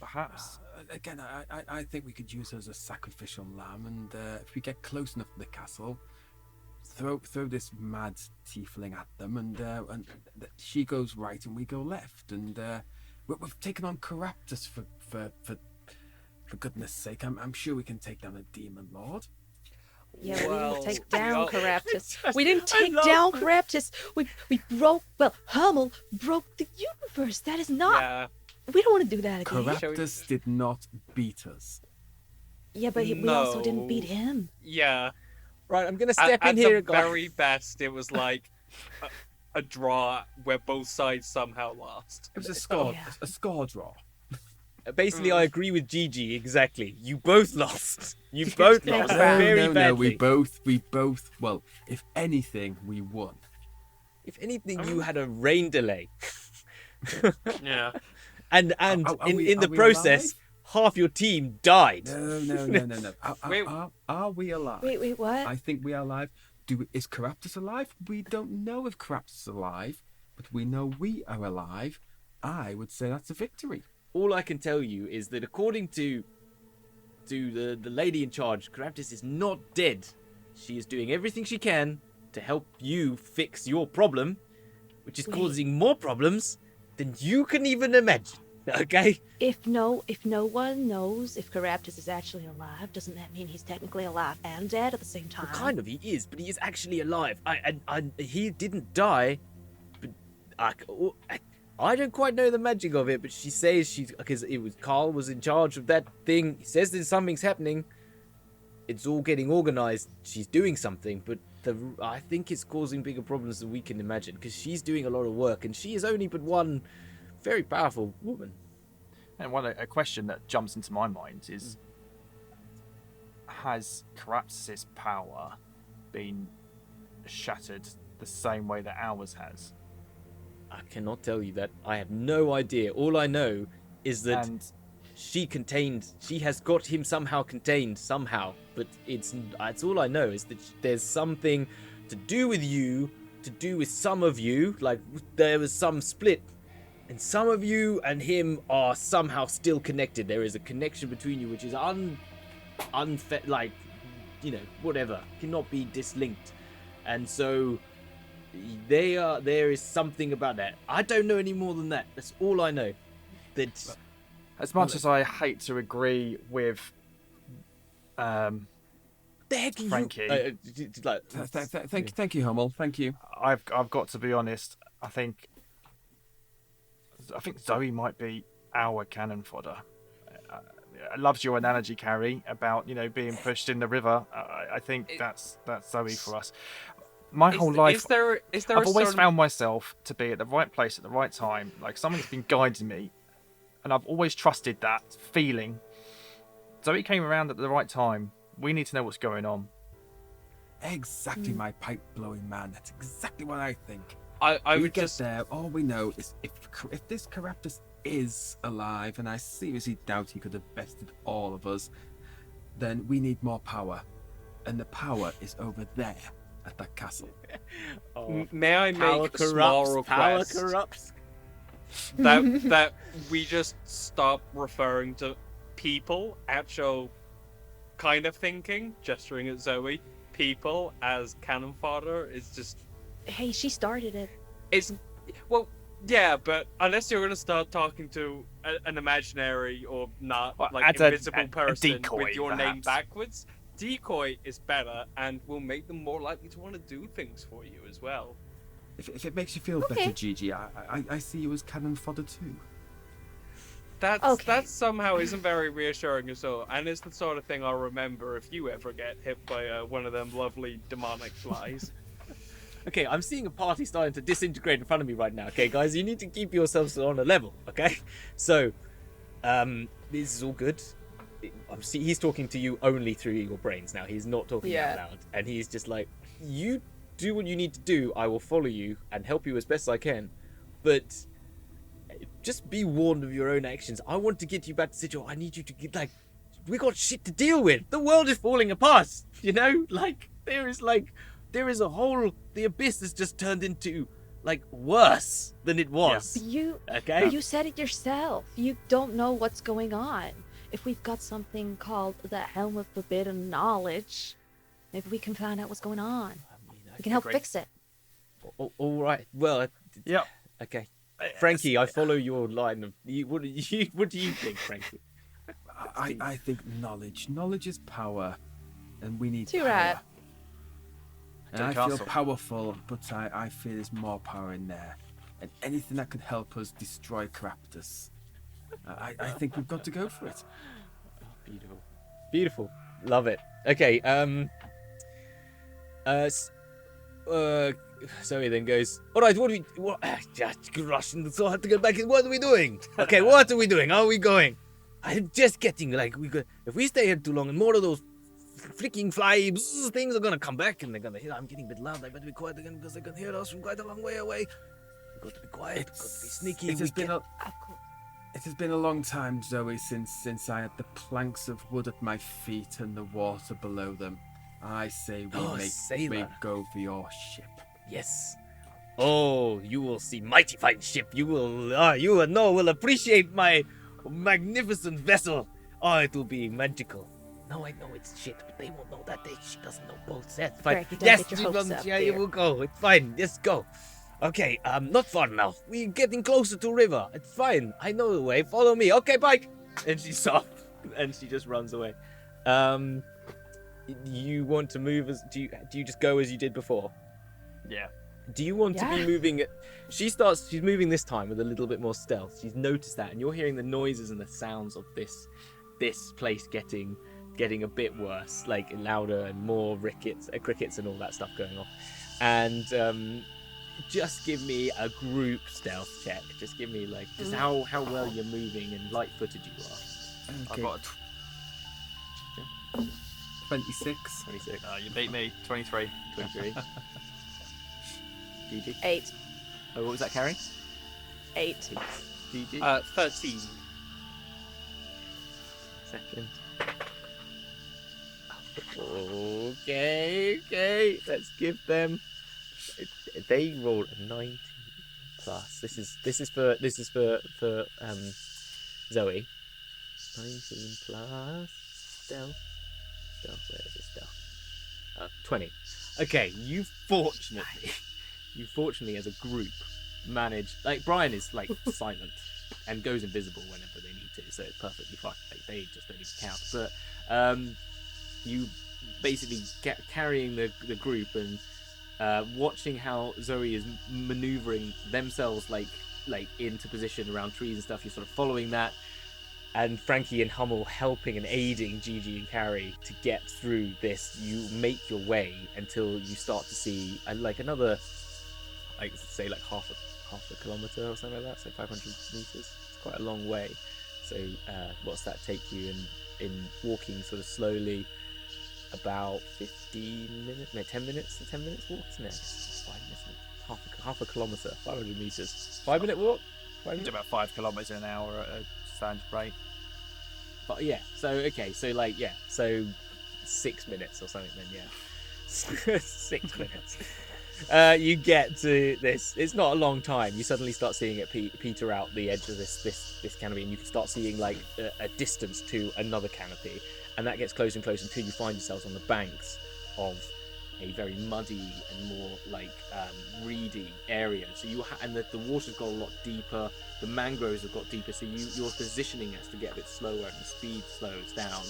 Perhaps. Again, I think we could use her as a sacrificial lamb, and if we get close enough to the castle, throw this mad tiefling at them, and she goes right and we go left, and we've taken on Caraptus for goodness sake. I'm sure we can take down a demon lord. Yeah, we Well, didn't take down well- Caraptus. We didn't I take love- down Caraptus. We broke. Well, Hummel broke the universe. That is not. Yeah. We don't want to do that again. Caraptus did not beat us. Yeah, but we also didn't beat him. Yeah. Right, I'm gonna At, step in at here. the and go, very best, it was like a draw where both sides somehow lost. It was a score, yeah. a score draw. basically, I agree with Gigi exactly. You both lost. You both lost very no, badly. we both. Well, if anything, we won. If anything, you had a rain delay, Yeah. and Are we in the process, half your team died. No. Wait. Are we alive? Wait, what? I think we are alive. Is Caraptus alive? We don't know if Caraptus is alive, but we know we are alive. I would say that's a victory. All I can tell you is that according to the lady in charge, Caraptus is not dead. She is doing everything she can to help you fix your problem, which is causing more problems than you can even imagine. Okay? If no one knows if Caraptus is actually alive, doesn't that mean he's technically alive and dead at the same time? Well, kind of, he is, but he is actually alive. He didn't die, but I don't quite know the magic of it. But she says because Carl was in charge of that thing. He says that something's happening. It's all getting organized. She's doing something, but I think it's causing bigger problems than we can imagine because she's doing a lot of work, and she is only but one very powerful woman. And a question that jumps into my mind is: has Caraptus' power been shattered the same way that ours has? I cannot tell you that. I have no idea. All I know is that And she has got him somehow contained somehow, but it's all I know is that there's something to do with you, to do with some of you, like there was some split, and some of you and him are somehow still connected. There is a connection between you which is like, you know, whatever, cannot be dislinked, and so there is something about that. I don't know any more than that. That's all I know. That as much as I hate to agree with the heck are Frankie, Thank you, Hummel. Thank you. I've got to be honest. I think Zoe might be our cannon fodder. I loves your analogy, Carrie, about being pushed in the river. I think that's Zoe for us. My whole life, is there I've always found myself to be at the right place at the right time. Like someone's been guiding me, and I've always trusted that feeling. Zoe came around at the right time. We need to know what's going on. Exactly, my pipe blowing man. That's exactly what I think. I we would get just there. All we know is if this Caraptus is alive, and I seriously doubt he could have bested all of us, then we need more power, and the power is over there at that castle. May I power make a small corrupts, power request corrupts. that we just stop referring to people, actual kind of thinking, gesturing at Zoe, people as cannon fodder is just. Hey, she started it. It's well, yeah, but unless you're gonna start talking to an imaginary or not Well, like as a invisible person decoy, with your name perhaps. backwards, decoy is better and will make them more likely to want to do things for you as well. If it makes you feel Okay. better, Gigi, I see you as cannon fodder too. That somehow isn't very reassuring at all, and it's the sort of thing I'll remember if you ever get hit by one of them lovely demonic flies. Okay, I'm seeing a party starting to disintegrate in front of me right now. Okay, guys, you need to keep yourselves on a level. Okay, so this is all good. He's talking to you only through your brains now. He's not talking out loud, and he's just like, "You do what you need to do. I will follow you and help you as best I can, but just be warned of your own actions. I want to get you back to situation. I need you to get we got shit to deal with. The world is falling apart. You know, there is a whole. The abyss has just turned into worse than it was. You Okay. You said it yourself. You don't know what's going on. If we've got something called the Helm of Forbidden Knowledge, maybe we can find out what's going on. We can help fix it. All right. Well. Yep. Okay. Frankie, I follow your line of. What do you think, Frankie? I think knowledge. Knowledge is power, and we need Too power. right. And To I the feel castle. powerful, but I feel there's more power in there. And anything that could help us destroy Caraptus. I think we've got to go for it. Beautiful. Beautiful. Love it. Okay. Zoe then goes, all right, what do we... Just rushing, so I have to get back in. What are we doing? Okay, what are we doing? Are we going? I'm just getting like if we stay here too long and more of those freaking fly things are gonna come back and they're gonna hear. I'm getting a bit loud. I better be quiet again because they can hear us from quite a long way away. We've got to be quiet. We've got to be sneaky. It has been Of course. it has been a long time, Zoe, since I had the planks of wood at my feet and the water below them. I say we sailor. go for your ship. Yes. Oh, you will see mighty fine ship. You will appreciate my magnificent vessel. Oh, it will be magical. No, I know it's shit, but they won't know that. She doesn't know both. That's fine. Greg, you don't Yes, get your hopes up, yeah, dear. you will go. It's fine. Let's go. Okay, not far now. We're getting closer to river. It's fine. I know the way. Follow me. Okay, bye. And she's off, and she just runs away. You want to move as? Do you just go as you did before? Yeah. Do you want to be Yeah. moving? She's moving this time with a little bit more stealth. She's noticed that, and you're hearing the noises and the sounds of this place getting a bit worse, like louder and more crickets and all that stuff going on. And just give me a group stealth check. Just give me just how well you're moving and light-footed you are. I've got 26. 26, you beat me. 23. 23. GG. 8. Oh, what was that, Carrie? 8. GG. 13. Second. Okay. Let's give them. They rolled a 19 plus. This is for Zoe. 19 plus stealth. Where is it? Stealth. 20. Okay, you fortunately as a group manage. Like Brian is silent and goes invisible whenever they need to, so it's perfectly fine. They just don't even count. But you basically carrying the group and watching how Zoe is maneuvering themselves into position around trees and stuff. You're sort of following that, and Frankie and Hummel helping and aiding Gigi and Carrie to get through this. You make your way until you start to see another, say half a kilometer or something like that, so 500 meters. It's quite a long way. So what's that take you in walking sort of slowly? About 15 minutes, no, 10 minutes. 10 minutes walk, isn't it? I guess it's 5 minutes, isn't it? Half a kilometer, 500 meters. 5 minute walk. 5 Do minutes? about 5 kilometers an hour at a standard rate. But yeah. So okay. So So 6 minutes or something. Then yeah. 6 minutes. You get to this. It's not a long time. You suddenly start seeing it peter out the edge of this canopy, and you can start seeing a distance to another canopy. And that gets closer and closer until you find yourselves on the banks of a very muddy and more reedy area. So the water's got a lot deeper. The mangroves have got deeper. So your positioning has to get a bit slower, and the speed slows down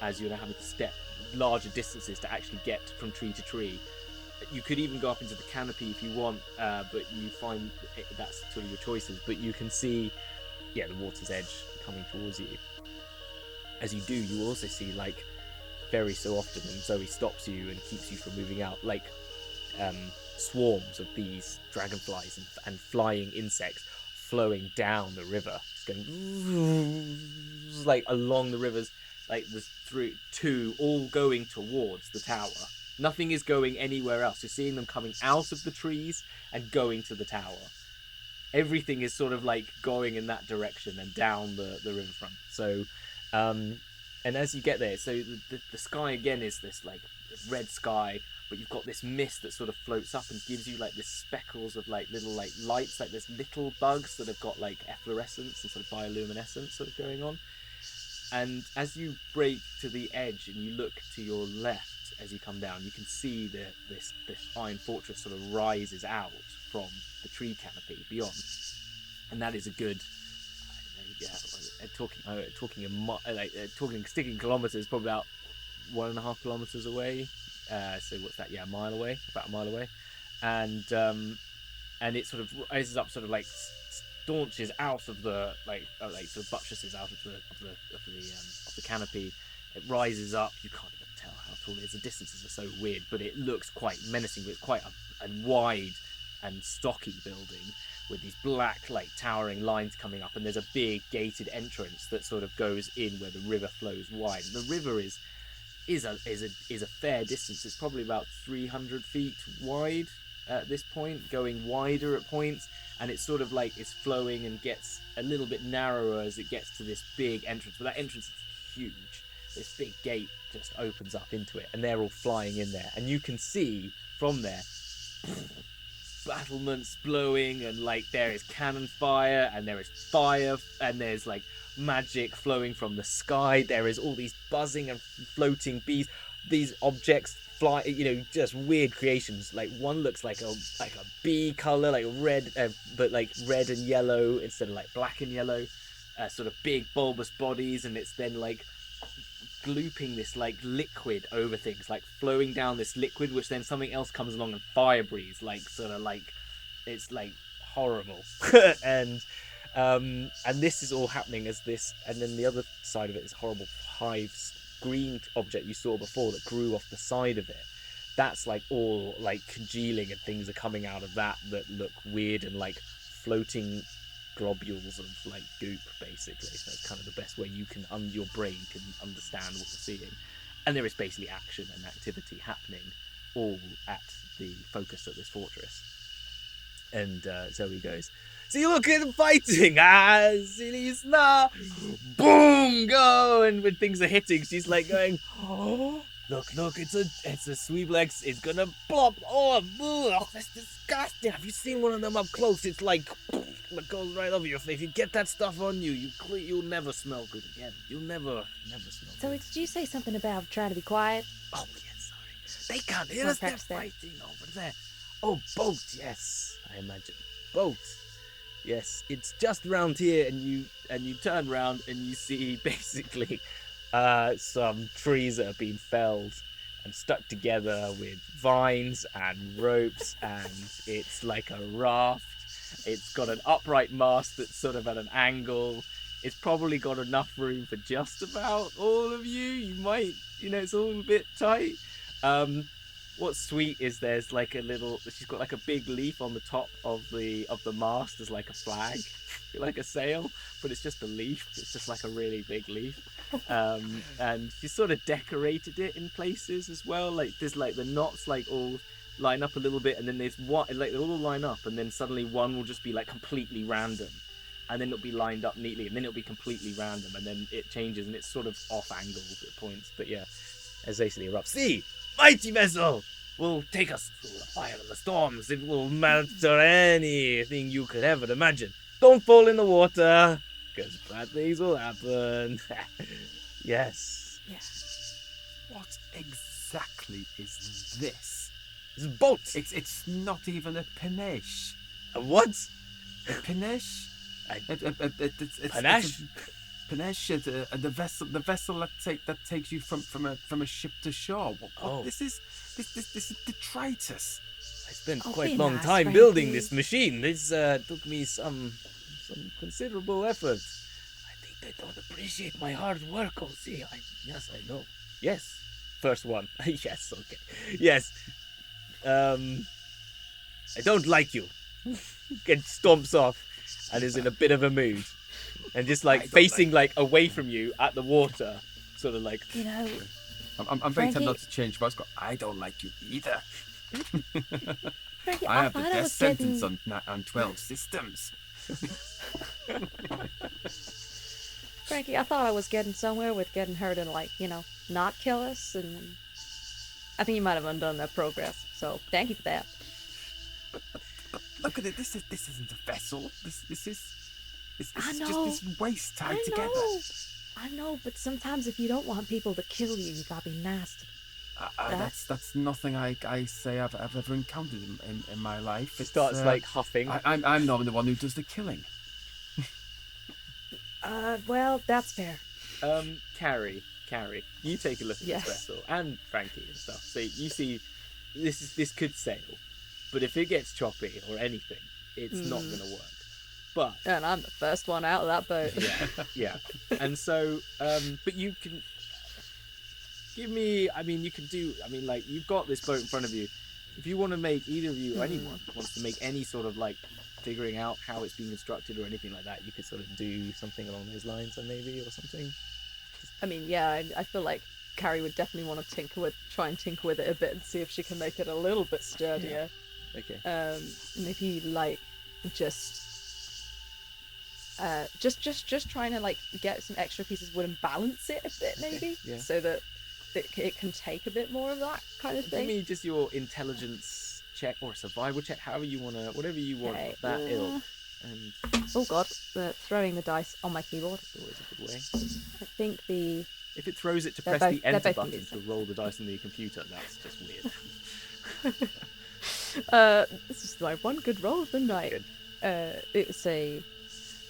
as you're having to step larger distances to actually get from tree to tree. You could even go up into the canopy if you want, but you find that's sort of your choices. But you can see, the water's edge coming towards you. As you do, you also see very so often when Zoe stops you and keeps you from moving out, swarms of these dragonflies and flying insects flowing down the river, just going along the rivers, all going towards the tower. Nothing is going anywhere else. You're seeing them coming out of the trees and going to the tower. Everything is sort of going in that direction and down the riverfront. So. And as you get there, so the sky again is this red sky, but you've got this mist that sort of floats up and gives you this speckles of little lights, there's little bugs that have got efflorescence and sort of bioluminescence sort of going on. And as you break to the edge and you look to your left as you come down, you can see this iron fortress sort of rises out from the tree canopy beyond, and that is a good. Sticking kilometers, probably about 1.5 kilometers away. So what's that? Yeah, about a mile away, and it sort of rises up, sort of staunches out of the sort of buttresses out of the canopy. It rises up. You can't even tell how tall it is. The distances are so weird, but it looks quite menacing. But it's quite a wide and stocky building with these black, like, towering lines coming up, and there's a big gated entrance that sort of goes in where the river flows wide. And the river is a fair distance. It's probably about 300 feet wide at this point, going wider at points, and it's sort of like it's flowing and gets a little bit narrower as it gets to this big entrance. But that entrance is huge. This big gate just opens up into it, and they're all flying in there, and you can see from there battlements blowing, and like there is cannon fire, and there is fire, and there's like magic flowing from the sky. There is all these buzzing and floating bees, these objects fly, just weird creations. Like one looks like a bee color, like red, but like red and yellow instead of like black and yellow. Sort of big bulbous bodies, and it's then like glooping this like liquid over things, like flowing down this liquid, which then something else comes along and fire breathes, like sort of like it's like horrible. and this is all happening as this, and then the other side of it is horrible hive green object you saw before that grew off the side of it. That's like all like congealing, and things are coming out of that look weird, and like floating globules of like goop, basically. So that's kind of the best way you can your brain can understand what you're seeing. And there is basically action and activity happening all at the focus of this fortress. And Zoe goes, "See, look at the fighting! Silly's na, boom, go!" And when things are hitting, she's like going, "Oh, look! It's a Sweeblex. It's gonna plop. Oh, that's disgusting. Have you seen one of them up close? It's like it goes right over your face. If you get that stuff on you, you'll never smell good again. You'll never smell So good." did you say something about trying to be quiet? Oh, yes, sorry. They can't hear us. They're fighting over there. Oh, boat, yes, I imagine. Boat. Yes, it's just around here, and you turn around and you see basically some trees that have been felled and stuck together with vines and ropes, and it's like a raft. It's got an upright mast that's sort of at an angle. It's probably got enough room for just about all of you. You might, it's all a bit tight. What's sweet is there's like she's got like a big leaf on the top of the mast as like a flag, like a sail, but it's just a leaf. It's just like a really big leaf. And she's sort of decorated it in places as well. Like there's like the knots like all line up a little bit, and then there's one, like they'll all line up, and then suddenly one will just be like completely random, and then it'll be lined up neatly, and then it'll be completely random, and then it changes, and it's sort of off angle at points. But yeah, as they erupts. "See, mighty vessel will take us through the fire and the storms. It will master anything you could ever imagine. Don't fall in the water, because bad things will happen." Yes. What exactly is this? It's a boat. It's not even a panache. A what? A panache? Panache? Panache, the vessel that takes you from a ship to shore. What this is detritus. I spent Oh, quite be a long nice, time Frankie. building this machine. This took me some considerable effort. I think they don't appreciate my hard work, see. Yes, I know. Yes. First one. Yes, okay. Yes. I don't like you. And stomps off and is in a bit of a mood. And just like facing like away from you at the water. Sort of like, I'm very Frankie? tempted not to change voice, but I don't like you either. Frankie, I have the thought I death was sentence getting... on 12 systems. Frankie, I thought I was getting somewhere with getting her to, like, not kill us, and I think you might have undone that progress. So thank you for that. But look at it. This isn't a vessel. This is I just know. this waste tied I together. I know, but sometimes if you don't want people to kill you, you gotta be nasty. That's nothing I say I've ever encountered in my life. It starts like huffing. I'm normally the one who does the killing. Well, that's fair. Carrie, you take a look at Yes. this vessel, and Frankie and stuff. So you see, this could sail, but if it gets choppy or anything, it's not going to work. But And I'm the first one out of that boat. yeah. And so, but you can give me. I mean, you can do. I mean, like you've got this boat in front of you. if you want to make either of you or anyone wants to make any sort of like figuring out how it's being constructed or anything like that, you could sort of do something along those lines, or maybe or something. I mean, yeah, I feel like Carrie would definitely want to try and tinker with it a bit and see if she can make it a little bit sturdier. Okay. Maybe like just trying to like get some extra pieces of wood and balance it a bit, maybe, yeah. so that it can take a bit more of that kind of thing. Give me just your intelligence check or survival check, however you want to, whatever you want. Okay, That ilk. And oh god, throwing the dice on my keyboard. it's always a good way. I think If it throws it to They're press both- the enter they're both button to roll the dice on the computer, that's just weird. this is my one good roll of the night. Good. It was a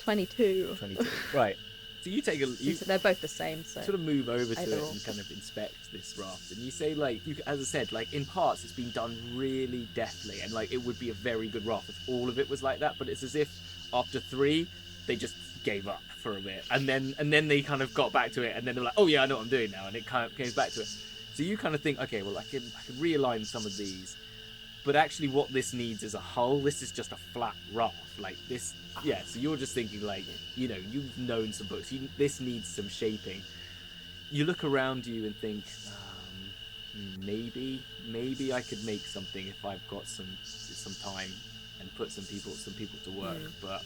22. 22. Right. So you take They're both the same, so sort of move over to Either it or. and kind of inspect this raft, and you say like, as I said, like in parts it's been done really deftly, and like it would be a very good raft if all of it was like that, but it's as if after 3 they just gave up for a bit, and then they kind of got back to it, and then they're like, oh yeah, I know what I'm doing now, and it kind of goes back to it. So you kind of think, okay, well I can realign some of these, but actually what this needs is a hull. This is just a flat raft, like this. Yeah, so you're just thinking like, you've known some books. This needs some shaping. You look around you and think, maybe I could make something if I've got some time and put some people to work. But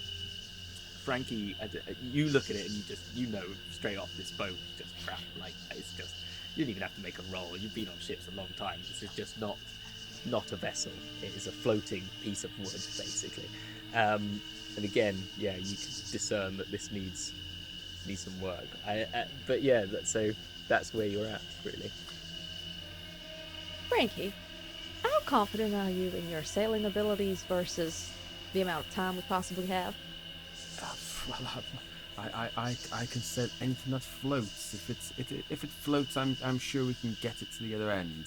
Frankie, you look at it and you know straight off this boat is just crap. Like it's just, you didn't even have to make a roll. You've been on ships a long time. This is just not a vessel. It is a floating piece of wood, basically. And again, yeah, you can discern that this needs some work. But yeah, that's where you're at, really. Frankie, how confident are you in your sailing abilities versus the amount of time we possibly have? I can sail anything that floats. If it floats, I'm sure we can get it to the other end.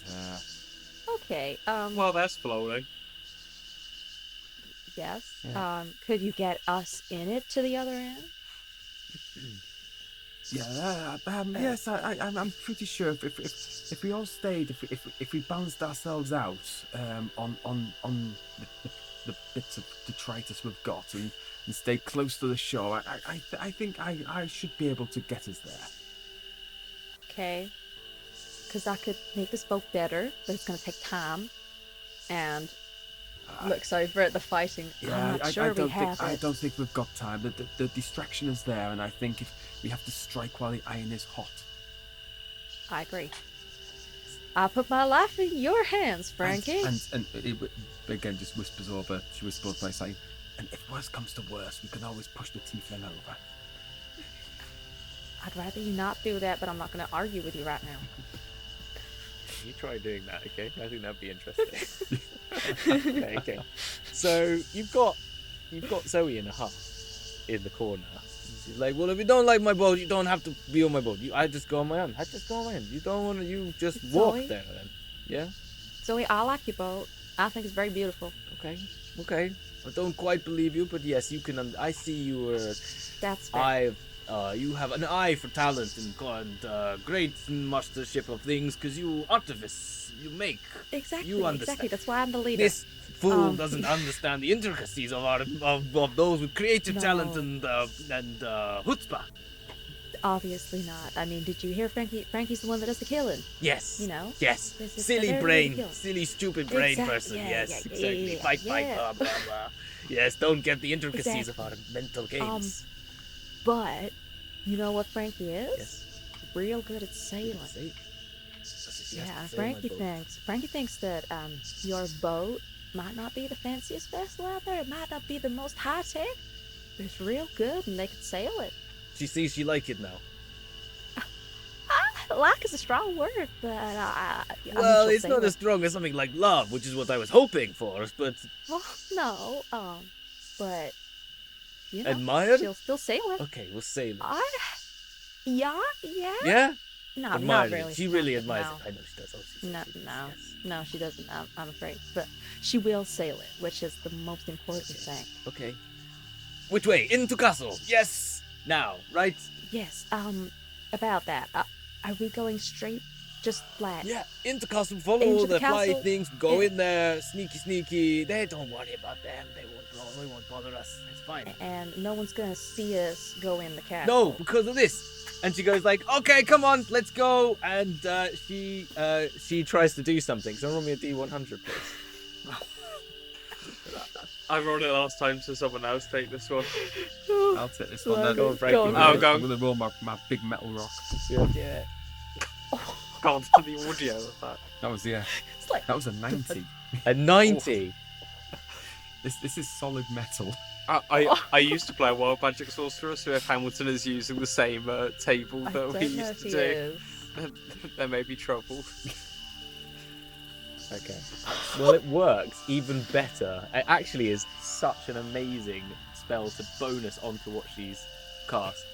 Okay. Well, that's floating. Yes. Yeah. Could you get us in it to the other end? Yeah. Yes. I'm pretty sure if we all stayed, if we balanced ourselves out on the bits of detritus we've got and stayed close to the shore, I think I should be able to get us there. Okay. Because I could make this boat better, but it's going to take time. And looks over at the fighting. I'm not sure we have I it. don't think we've got time. The distraction is there, and I think if we have to strike while the iron is hot. I agree. I put my life in your hands, Frankie. And it again just whispers over. She whispers by saying, "And if worse comes to worse, we can always push the tiefling over." I'd rather you not do that, but I'm not going to argue with you right now. You try doing that, okay? I think that'd be interesting. Okay. So you've got Zoe in a hut in the corner. She's like, well, if you don't like my boat, you don't have to be on my boat. I just go on my own. You don't want to. You just walk Zoe? there then. Yeah. Zoe, I like your boat. I think it's very beautiful. Okay. I don't quite believe you, but yes, you can. I see you are. That's fair. You have an eye for talent and great mastership of things, because you artifice, you make. Exactly. You understand. Exactly. That's why I'm the leader. This fool doesn't understand the intricacies of those with creative talent and chutzpah. Obviously not. I mean, did you hear Frankie? Frankie's the one that does the killing. Yes. You know? Yes. This is Silly the very brain. deal. Silly, stupid brain Exact- person. yeah, Yes. yeah, Exactly. yeah, Fight. yeah. Blah, blah, blah. Yes. Don't get the intricacies Exactly. of our mental games. But you know what Frankie is? Yes. Real good at sailing. Yeah, Frankie thinks that your boat might not be the fanciest vessel out there. It might not be the most high tech, but it's real good, and they could sail it. She sees you like it now. Like is a strong word, but I mean, Well, she'll it's sail not it. as strong as something like love, which is what I was hoping for. But Well, no, but you know, admired. she'll still sail it. Okay, we'll sail it. Yeah. Yeah. No, Admired not it. really. She really admires no. it. I know she does. Oh, she No, says she does, no, yes. no, she doesn't. I'm afraid, but she will sail it, which is the most important thing. Okay. Which way? Into castle. Yes. Now, right? Yes. About that. Are we going straight just flat. Yeah, into castle, follow Into all the the fly castle. things, go Yeah. in there, sneaky. They don't worry about them. They won't bother us. It's fine. And no one's gonna see us go in the castle. No, because of this. And she goes like, okay, come on, let's go. And she tries to do something. So roll me a D100, please. I rolled it last time, so someone else take this one. I'll take this one. Then. Go on, Frankie. Go on. Oh, go on. I'm gonna roll my big metal rock. Yeah. God, for the audio of that. That was It's like that was a 90. A 90. This is solid metal. I used to play a Wild Magic Sorcerer, so if Hamilton is using the same table I that don't we know used if to he do, is. there may be trouble. Okay. Well, it works even better. It actually is such an amazing spell to bonus onto what she's cast.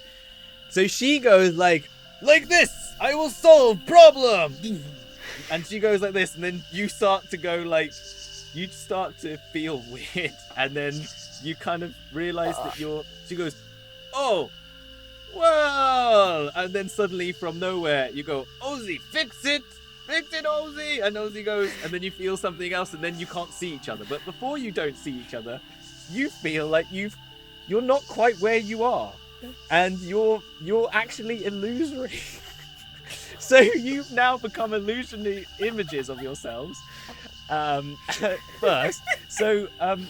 So she goes like this, I will solve problem. And she goes like this, and then you start to go like, you start to feel weird, and then you kind of realize that she goes, oh, well, and then suddenly from nowhere you go, Ozzy, fix it, Ozzy, and Ozzy goes, and then you feel something else, and then you can't see each other. But before you don't see each other, you feel like you're not quite where you are, and you're actually illusory. So you've now become illusionary images of yourselves. First, so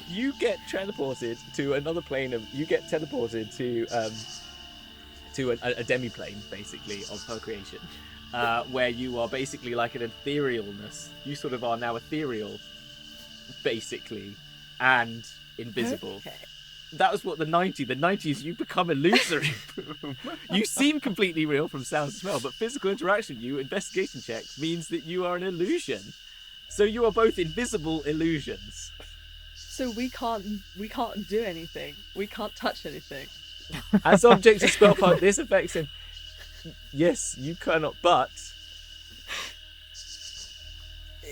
you get teleported to another plane of. You get teleported to a demi-plane, basically, of her creation, where you are basically like an etherealness. You sort of are now ethereal, basically, and invisible. Okay. That was what the 90. The 90 is you become illusory. You seem completely real from sound and smell, but physical interaction, investigation checks, means that you are an illusion. So you are both invisible illusions. So we can't do anything. We can't touch anything. As objects of spell part, this affects him. Yes, you cannot, but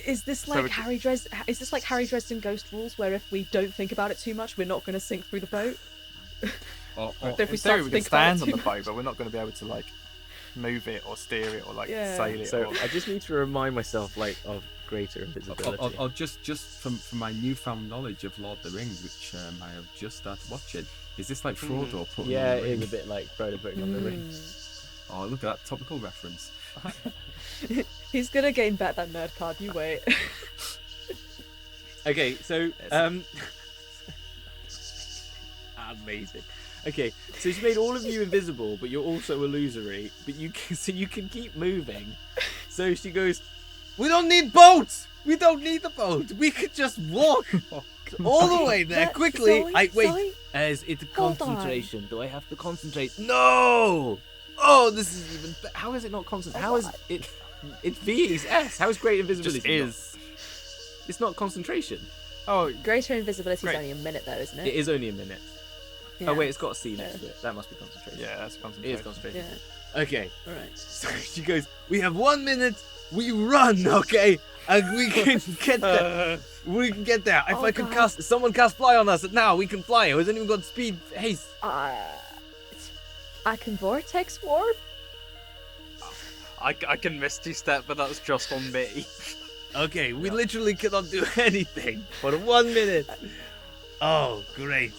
Is this So like we- Harry Dresden Ghost Rules, where if we don't think about it too much, we're not going to sink through the boat? Or If we In start theory, to we can think about it stand on too the much. boat, but we're not going to be able to like move it or steer it or like Yeah. sail it. so or... I just need to remind myself of greater invisibility. Or just from my newfound knowledge of Lord of the Rings, which I have just started watching. Is this like Frodo putting Yeah, on it the ring? is a bit like Frodo putting on the ring. Oh, look at that topical reference. He's gonna gain back that nerd card. You wait. Okay, so amazing. Okay, so she made all of you invisible, but you're also illusory. But you can keep moving. So she goes, "We don't need boats. We don't need the boat. We could just walk all the way there But quickly." Zoe, Zoe, As it's Hold on. concentration. Do I have to concentrate? No. Oh, this is even. How is it not concentration? How is it? It's V. It's S. How is great invisibility? Just is. It's not concentration. Oh, greater invisibility is Great. only a minute though, isn't It it? is only a minute. Yeah. Oh wait, it's got a C next to it. That must be concentration. yeah, that's It is concentration. concentration. Yeah. Okay. Alright. So she goes, "We have 1 minute. We run, okay, and we can get there. We can get there. If Oh, I could God. someone cast fly on us now. We can fly. It hasn't even got speed haste. I can vortex warp. I can Misty Step, but that's just on me. Okay, we literally cannot do anything for 1 minute. Oh, great.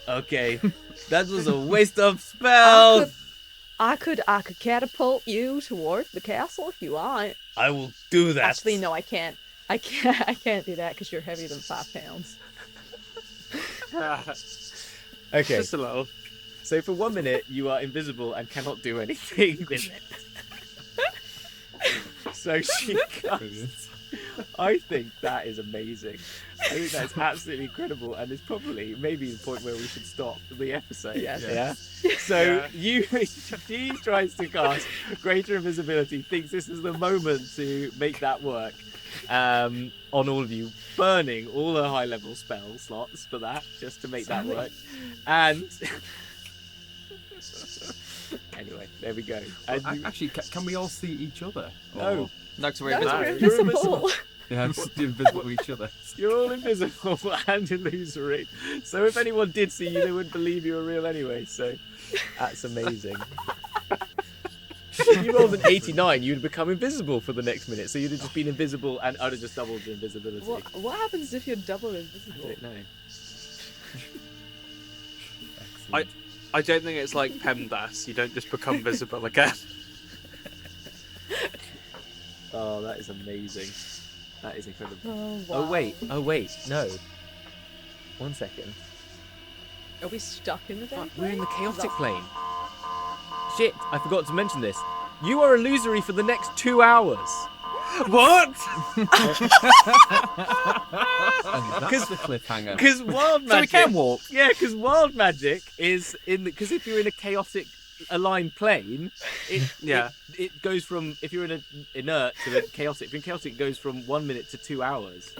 Okay, that was a waste of spell. I could catapult you toward the castle if you want. I will do that. Actually, no, I can't. I can't do that because you're heavier than 5 pounds. Okay, Just a little. so for 1 minute you are invisible and cannot do anything with it. So she casts. I think that is amazing. I think that's absolutely incredible, and it's probably maybe the point where we should stop the episode. Yes. Yeah. So she tries to cast greater invisibility, thinks this is the moment to make that work on all of you, burning all her high level spell slots for that, just to make that work. And anyway, there we go. And you- Actually, can we all see each other? No. No, because we're No, invisible. we're You're invisible. Yeah, just invisible to each other. You're all invisible and illusory. So if anyone did see you, they wouldn't believe you were real anyway. So that's amazing. If you rolled an 89, you'd become invisible for the next minute. So you'd have just been invisible, and I'd have just doubled the invisibility. What happens if you're double I invisible? don't know. I don't think it's like PEMDAS. You don't just become visible again. Oh, that is amazing. That is incredible. Oh, wow. Oh wait, no. 1 second. Are we stuck in the day? We're in the chaotic plane. Shit, I forgot to mention this. You are illusory for the next 2 hours. What? And that's the cliffhanger. Because wild magic. So we can walk. Yeah, because wild magic is in because if you're in a chaotic aligned plane, it goes from, if you're in an inert to a chaotic. If you're in chaotic, it goes from 1 minute to 2 hours.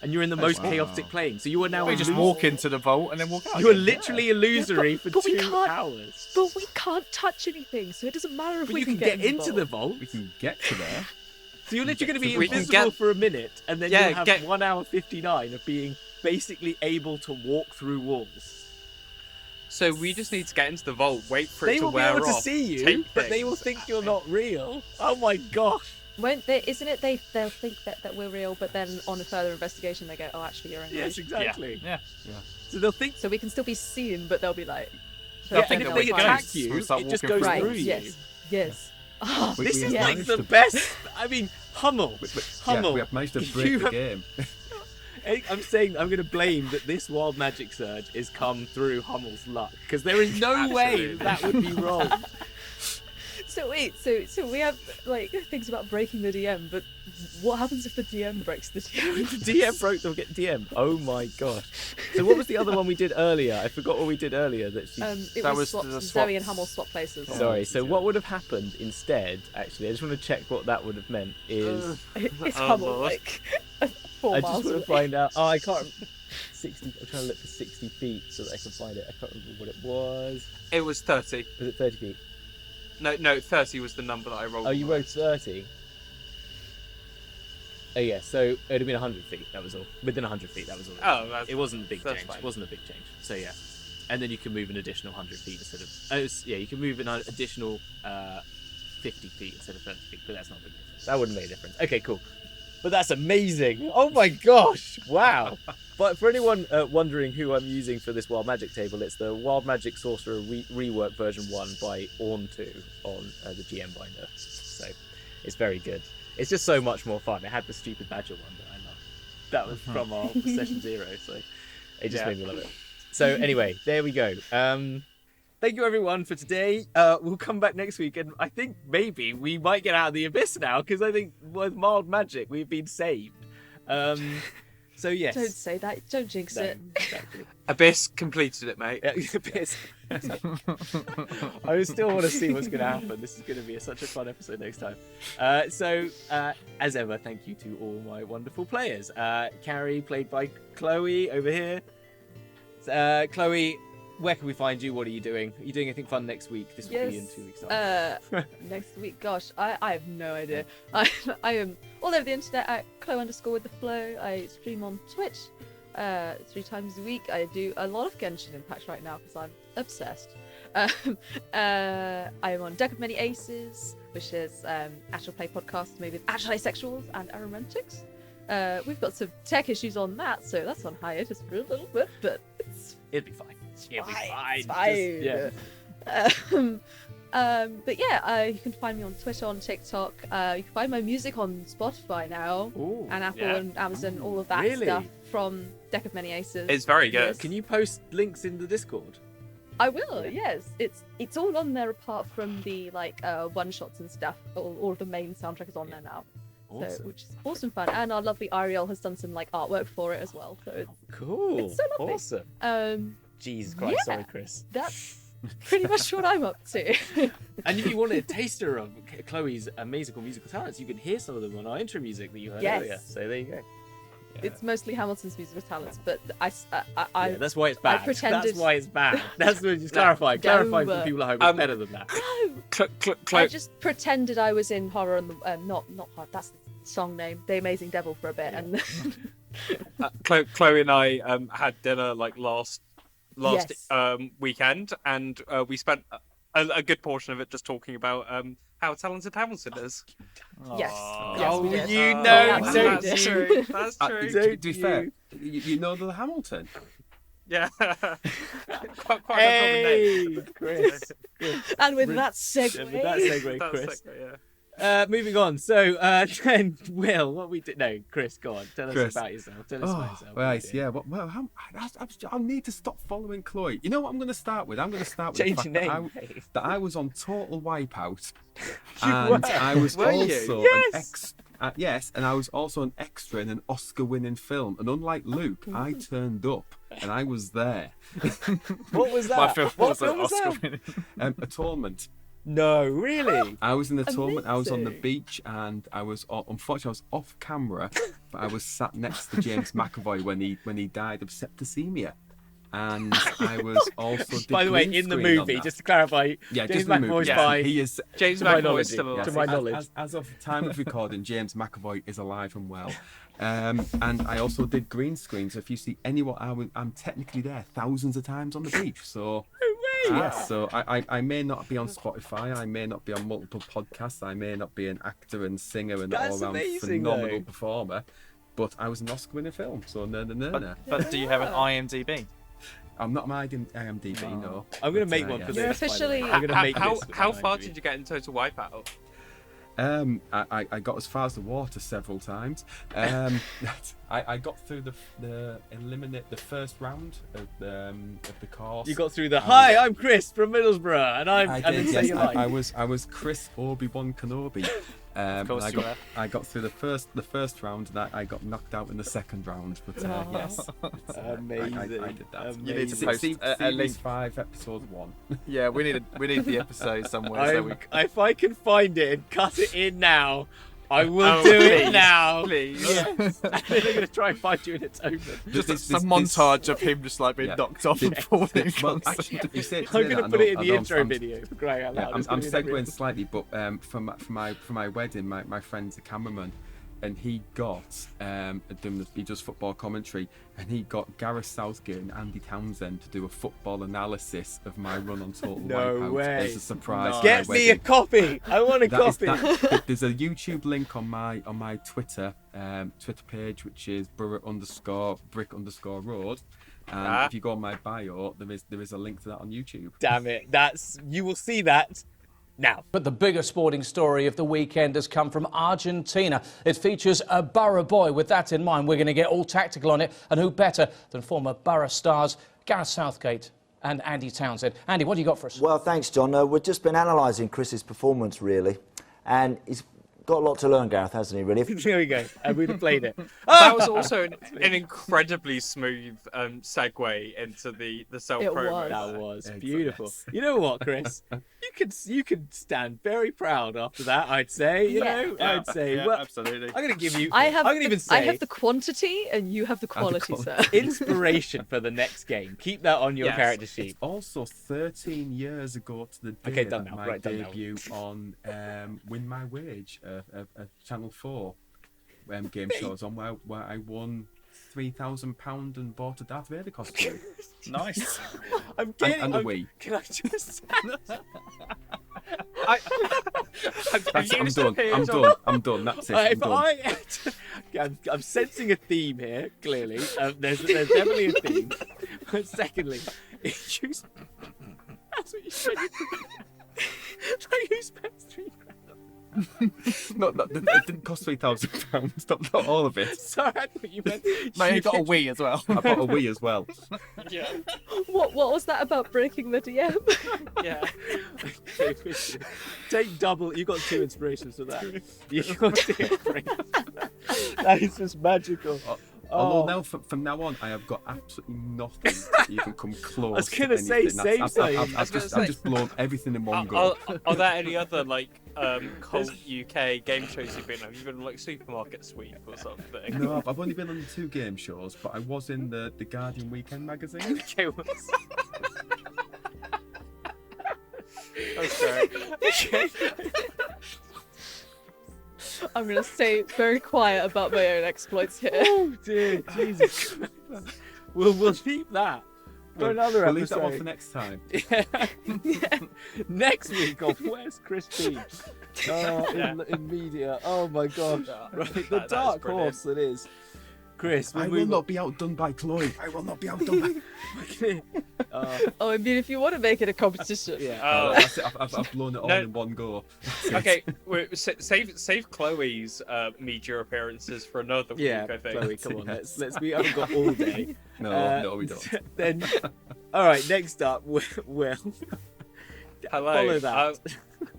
And you're in the most chaotic plane, so you are now. We just walk into the vault and then walk out. You are again. literally illusory for but we 2 can't- hours. But we can't touch anything, so it doesn't matter if But we you can get get into the vault. vault. We can get to there. So you're literally going to be We can invisible get- for a minute, and then Yeah, you'll have get- 1 hour 59 of being basically able to walk through walls. So we just need to get into the vault, wait for They it to will be wear able to off. see you, take but they things. will think you're not real. Oh my gosh. Won't they? Isn't it? They'll think that we're real, but then on a further investigation, they go, "Oh, actually, you're an Yes, illusion." exactly. Yeah. So they'll think. So we can still be seen, but they'll be like, They'll Yeah, think and that if they we're attack ghosts. you, We start it just walking goes through right, through you. yes, yes. Oh, This is have like managed the to- best. I mean, Hummel. Yeah, we have managed to break You the have- game. I'm saying I'm going to blame that this wild magic surge is come through Hummel's luck, because there is no way that would be wrong. So wait, so we have like things about breaking the DM, but what happens if the DM breaks the DM? The DM broke the DM. Oh my gosh. So what was the other one we did earlier? I forgot what we did earlier. That she. It That was, was the Zoe and swaps. Hummel swap places. Sorry. So what would have happened instead? Actually, I just want to check what that would have meant. Is It's Oh, Hummel Lord. like 4 I miles just want away. to find out. Oh, I can't. 60. I'm trying to look for 60 feet so that I can find it. I can't remember what it was. It was 30. Was it 30 feet? No, 30 was the number that I rolled. Oh, you wrote 30. Oh yeah, so it would have been 100 feet. That was all. Within 100 feet. That was all. Oh, that's, It wasn't a big that's change. fine. It wasn't a big change. So yeah, and then you can move an additional 100 feet instead of. Yeah, you can move an additional 50 feet instead of 30 feet, but that's not a big difference. That wouldn't make a difference. Okay, cool. But that's amazing. Oh my gosh! Wow. But for anyone wondering who I'm using for this Wild Magic table, it's the Wild Magic Sorcerer Rework version 1 by Orn2 on the GM binder. So it's very good. It's just so much more fun. It had the stupid badger one that I love. That was from our session 0, so it just made me love it. So anyway, there we go. Thank you everyone for today. We'll come back next week, and I think maybe we might get out of the abyss now, because I think with Mild Magic we've been saved. So yes. Don't say that. Don't jinx No, it. exactly. Abyss completed it, mate. Yeah, abyss. I still want to see what's going to happen. This is going to be such a fun episode next time. So as ever, thank you to all my wonderful players. Carrie, played by Chloe, over here. Chloe, where can we find you? What are you doing? Are you doing anything fun next week? This will be in 2 weeks' time. Next week, gosh, I have no idea. I am all over the internet at Chloe_with_the_flow. I stream on Twitch 3 times a week. I do a lot of Genshin Impact right now because I'm obsessed. I am on Deck of Many Aces, which is actual play podcast made with actual asexuals and aromantics. We've got some tech issues on that, so that's on hiatus for a little bit, but It'll be fine. It'll be fine. It's fine. Just- yeah. But yeah, you can find me on Twitter, on TikTok. You can find my music on Spotify now, Ooh. and Apple yeah. and Amazon, all of that Really? stuff from Deck of Many Aces. It's very good. Yes. Can you post links in the Discord? I will. Yes, it's all on there apart from the like one shots and stuff. All of the main soundtrack is on there now. So, Awesome. which is awesome fun, and our lovely Ariel has done some like artwork for it as well. So it's, Cool. It's so lovely. Awesome. Jesus Christ, yeah. sorry, Chris. that's pretty much what I'm up to. And if you wanted a taster of Chloe's amazing musical talents, you can hear some of them on our intro music that you heard Yes. earlier. So there you go. It's mostly Hamilton's musical talents, but I Yeah, that's why it's bad. pretended- That's why it's bad. That's what just clarify. Clarify for No. people at home. It's better than that. I just pretended I was in horror and the not horror. That's the song name, The Amazing Devil, for a bit, and Chloe and I had dinner like last Yes. weekend, and we spent a good portion of it just talking about how talented Hamilton is. Yes. Aw. Yes, Oh, we did. you Oh, know, yeah, don't that's you? true. That's To true. be fair, you know the Hamilton. Yeah. quite a common name. Hey, Chris. And with that Yeah, segue, with that segue, That's Chris. yeah. Moving on. So, then, Will, what we did? No, Chris, go on. Tell us Chris. about yourself. Tell us about yourself. Right, yeah. Well, I need to stop following Chloe. You know what I'm going to start with? I'm going to start with Change the your fact name. that I was on Total Wipeout, You and were? I was Were you? also Yes! yes, and I was also an extra in an Oscar-winning film. And unlike Luke, I turned up and I was there. What was that? My film What was an film was Oscar that? winning. Atonement. No, really? I was in Atonement. I was on the Amazing. beach, and I was unfortunately I was off camera, but I was sat next to James McAvoy when he died of septicemia, and I was also. Did By the way, green in the screen on movie, that. just to clarify, Yeah, James just the movie. McAvoy's Yeah, by. he is. James To my McAvoy knowledge, is still yeah. alive. To my knowledge. As of the time of recording, James McAvoy is alive and well. And I also did green screen, so if you see anyone, I'm technically there thousands of times on the beach. So yes, so I may not be on Spotify, I may not be on multiple podcasts, I may not be an actor and singer and That's all-round amazing, phenomenal though. performer, but I was an Oscar-winning film. So no. But do you have an IMDb? I'm not my IMDb, no. I'm gonna But, make one yeah. for You're this. by the way. officially- I'm gonna make how this. how far did you get in Total Wipeout? I got as far as the water several times. I got through the first round of the course. You got through the hi. I'm Chris from Middlesbrough, and I and then did, say yes. your line. I was Chris Obi-Wan Kenobi. Of course you were. I got through the first round, and I got knocked out in the second round. But Aw. yes, Amazing. I did that. You need to Amazing. post a Series link. 5, episode 1. Yeah, we need the episode somewhere. So we... If I can find it and cut it in now, I will Oh, do it please, now. please. Yes. And then I'm gonna try and find you in Atonement. Just some montage of him just like being Yeah. knocked off and falling. Well, constantly. actually, you say I'm gonna put it in the intro I'm- video for crying out Yeah, loud. It's I'm gonna be in every segueing slightly, but for my wedding, my friend's a cameraman, and he does football commentary, and he got Gareth Southgate and Andy Townsend to do a football analysis of my run on Total No Wipeout way. as a surprise. Nice. for my Get me a wedding. copy. I want a That is- copy. there's a YouTube link on my Twitter page, which is Brick_road, and Ah. if you go on my bio, there is a link to that on YouTube. Damn it. You will see that now. But the bigger sporting story of the weekend has come from Argentina. It features a Borough boy. With that in mind, we're going to get all tactical on it. And who better than former Borough stars Gareth Southgate and Andy Townsend. Andy, what do you got for us? Well, thanks, John. We've just been analysing Chris's performance, really. And he's got a lot to learn, Gareth, hasn't he, really? There we go. I would have played it. That was also an incredibly smooth segue into the self It promo. was. That was Excellent. beautiful. You know what, Chris? You could stand very proud after that. I'd say. You know, Yeah. I'd say. Yeah, well, absolutely. I'm gonna give you. I have. I'm gonna even say. I have the quantity, and you have the quality, sir. inspiration for the next game. Keep that on your Yes. character sheet. It's also 13 years ago to the day Okay, done that now. my Right, done now. debut on Win My Wage, a Channel 4 game show I was on, where I won £3,000 and bought a Darth Vader costume. Nice. I'm getting. and a I'm- Wii. Can I just? I'm done. That's it. If I'm done. I'm sensing a theme here. Clearly, there's definitely a theme. But secondly, that's what you said. Like you spent £3,000. It didn't cost £3,000. Not all of it. Sorry, I thought you meant. No, you got a Wii as well. I bought a Wii as well. Yeah. What was that about breaking the DM? Yeah. Take double. You got 2 inspirations for that. You got 2 inspirations. That is just magical. Although now, from now on, I have got absolutely nothing that you can come close. I was to gonna say, anything. same thing. I've just blown everything in one go. Are there any other like cult UK game shows you've been on? You've been on, like Supermarket Sweep or something? No, I've only been on 2 game shows, but I was in the Guardian Weekend magazine. Okay, well, Okay. I'm gonna stay very quiet about my own exploits here. oh dear, Jesus. We'll leave that for another We'll leave that one episode. for next time. Next week on Where's Chris Beach? In media. Oh my gosh. Right, the that is dark brilliant. horse that is. Chris, I will not be outdone by Chloe. I will not be outdone by. Oh, I mean, if you want to make it a competition. Yeah. That's it. I've blown it all No. in one go. Okay, save Chloe's media appearances for another week. Yeah, I think. Chloe, come on, let's. We haven't got all day. No, we don't. Then, all right. Next up, Will. Hello. Follow that.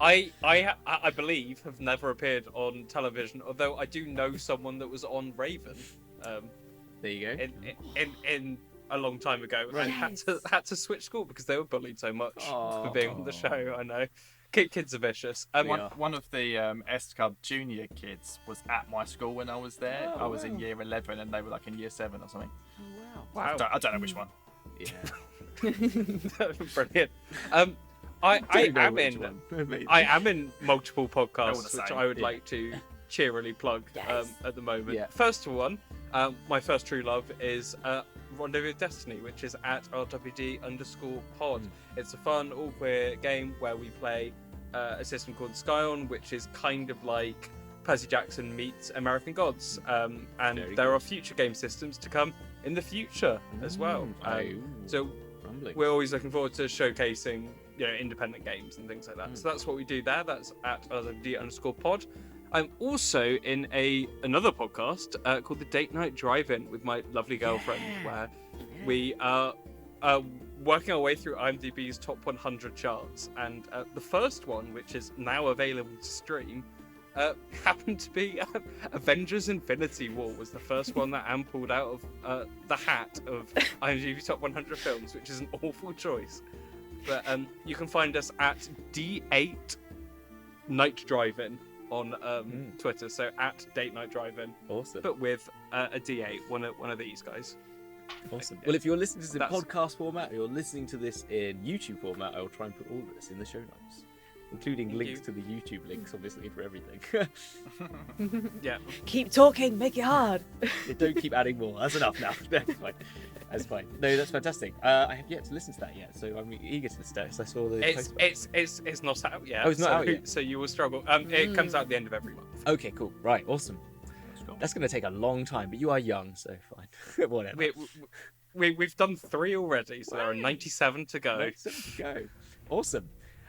I believe have never appeared on television, although I do know someone that was on Raven. There you go. In a long time ago, Right. and had to switch school because they were bullied so much for being on the Aw. show. I know, kids are vicious. One of the S Cub junior kids was at my school when I was there. I was in year 11 and they were like in year 7 or something. Wow, I don't know which one. Yeah. brilliant. I am in multiple They're all podcasts, the which same. I would like to cheerily plug Yes. at the moment. Yeah. First one, my first true love is Rendezvous of Destiny, which is at RWD_pod. It's a fun, all queer game where we play a system called Scion, which is kind of like Percy Jackson meets American Gods. And Very there good. are future game systems to come in the future as well. So we're always looking forward to showcasing, independent games and things like that. So that's what we do there. That's at RWD_pod. I'm also in another podcast called the Date Night Drive-In with my lovely girlfriend, where we are working our way through IMDb's top 100 charts. And the first one, which is now available to stream, happened to be Avengers Infinity War was the first one that Anne pulled out of the hat of IMDb top 100 films, which is an awful choice. But you can find us at D8 Night Drive-In on Twitter, so at Date Night Drive-In, Awesome. but with a D8, one of these guys. Awesome. Well, if you're listening to this in That's- podcast format, or you're listening to this in YouTube format, I will try and put all of this in the show notes, including Thank links you. to the YouTube links, obviously, for everything. Yeah. Keep talking, make it hard. Don't keep adding more. That's enough now. That's fine. That's fine. No, that's fantastic. I have yet to listen to that yet, so I'm eager to listen to it. So I saw the post about it. It's not out yet. Oh, it's not so, out yet? So you will struggle. It comes out at the end of every month. Okay, cool. Right, awesome. That's going to take a long time, but you are young, so fine. Whatever. We've done 3 already, so there are 97 to go. Next up to go. Awesome.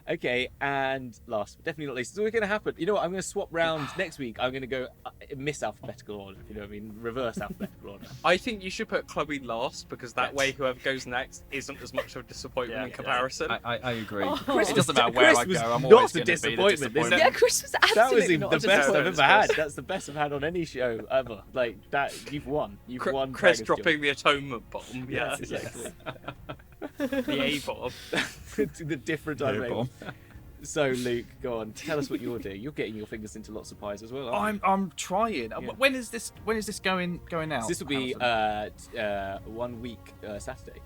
Okay, and last but definitely not least, so what's going to happen? You know what? I'm going to swap round next week. I'm going to go miss alphabetical order, if you know what I mean, reverse alphabetical order. I think you should put Chloe last because that Yes. way whoever goes next isn't as much of a disappointment in comparison. I agree. Chris It doesn't matter where Chris I was go, I'm not always a going to be the disappointment, isn't disappointment. Yeah, Chris was That was absolutely the not a best I've disappointment. ever had. That's the best I've had on any show ever. Like that, you've won. You've won. Chris Dragon's dropping the atonement bomb. Yeah, Yes, exactly. the A bomb. to the different Air dimension. So Luke, go on. Tell us what you're doing. You're getting your fingers into lots of pies as well. Aren't I'm trying. Yeah. When is this going out? you? This will be Alison? 1 week Saturday.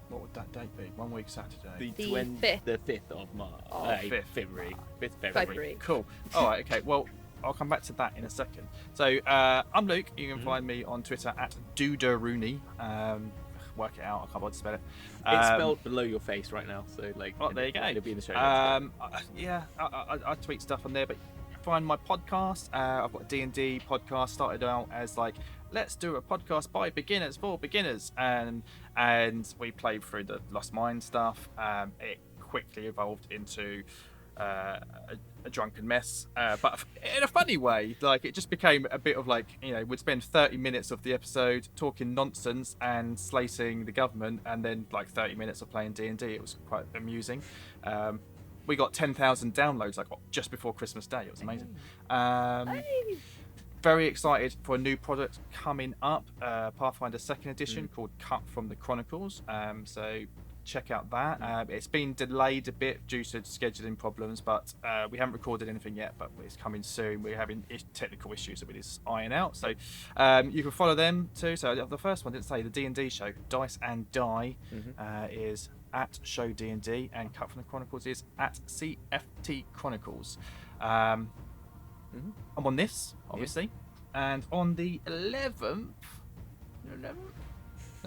What would that date be? 1 week Saturday. The 5th. The 5th of March. Oh, 5th. February. 5th February. Cool. All right. Okay. Well, I'll come back to that in a second. So I'm Luke. You can find me on Twitter at Duderooney. Work it out. I can't bother to spell it. It's spelled below your face right now, so like. Oh, there you go. It'll be in the show notes. I tweet stuff on there, but find my podcast. I've got a D&D podcast. Started out as like, let's do a podcast by beginners for beginners, and we played through the Lost Mine stuff. It quickly evolved into a drunken mess, but in a funny way. Like, it just became a bit of like, we'd spend 30 minutes of the episode talking nonsense and slating the government, and then like 30 minutes of playing D&D. It was quite amusing. We got 10,000 downloads like just before Christmas Day. It was amazing. Very excited for a new product coming up, Pathfinder 2nd edition called Cut from the Chronicles. So check out that. It's been delayed a bit due to scheduling problems, but we haven't recorded anything yet, but it's coming soon. We're having technical issues that we need to iron out. So you can follow them too. So the first one, didn't say, the D&D show, Dice and Die, is at Show D&D, and Cut from the Chronicles is at CFT Chronicles. I'm on this, obviously, and on the 11th,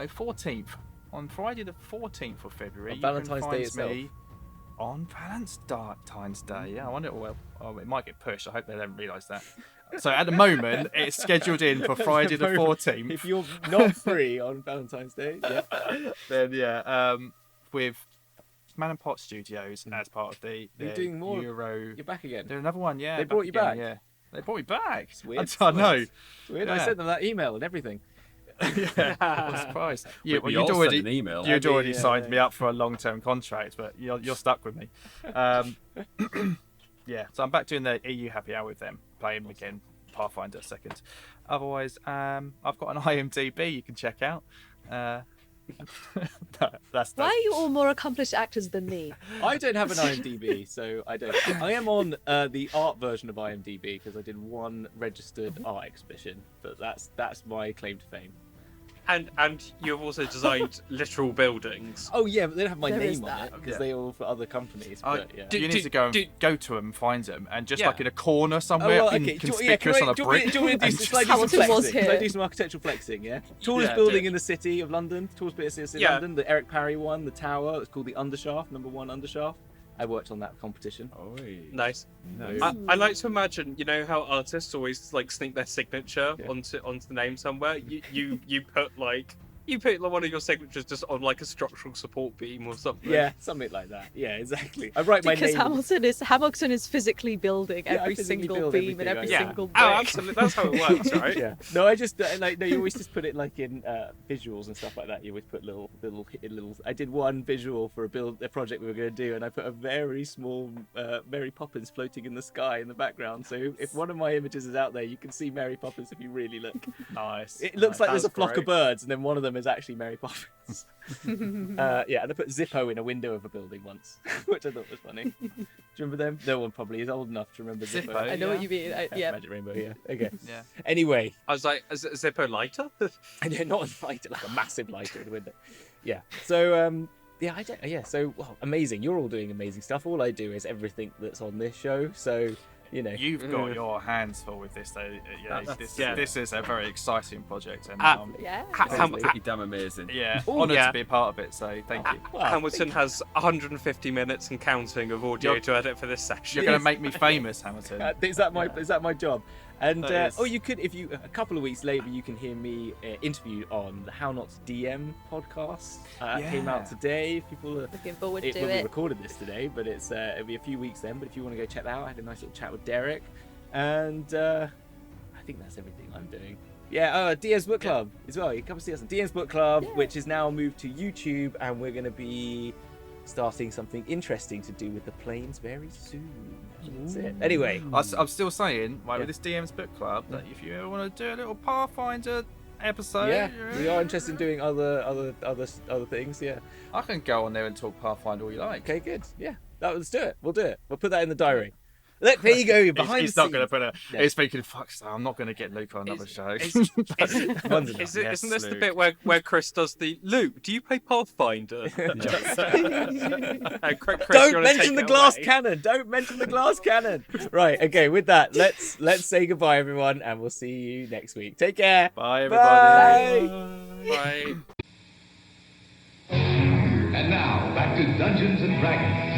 No, 14th. On Friday the 14th of February. On you Valentine's can Day find itself. me on Valentine's Day. Yeah, I wonder. Well, it might get pushed. I hope they don't realise that. So at the moment, it's scheduled in for Friday the 14th. If you're not free on Valentine's Day, yeah. Then with Man and Pot Studios as part of the You're doing more. Euro. You're back again. There's another one, yeah. They brought you again, back? Yeah, they brought me back. It's weird. I know. It's weird. I Yeah. sent them that email and everything. Yeah, I'm surprised. We You'd all sent already an email. You'd already yeah, signed yeah. me up for a long-term contract, but you're stuck with me. Yeah, so I'm back doing the EU Happy Hour with them, playing again Pathfinder second. Otherwise, I've got an IMDb you can check out. No, that's Why are you all more accomplished actors than me? I don't have an IMDb, so I don't. I am on the art version of IMDb because I did one registered art exhibition, but that's my claim to fame. And you've also designed literal buildings. Oh yeah, but they don't have my There is name on it that. because they all for other companies. But yeah. You need to go to them, find them, and just Yeah. like in a corner Oh, somewhere, well, okay. inconspicuous on a brick. Do you want me to and do just- some Hamilton was flexing? Can I here. do some architectural flexing? Yeah. Tallest Yeah, building do. in the city of London. Tallest building in the city Yeah. of London. The Eric Parry one. The tower. It's called the Undershaft. #1 Undershaft. I worked on that competition. Nice. Nice. I like to imagine, you know how artists always like sneak their signature Yeah. onto the name somewhere. You put one of your signatures just on like a structural support beam or something. Yeah, something like that. Yeah, exactly. I write my Because name. Hamilton is physically building Yeah, I every physically single build beam and everything, every I- Yeah. single brick. Oh, absolutely. That's how it works, right? Yeah. No, I just you always just put it like in visuals and stuff like that. You always put little. I did one visual for a project we were going to do, and I put a very small Mary Poppins floating in the sky in the background. So if one of my images is out there, you can see Mary Poppins if you really look. Nice. It looks like there's a That's flock of great. birds, and then one of them is actually Mary Poppins. Yeah, and I put Zippo in a window of a building once, which I thought was funny. Do you remember them? No one probably is old enough to remember Zippo. Zippo? I know what you mean. Yeah. Magic Rainbow, yeah. Okay. Yeah. Anyway, I was like, is it a Zippo lighter? and yeah, not a lighter, like a massive lighter in the window. Yeah. So, yeah, I don't. Yeah. So, well, amazing. You're all doing amazing stuff. All I do is everything that's on this show. So, you know. You've got your hands full with this, though. Yeah. This is a very exciting project, and Yeah. Totally. Pretty damn amazing. yeah, Ooh, honoured yeah. to be a part of it. So thank you. Well, Hamilton has 150 minutes and counting of audio You're- to edit for this session. You're going to make me famous, Hamilton. Is that my job? And That is. or you could, if you a couple of weeks later, you can hear me interviewed on the How Not to DM podcast. It came out Yeah. today. If people are, Looking forward to well, we it. recorded this today, but it'll be a few weeks then. But if you want to go check that out, I had a nice little chat with Derek, and I think that's everything I'm doing. Yeah, DM's Book Club as well. You come and see us on DM's Book Club, which is now moved to YouTube, and we're going to be starting something interesting to do with the planes very soon. That's it. Anyway, I'm still saying, right, Yeah. with this DM's Book Club, that if you ever want to do a little Pathfinder episode, yeah, we are interested in doing other things. Yeah. I can go on there and talk Pathfinder all you like. Okay, good. Yeah, let's do it. We'll do it. We'll put that in the diary. Look, there you go. You're behind He's the not scenes. going to put a. Yeah. He's thinking, fuck, so I'm not going to get Luke on another show. One's enough. Yes, Isn't this the Luke. bit where Chris does the Luke? Do you play Pathfinder? Chris, Don't you wanna mention take the it glass away? cannon. Don't mention the glass cannon. Right. Okay. With that, let's say goodbye, everyone, and we'll see you next week. Take care. Bye, everybody. Bye. Right. And now, back to Dungeons and Dragons.